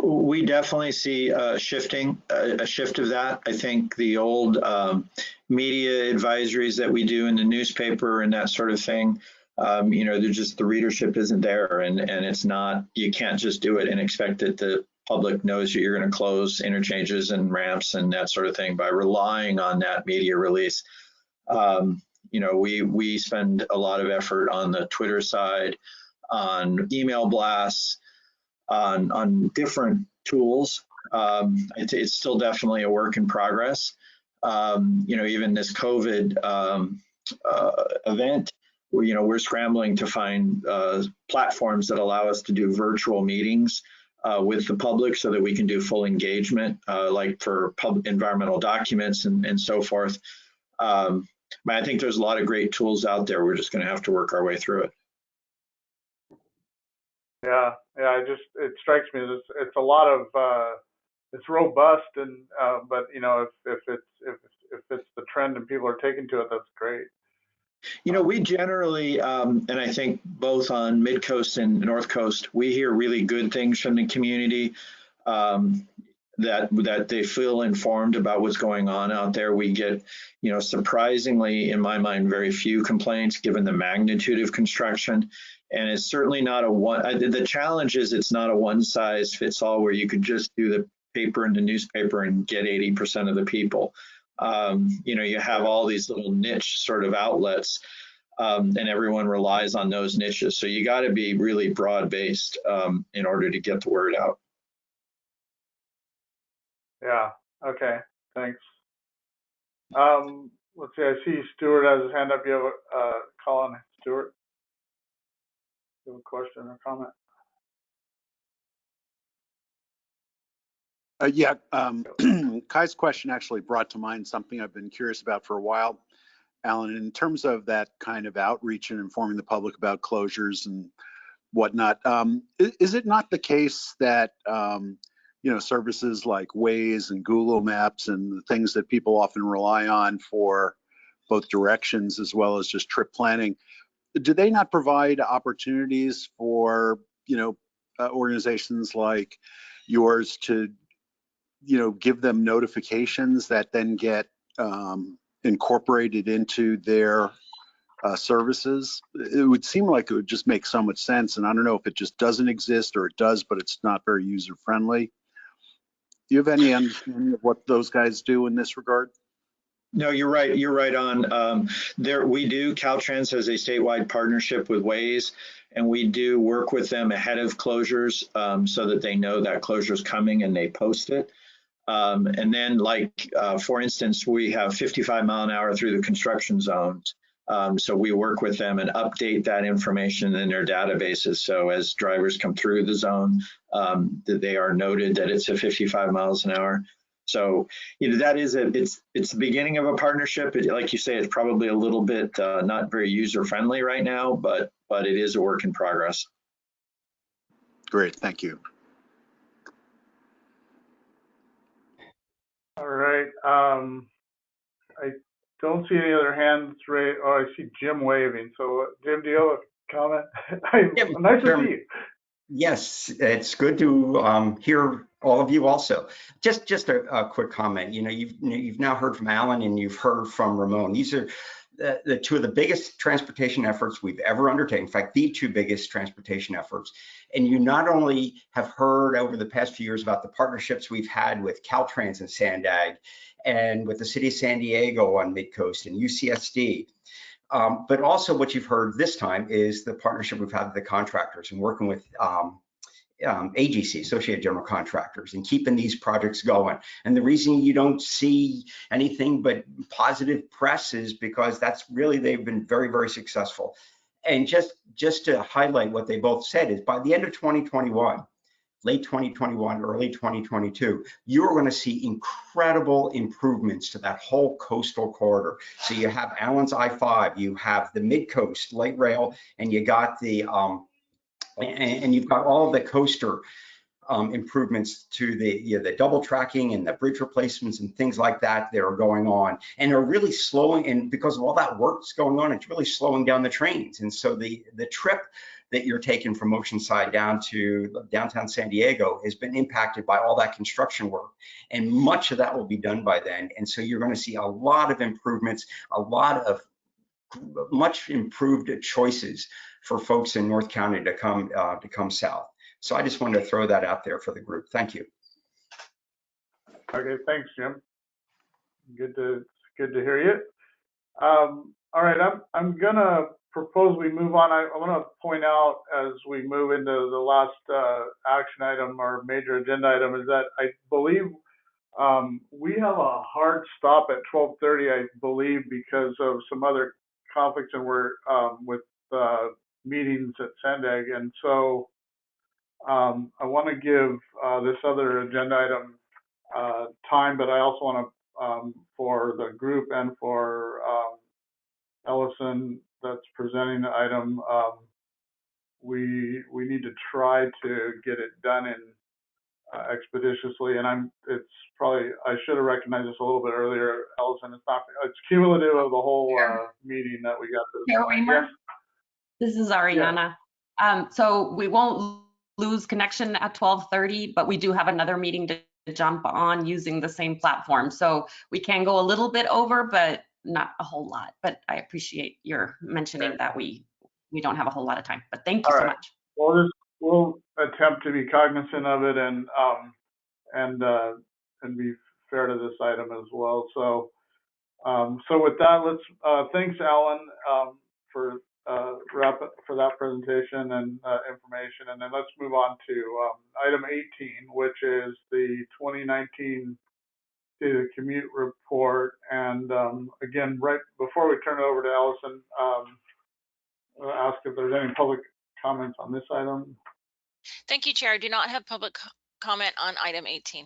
We definitely see a shift of that. I think the old media advisories that we do in the newspaper and that sort of thing, they're just, the readership isn't there, and it's not, you can't just do it and expect that the public knows that you're going to close interchanges and ramps and that sort of thing by relying on that media release. We spend a lot of effort on the Twitter side, on email blasts, on different tools. It's still definitely a work in progress. Even this COVID event, we're scrambling to find platforms that allow us to do virtual meetings with the public so that we can do full engagement, like for environmental documents and so forth. But I think there's a lot of great tools out there. We're just going to have to work our way through it. Yeah, it strikes me as it's a lot of, it's robust and, but you know, if it's the trend and people are taking to it, that's great. You know, we generally, and I think both on Mid Coast and North Coast, we hear really good things from the community, that they feel informed about what's going on out there. We get, you know, surprisingly, in my mind, very few complaints given the magnitude of construction. And it's certainly not the challenge is it's not a one size fits all where you could just do the paper in the newspaper and get 80% of the people. You know, you have all these little niche sort of outlets, and everyone relies on those niches. So you got to be really broad based in order to get the word out. Yeah. Okay. Thanks. Let's see. I see Stuart has his hand up. You have a Colin, Stuart. You have a question or comment? Yeah, Kai's question actually brought to mind something I've been curious about for a while, Alan, in terms of that kind of outreach and informing the public about closures and whatnot. Is it not the case that, you know, services like Waze and Google Maps and the things that people often rely on for both directions as well as just trip planning, do they not provide opportunities for, you know, organizations like yours to, you know, give them notifications that then get incorporated into their services? It would seem like it would just make so much sense. And I don't know if it just doesn't exist or it does, but it's not very user friendly. Do you have any understanding of what those guys do in this regard? No, you're right. You're right on. There, we do. Caltrans has a statewide partnership with Waze, and we do work with them ahead of closures so that they know that closure is coming and they post it. And then, like for instance, we have 55 mile an hour through the construction zones. So we work with them and update that information in their databases. So as drivers come through the zone, that they are noted that it's at 55 miles an hour. So, you know, that is it's the beginning of a partnership. Like you say, it's probably a little bit not very user friendly right now, but it is a work in progress. Great, thank you. All right. I don't see any other hands raised. Oh, I see Jim waving. So, Jim, do you have a comment? Nice to see you. Yes, it's good to hear all of you also. Just a quick comment. You know, you've now heard from Alan and you've heard from Ramon. These are the two of the biggest transportation efforts we've ever undertaken. In fact, the two biggest transportation efforts. And you not only have heard over the past few years about the partnerships we've had with Caltrans and Sandag and with the city of San Diego on Midcoast and UCSD, but also what you've heard this time is the partnership we've had with the contractors and working with AGC, Associated General Contractors, and keeping these projects going. And the reason you don't see anything but positive press is because they've been very, very successful. And just to highlight what they both said is by the end of 2021, late 2021, early 2022, you're going to see incredible improvements to that whole coastal corridor. So you have Allen's I-5, you have the Mid-Coast light rail, and you got the and you've got all the coaster improvements to the double tracking and the bridge replacements and things like that that are going on and are really slowing. And because of all that work that's going on, it's really slowing down the trains. And so the trip that you're taking from Oceanside down to downtown San Diego has been impacted by all that construction work. And much of that will be done by then. And so you're going to see a lot of improvements, a lot of much improved choices for folks in North County to come south. So I just wanted to throw that out there for the group. Thank you. Okay, thanks, Jim. Good to hear you. All right, I'm gonna propose we move on. I want to point out as we move into the last action item or major agenda item is that I believe we have a hard stop at 12:30. I believe because of some other conflicts and we're with meetings at Sandag, and so I want to give this other agenda item time, but I also want to, for the group and for Ellison that's presenting the item, we need to try to get it done in expeditiously. And it's probably, I should have recognized this a little bit earlier, Ellison. It's cumulative of the whole meeting that we got this Chair morning. Raymer? Yes. This is Ariana. So we won't lose connection at 12:30, but we do have another meeting to jump on using the same platform. So we can go a little bit over, but not a whole lot. But I appreciate your mentioning that we don't have a whole lot of time. But thank you so much. We'll attempt to be cognizant of it and be fair to this item as well. So with that, let's thanks Alan for that presentation and information, and then let's move on to item 18, which is the 2019 State of the Commute report. And again, right before we turn it over to Ellison, I'll ask if there's any public comments on this item. Thank you, Chair. I do not have public comment on item 18.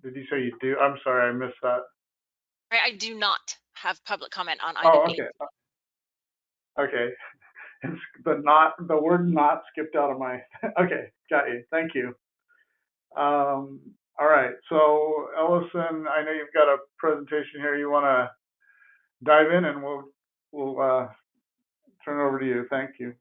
Did you say you do? I'm sorry, I missed that. I do not have public comment on item 18. Okay. The word "not" skipped out of my. Okay, got you. Thank you. All right. So Ellison, I know you've got a presentation here. You want to dive in, and we'll turn it over to you. Thank you.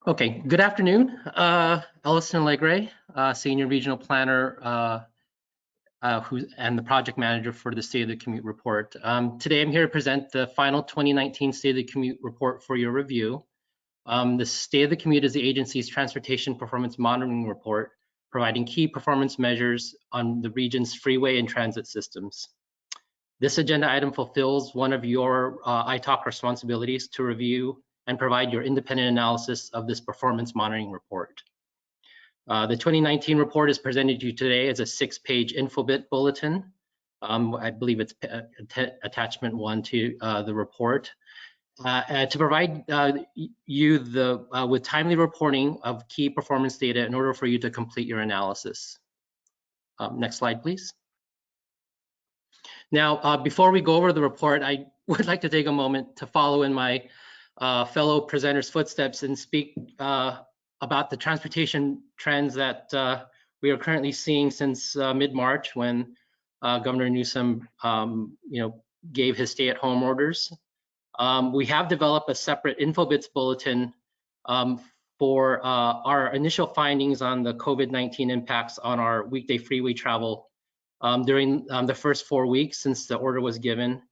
Okay, good afternoon. Ellison Legray, Senior Regional Planner and the Project Manager for the State of the Commute Report. Today I'm here to present the final 2019 State of the Commute Report for your review. The State of the Commute is the agency's Transportation Performance Monitoring Report, providing key performance measures on the region's freeway and transit systems. This agenda item fulfills one of your ITALC responsibilities to review and provide your independent analysis of this performance monitoring report. The 2019 report is presented to you today as a 6-page infobit bulletin. I believe it's attachment 1 to the report. To provide you with timely reporting of key performance data in order for you to complete your analysis. Next slide, please. Now, before we go over the report, I would like to take a moment to follow in my fellow presenters' footsteps and speak about the transportation trends that we are currently seeing since mid-March, when Governor Newsom, gave his stay-at-home orders. We have developed a separate InfoBits bulletin for our initial findings on the COVID-19 impacts on our weekday freeway travel during the first 4 weeks since the order was given.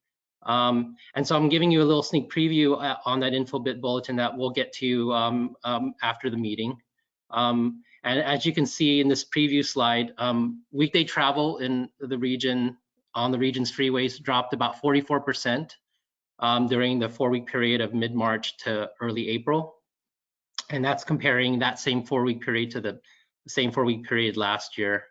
And so I'm giving you a little sneak preview on that InfoBit bulletin that we'll get to after the meeting. And as you can see in this preview slide, weekday travel in the region, on the region's freeways, dropped about 44% during the 4-week period of mid-March to early April. And that's comparing that same 4-week period to the same 4-week period last year.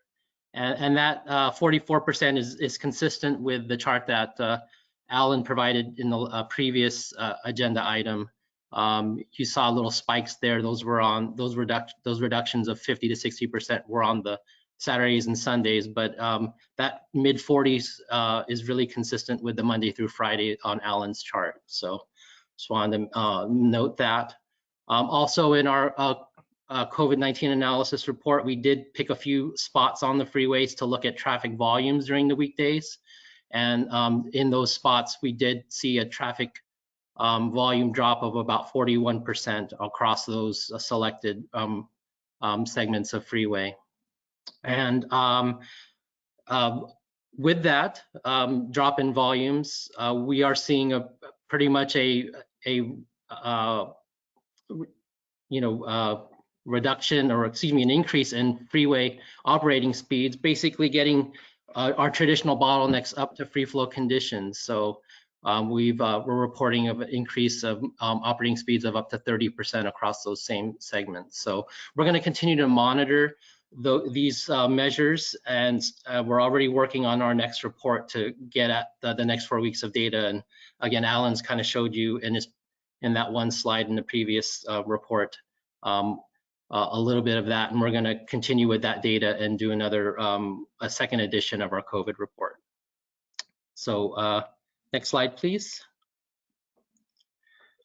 And that 44% is consistent with the chart that Alan provided in the previous agenda item. You saw little spikes there. Those were on those reductions of 50 to 60% were on the Saturdays and Sundays, but that mid-40s is really consistent with the Monday through Friday on Alan's chart. So just wanted to note that. Also in our COVID-19 analysis report, we did pick a few spots on the freeways to look at traffic volumes during the weekdays. And in those spots, we did see a traffic volume drop of about 41% across those selected segments of freeway. And with that drop in volumes, we are seeing pretty much a reduction, or excuse me, an increase in freeway operating speeds, basically getting our traditional bottlenecks up to free flow conditions. So we're reporting of an increase of operating speeds of up to 30% across those same segments. So we're going to continue to monitor these measures, and we're already working on our next report to get at the next 4 weeks of data. And again, Alan's kind of showed you in that one slide in the previous report a little bit of that, and we're going to continue with that data and do another a second edition of our COVID report. So next slide, please.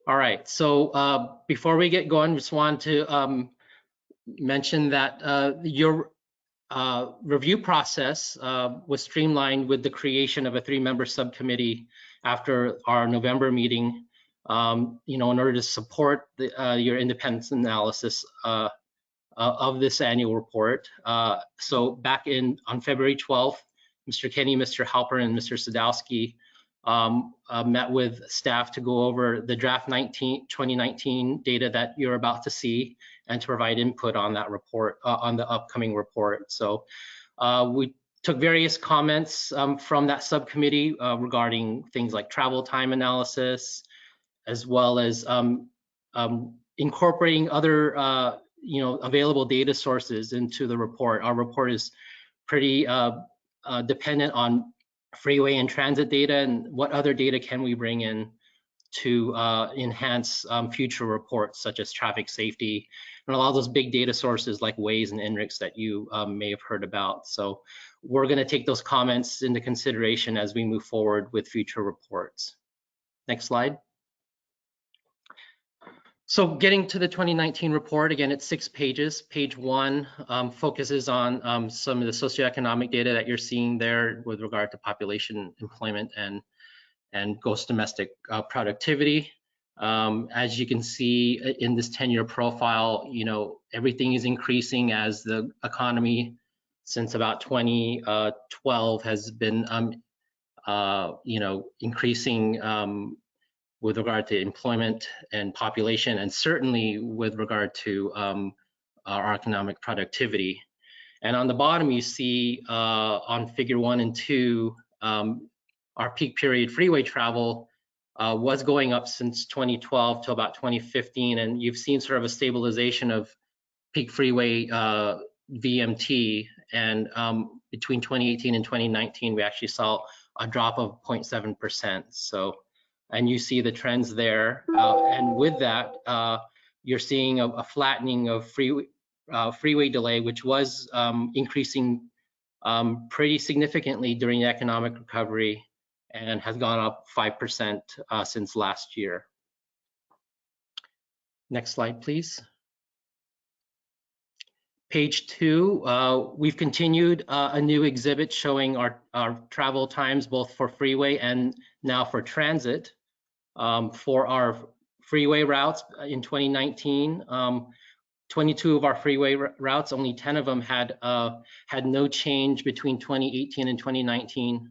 All right, so before we get going, just want to mention that your review process was streamlined with the creation of a 3-member subcommittee after our November meeting, in order to support your independence analysis of this annual report. So back on February 12th, Mr. Kenny, Mr. Halper, and Mr. Sadowski met with staff to go over the draft 2019 data that you're about to see and to provide input on that report, on the upcoming report. So we took various comments from that subcommittee regarding things like travel time analysis, as well as incorporating other available data sources into the report. Our report is pretty dependent on freeway and transit data, and what other data can we bring in to enhance future reports, such as traffic safety and a lot of those big data sources like Waze and INRIX that you may have heard about. So we're going to take those comments into consideration as we move forward with future reports. Next slide. So getting to the 2019 report, again, it's 6 pages. Page 1 focuses on some of the socioeconomic data that you're seeing there with regard to population, employment, and gross domestic productivity. As you can see in this 10-year profile, everything is increasing as the economy since about 2012 has been, increasing with regard to employment and population, and certainly with regard to our economic productivity. And on the bottom, you see on figure 1 and 2, our peak period freeway travel was going up since 2012 to about 2015, and you've seen sort of a stabilization of peak freeway VMT. And between 2018 and 2019, we actually saw a drop of 0.7%. So, and you see the trends there. And with that, you're seeing a flattening of freeway delay, which was increasing pretty significantly during the economic recovery and has gone up 5% since last year. Next slide, please. Page 2, we've continued a new exhibit showing our travel times, both for freeway and now for transit. For our freeway routes in 2019, 22 of our freeway routes, only 10 of them had no change between 2018 and 2019.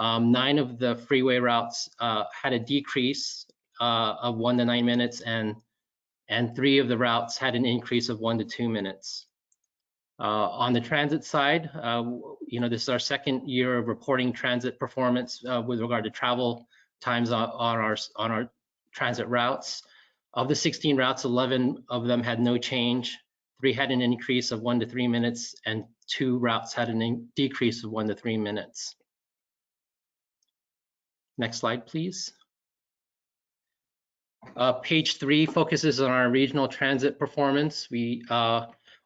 9 of the freeway routes had a decrease of 1 to 9 minutes, and 3 of the routes had an increase of 1 to 2 minutes. On the transit side, this is our second year of reporting transit performance with regard to travel times on our transit routes. Of the 16 routes, 11 of them had no change. 3 had an increase of 1 to 3 minutes, and 2 routes had a decrease of 1 to 3 minutes. Next slide, please. Page 3 focuses on our regional transit performance.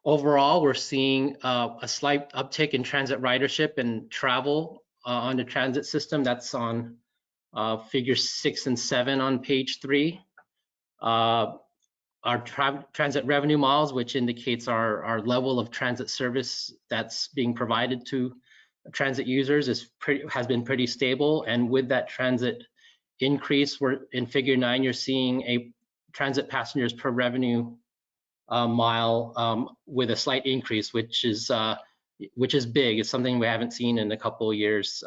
Overall, we're seeing a slight uptick in transit ridership and travel on the transit system. That's on figures 6 and 7 on page 3. Our transit revenue miles, which indicates our level of transit service that's being provided to transit users, has been pretty stable. And with that transit increase, we're in figure 9, you're seeing a transit passengers per revenue mile with a slight increase, which is big. It's something we haven't seen in a couple of years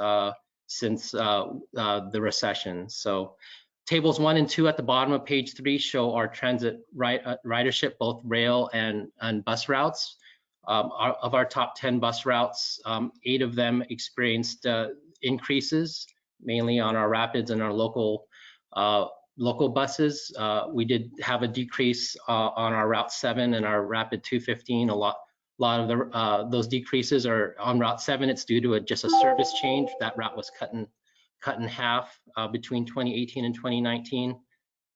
since the recession. So tables 1 and 2 at the bottom of page 3 show our transit ridership, both rail and bus routes. Of our top 10 bus routes, 8 of them experienced increases, mainly on our rapids and our local buses. We did have a decrease on our Route 7 and our Rapid 215. A lot of those decreases are on Route 7. It's due to just a service change. That route was cut in half between 2018 and 2019.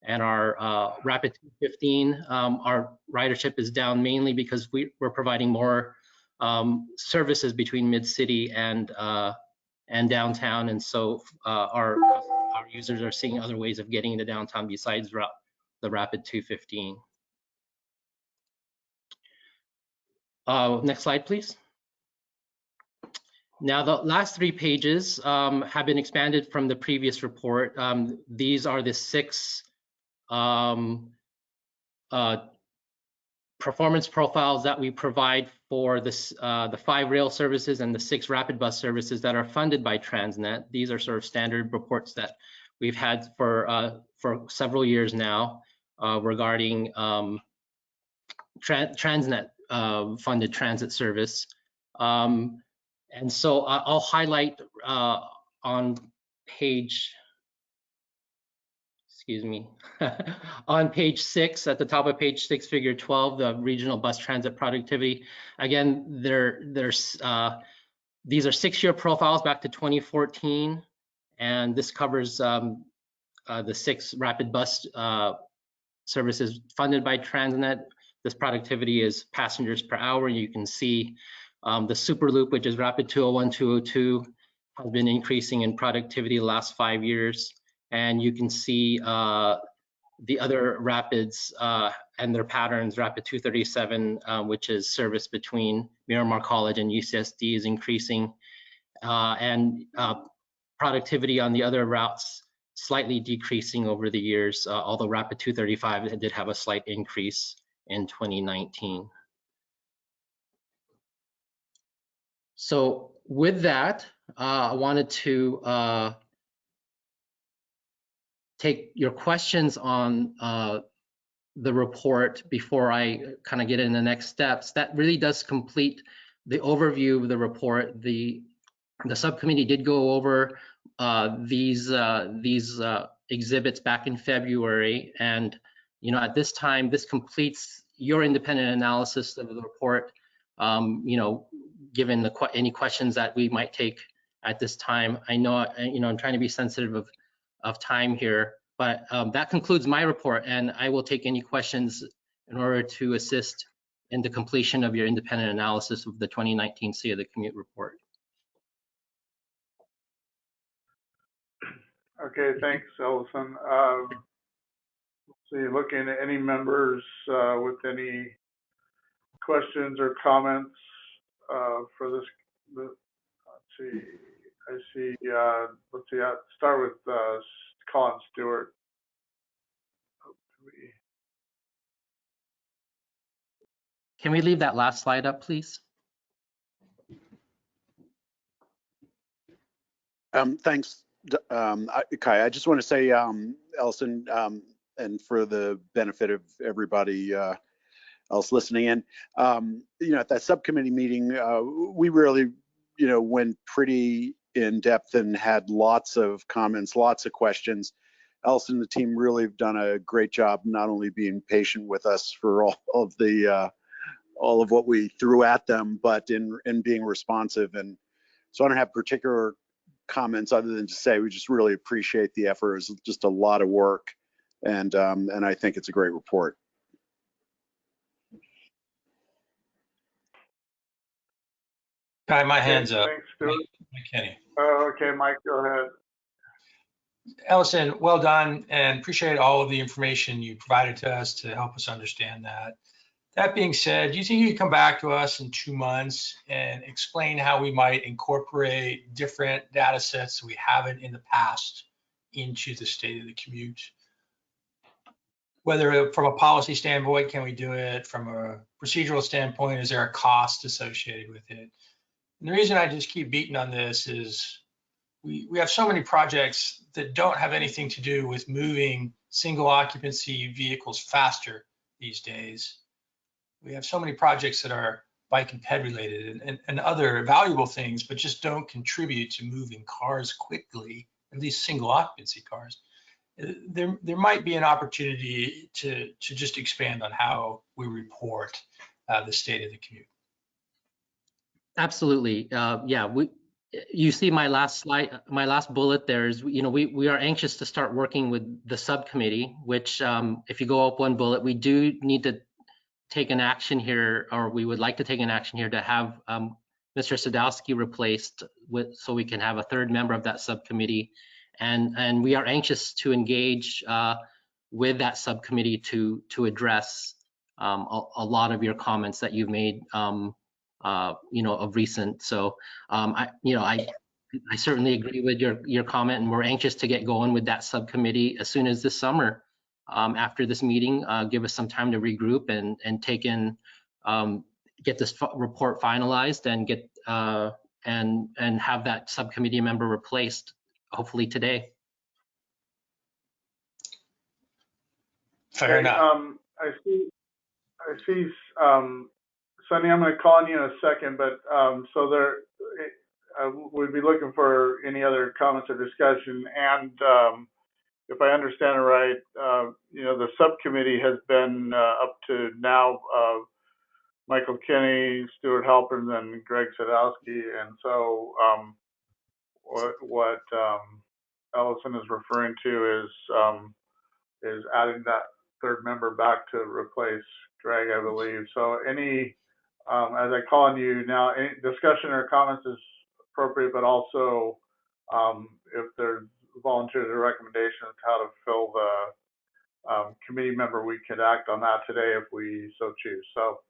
And our Rapid 215, our ridership is down mainly because we're providing more services between mid-city and downtown, and so our users are seeing other ways of getting into downtown besides the Rapid 215. Next slide, please. Now, the last 3 pages have been expanded from the previous report. These are the 6 performance profiles that we provide for this, the 5 rail services and the 6 rapid bus services that are funded by TransNet. These are sort of standard reports that we've had for several years now regarding TransNet funded transit service. And so I'll highlight on page, excuse me, on page 6, at the top of page 6, figure 12, the regional bus transit productivity. Again, these are 6-year profiles back to 2014, and this covers the 6 rapid bus services funded by TransNet. This productivity is passengers per hour. You can see the Super Loop, which is Rapid 201, 202, has been increasing in productivity the last 5 years. And you can see the other rapids and their patterns. Rapid 237, which is service between Miramar College and UCSD, is increasing. And productivity on the other routes slightly decreasing over the years, although Rapid 235 did have a slight increase in 2019. So with that, I wanted to take your questions on the report before I kind of get into the next steps. That really does complete the overview of the report. The subcommittee did go over these exhibits back in February, and at this time, this completes your independent analysis of the report. Given any questions that we might take at this time, I know I'm trying to be sensitive of time here, but that concludes my report, and I will take any questions in order to assist in the completion of your independent analysis of the 2019 State of the Commute report. Okay, thanks, Ellison. Let's see, looking at any members with any questions or comments for this. Let's see. I see. Let's see. I'll start with Colin Stewart. Can we leave that last slide up, please? Thanks, Kai. I just want to say, Ellison, and for the benefit of everybody else listening in, at that subcommittee meeting, we really, went pretty in depth and had lots of comments, lots of questions. Ellison and the team really have done a great job, not only being patient with us for all of what we threw at them, but in being responsive. And so I don't have particular comments other than to say we just really appreciate the effort. It's just a lot of work, and I think it's a great report. Kai, my hand's up. Thanks, Stuart. Mike Kenny. Okay, Mike, go ahead. Ellison, well done, and appreciate all of the information you provided to us to help us understand that. That being said, do you think you could come back to us in 2 months and explain how we might incorporate different data sets we haven't in the past into the State of the Commute? Whether from a policy standpoint, can we do it? From a procedural standpoint, is there a cost associated with it? And the reason I just keep beating on this is we have so many projects that don't have anything to do with moving single occupancy vehicles faster these days. We have so many projects that are bike and ped related and other valuable things, but just don't contribute to moving cars quickly, at least single occupancy cars. There might be an opportunity to just expand on how we report the State of the Commute. Absolutely. Yeah, you see my last slide, my last bullet there is, we are anxious to start working with the subcommittee, which if you go up one bullet, we do need to take an action here, or we would like to take an action here to have Mr. Sadowski replaced so we can have a third member of that subcommittee. And we are anxious to engage with that subcommittee to address a lot of your comments that you've made, of recent. So I certainly agree with your comment, and we're anxious to get going with that subcommittee as soon as this summer. After this meeting, give us some time to regroup and take in, get this report finalized and get and have that subcommittee member replaced, hopefully today. Fair enough. I see, Sonny, I'm going to call on you in a second, but so there, we'd be looking for any other comments or discussion. And if I understand it right, the subcommittee has been up to now Michael Kinney, Stuart Halpern, and Greg Sadowski. And so what Ellison is referring to is adding that third member back to replace Greg, I believe. So any, as I call on you now, any discussion or comments is appropriate, but also if there's volunteers or recommendations how to fill the committee member, we could act on that today if we so choose. So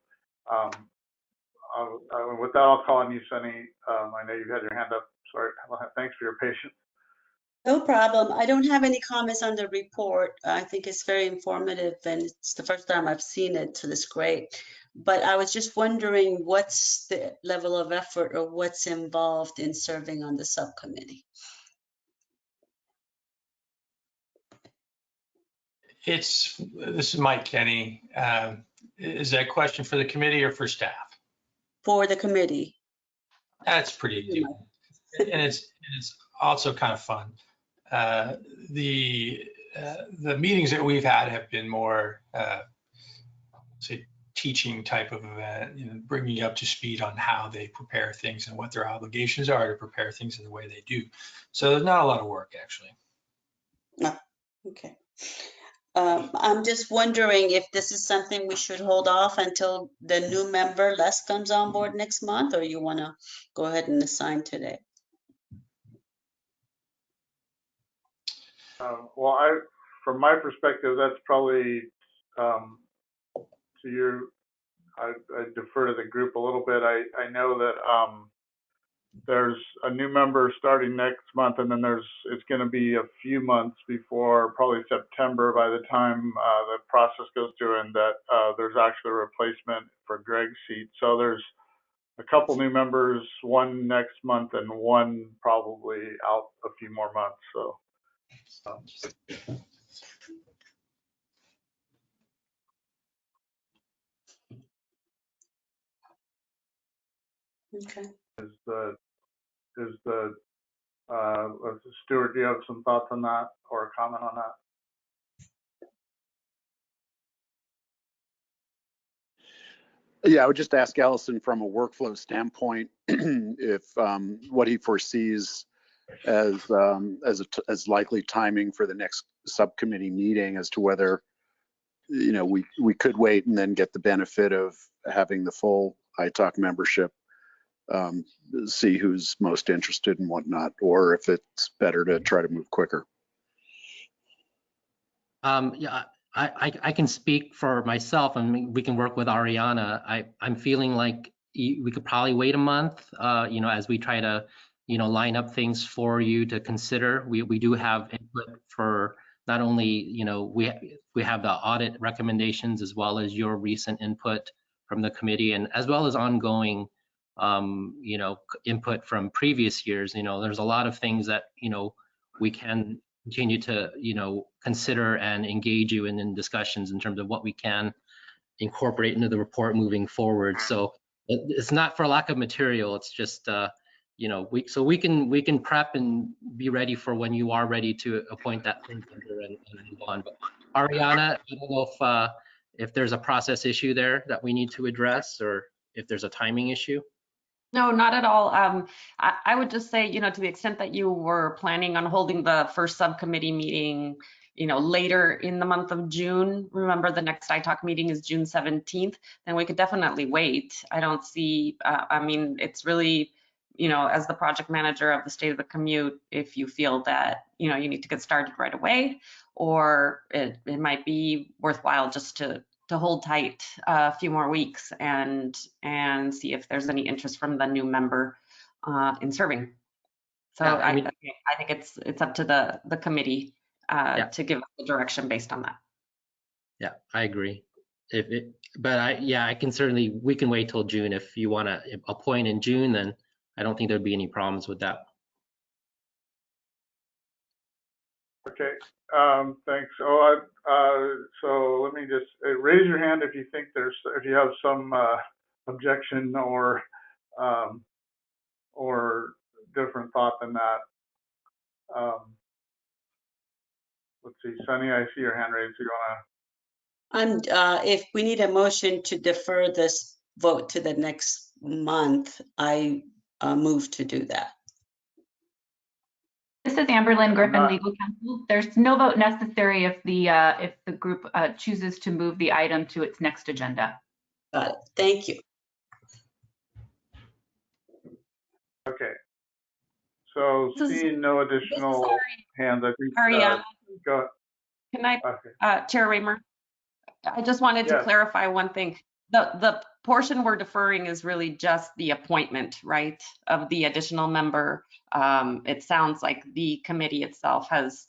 with that, I'll call on you, Sunny. I know you had your hand up. Sorry. Thanks for your patience. No problem. I don't have any comments on the report. I think it's very informative, and it's the first time I've seen it, so that's great. But I was just wondering what's the level of effort or what's involved in serving on the subcommittee? This is Mike Kenny. Is that a question for the committee or for staff? For the committee. That's pretty easy. And it's also kind of fun. The meetings that we've had have been more, say, teaching type of event, bringing you up to speed on how they prepare things and what their obligations are to prepare things in the way they do. So there's not a lot of work, actually. No. Okay. I'm just wondering if this is something we should hold off until the new member, Les, comes on board next month, or you want to go ahead and assign today? Well, from my perspective, that's probably to your, I defer to the group a little bit. I know that there's a new member starting next month, and then it's going to be a few months before, probably September, by the time the process goes through, and that there's actually a replacement for Greg's seat. So there's a couple new members, one next month and one probably out a few more months. So. Okay. Stuart, do you have some thoughts on that or a comment on that? Yeah, I would just ask Ellison from a workflow standpoint if what he foresees as likely timing for the next subcommittee meeting, as to whether we could wait and then get the benefit of having the full ITALC membership, see who's most interested and whatnot, or if it's better to try to move quicker. Yeah, I can speak for myself, and we can work with Ariana. I'm feeling like we could probably wait a month, as we try to, line up things for you to consider. We do have input for not only, we have the audit recommendations as well as your recent input from the committee, and as well as ongoing, input from previous years. There's a lot of things that, we can continue to, consider and engage you in discussions in terms of what we can incorporate into the report moving forward. So it's not for lack of material. It's just, we can prep and be ready for when you are ready to appoint that third member and move on. But Ariana, I don't know if there's a process issue there that we need to address, or if there's a timing issue. No, not at all. I would just say, to the extent that you were planning on holding the first subcommittee meeting, later in the month of June, remember the next ITALK meeting is June 17th, then we could definitely wait. I don't see, it's really, as the project manager of the State of the Commute, if you feel that, you need to get started right away, or it might be worthwhile just to hold tight a few more weeks and see if there's any interest from the new member in serving. So Yeah, I think it's up to the committee to give the direction based on that. Yeah, I agree. I can certainly, we can wait till June. If you want to appoint in June, then I don't think there'd be any problems with that. Okay, thanks. So let me just raise your hand if you think if you have some objection or different thought than that. Let's see, Sunny, I see your hand raised. You wanna? If we need a motion to defer this vote to the next month, I move to do that. This is Amberlynn Griffin, legal counsel. There's no vote necessary if the group chooses to move the item to its next agenda. Got it. Thank you. Okay. So seeing no additional hands, I think. Ariana, go. Can I, okay. Chair Raymer? I just wanted to clarify one thing. The portion we're deferring is really just the appointment, right, of the additional member. It sounds like the committee itself is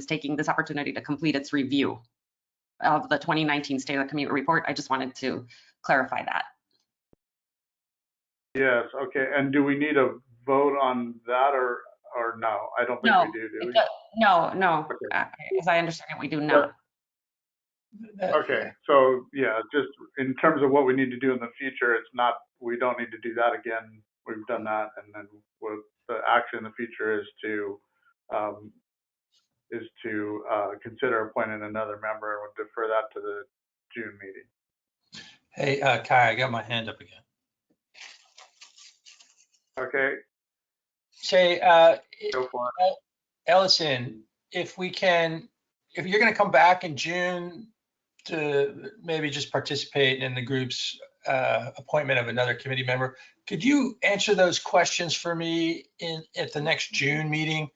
taking this opportunity to complete its review of the 2019 State of the Commute report. I just wanted to clarify that. Yes, okay. And do we need a vote on that or no? I don't think we do we? No. Okay. As I understand it, we do not. Okay, so yeah, just in terms of what we need to do in the future, it's not, we don't need to do that again. We've done that, and then the action in the future is to consider appointing another member, and we'll defer that to the June meeting. Hey, Kai, I got my hand up again. Okay. Say, go for it. Ellison, if you're going to come back in June to maybe just participate in the group's appointment of another committee member, could you answer those questions for me at the next June meeting?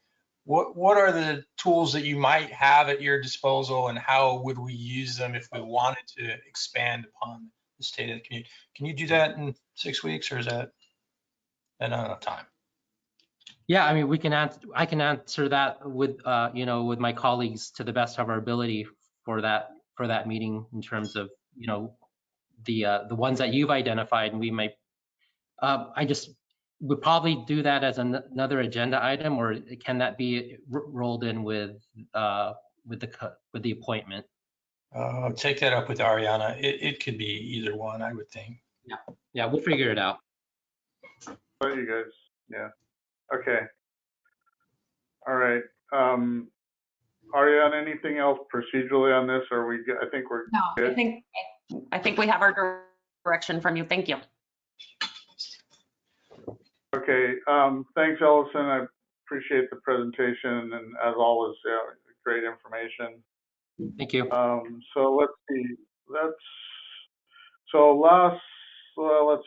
What are the tools that you might have at your disposal, and how would we use them if we wanted to expand upon the State of the Commute? Can you do that in 6 weeks, or is that not enough time? Yeah, I mean, I can answer that with with my colleagues to the best of our ability for that meeting, in terms of the ones that you've identified, and we might I just would probably do that as another agenda item, or can that be rolled in with the appointment? Take that up with Ariana. It could be either one, I would think. Yeah, we'll figure it out. Oh, you guys, yeah. Okay. All right. Ariana, anything else procedurally on this, or I think we're good? I think we have our direction from you. Thank you. Okay. Thanks, Ellison. I appreciate the presentation, and as always, great information. Thank you. So let's see. Let's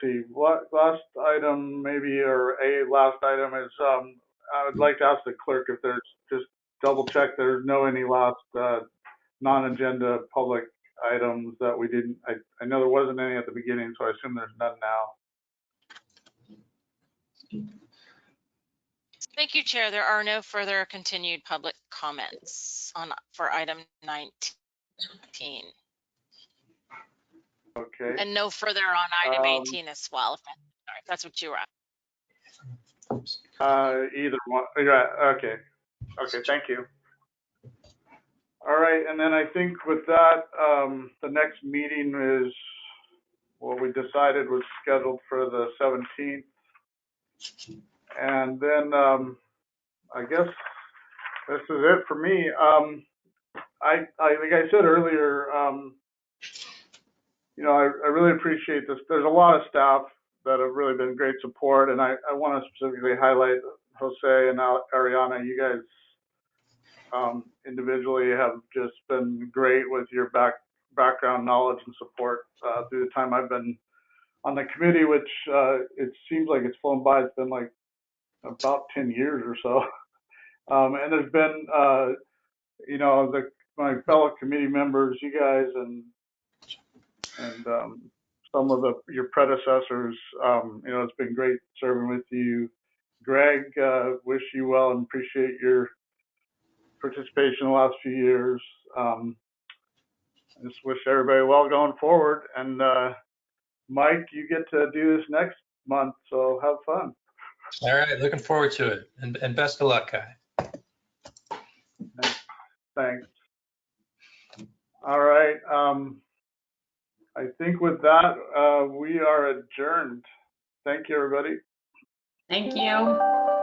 see. Last item, maybe, or a last item is I would like to ask the clerk if there's, just double check there's any last non-agenda public items that we didn't. I know there wasn't any at the beginning, so I assume there's none now. Thank you, Chair. There are no further continued public comments for item 19. Okay. And no further on item 18 as well, if that's what you were at. Either one. Yeah, okay. Okay, thank you. All right, and then I think with that, the next meeting is what we decided was scheduled for the 17th. And then I guess this is it for me. Like I said earlier, I really appreciate this. There's a lot of staff that have really been great support. And I want to specifically highlight Jose and Ariana. You guys individually have just been great with your background knowledge and support through the time I've been on the committee, which it seems like it's flown by. It's been like about 10 years or so. And there's been, you know, my fellow committee members, you guys, and some of your predecessors. You know, it's been great serving with you. Greg, wish you well and appreciate your participation in the last few years. I just wish everybody well going forward. And Mike, you get to do this next month, so have fun. All right, looking forward to it, and best of luck, Kai. Thanks. All right. I think with that, we are adjourned. Thank you, everybody. Thank you.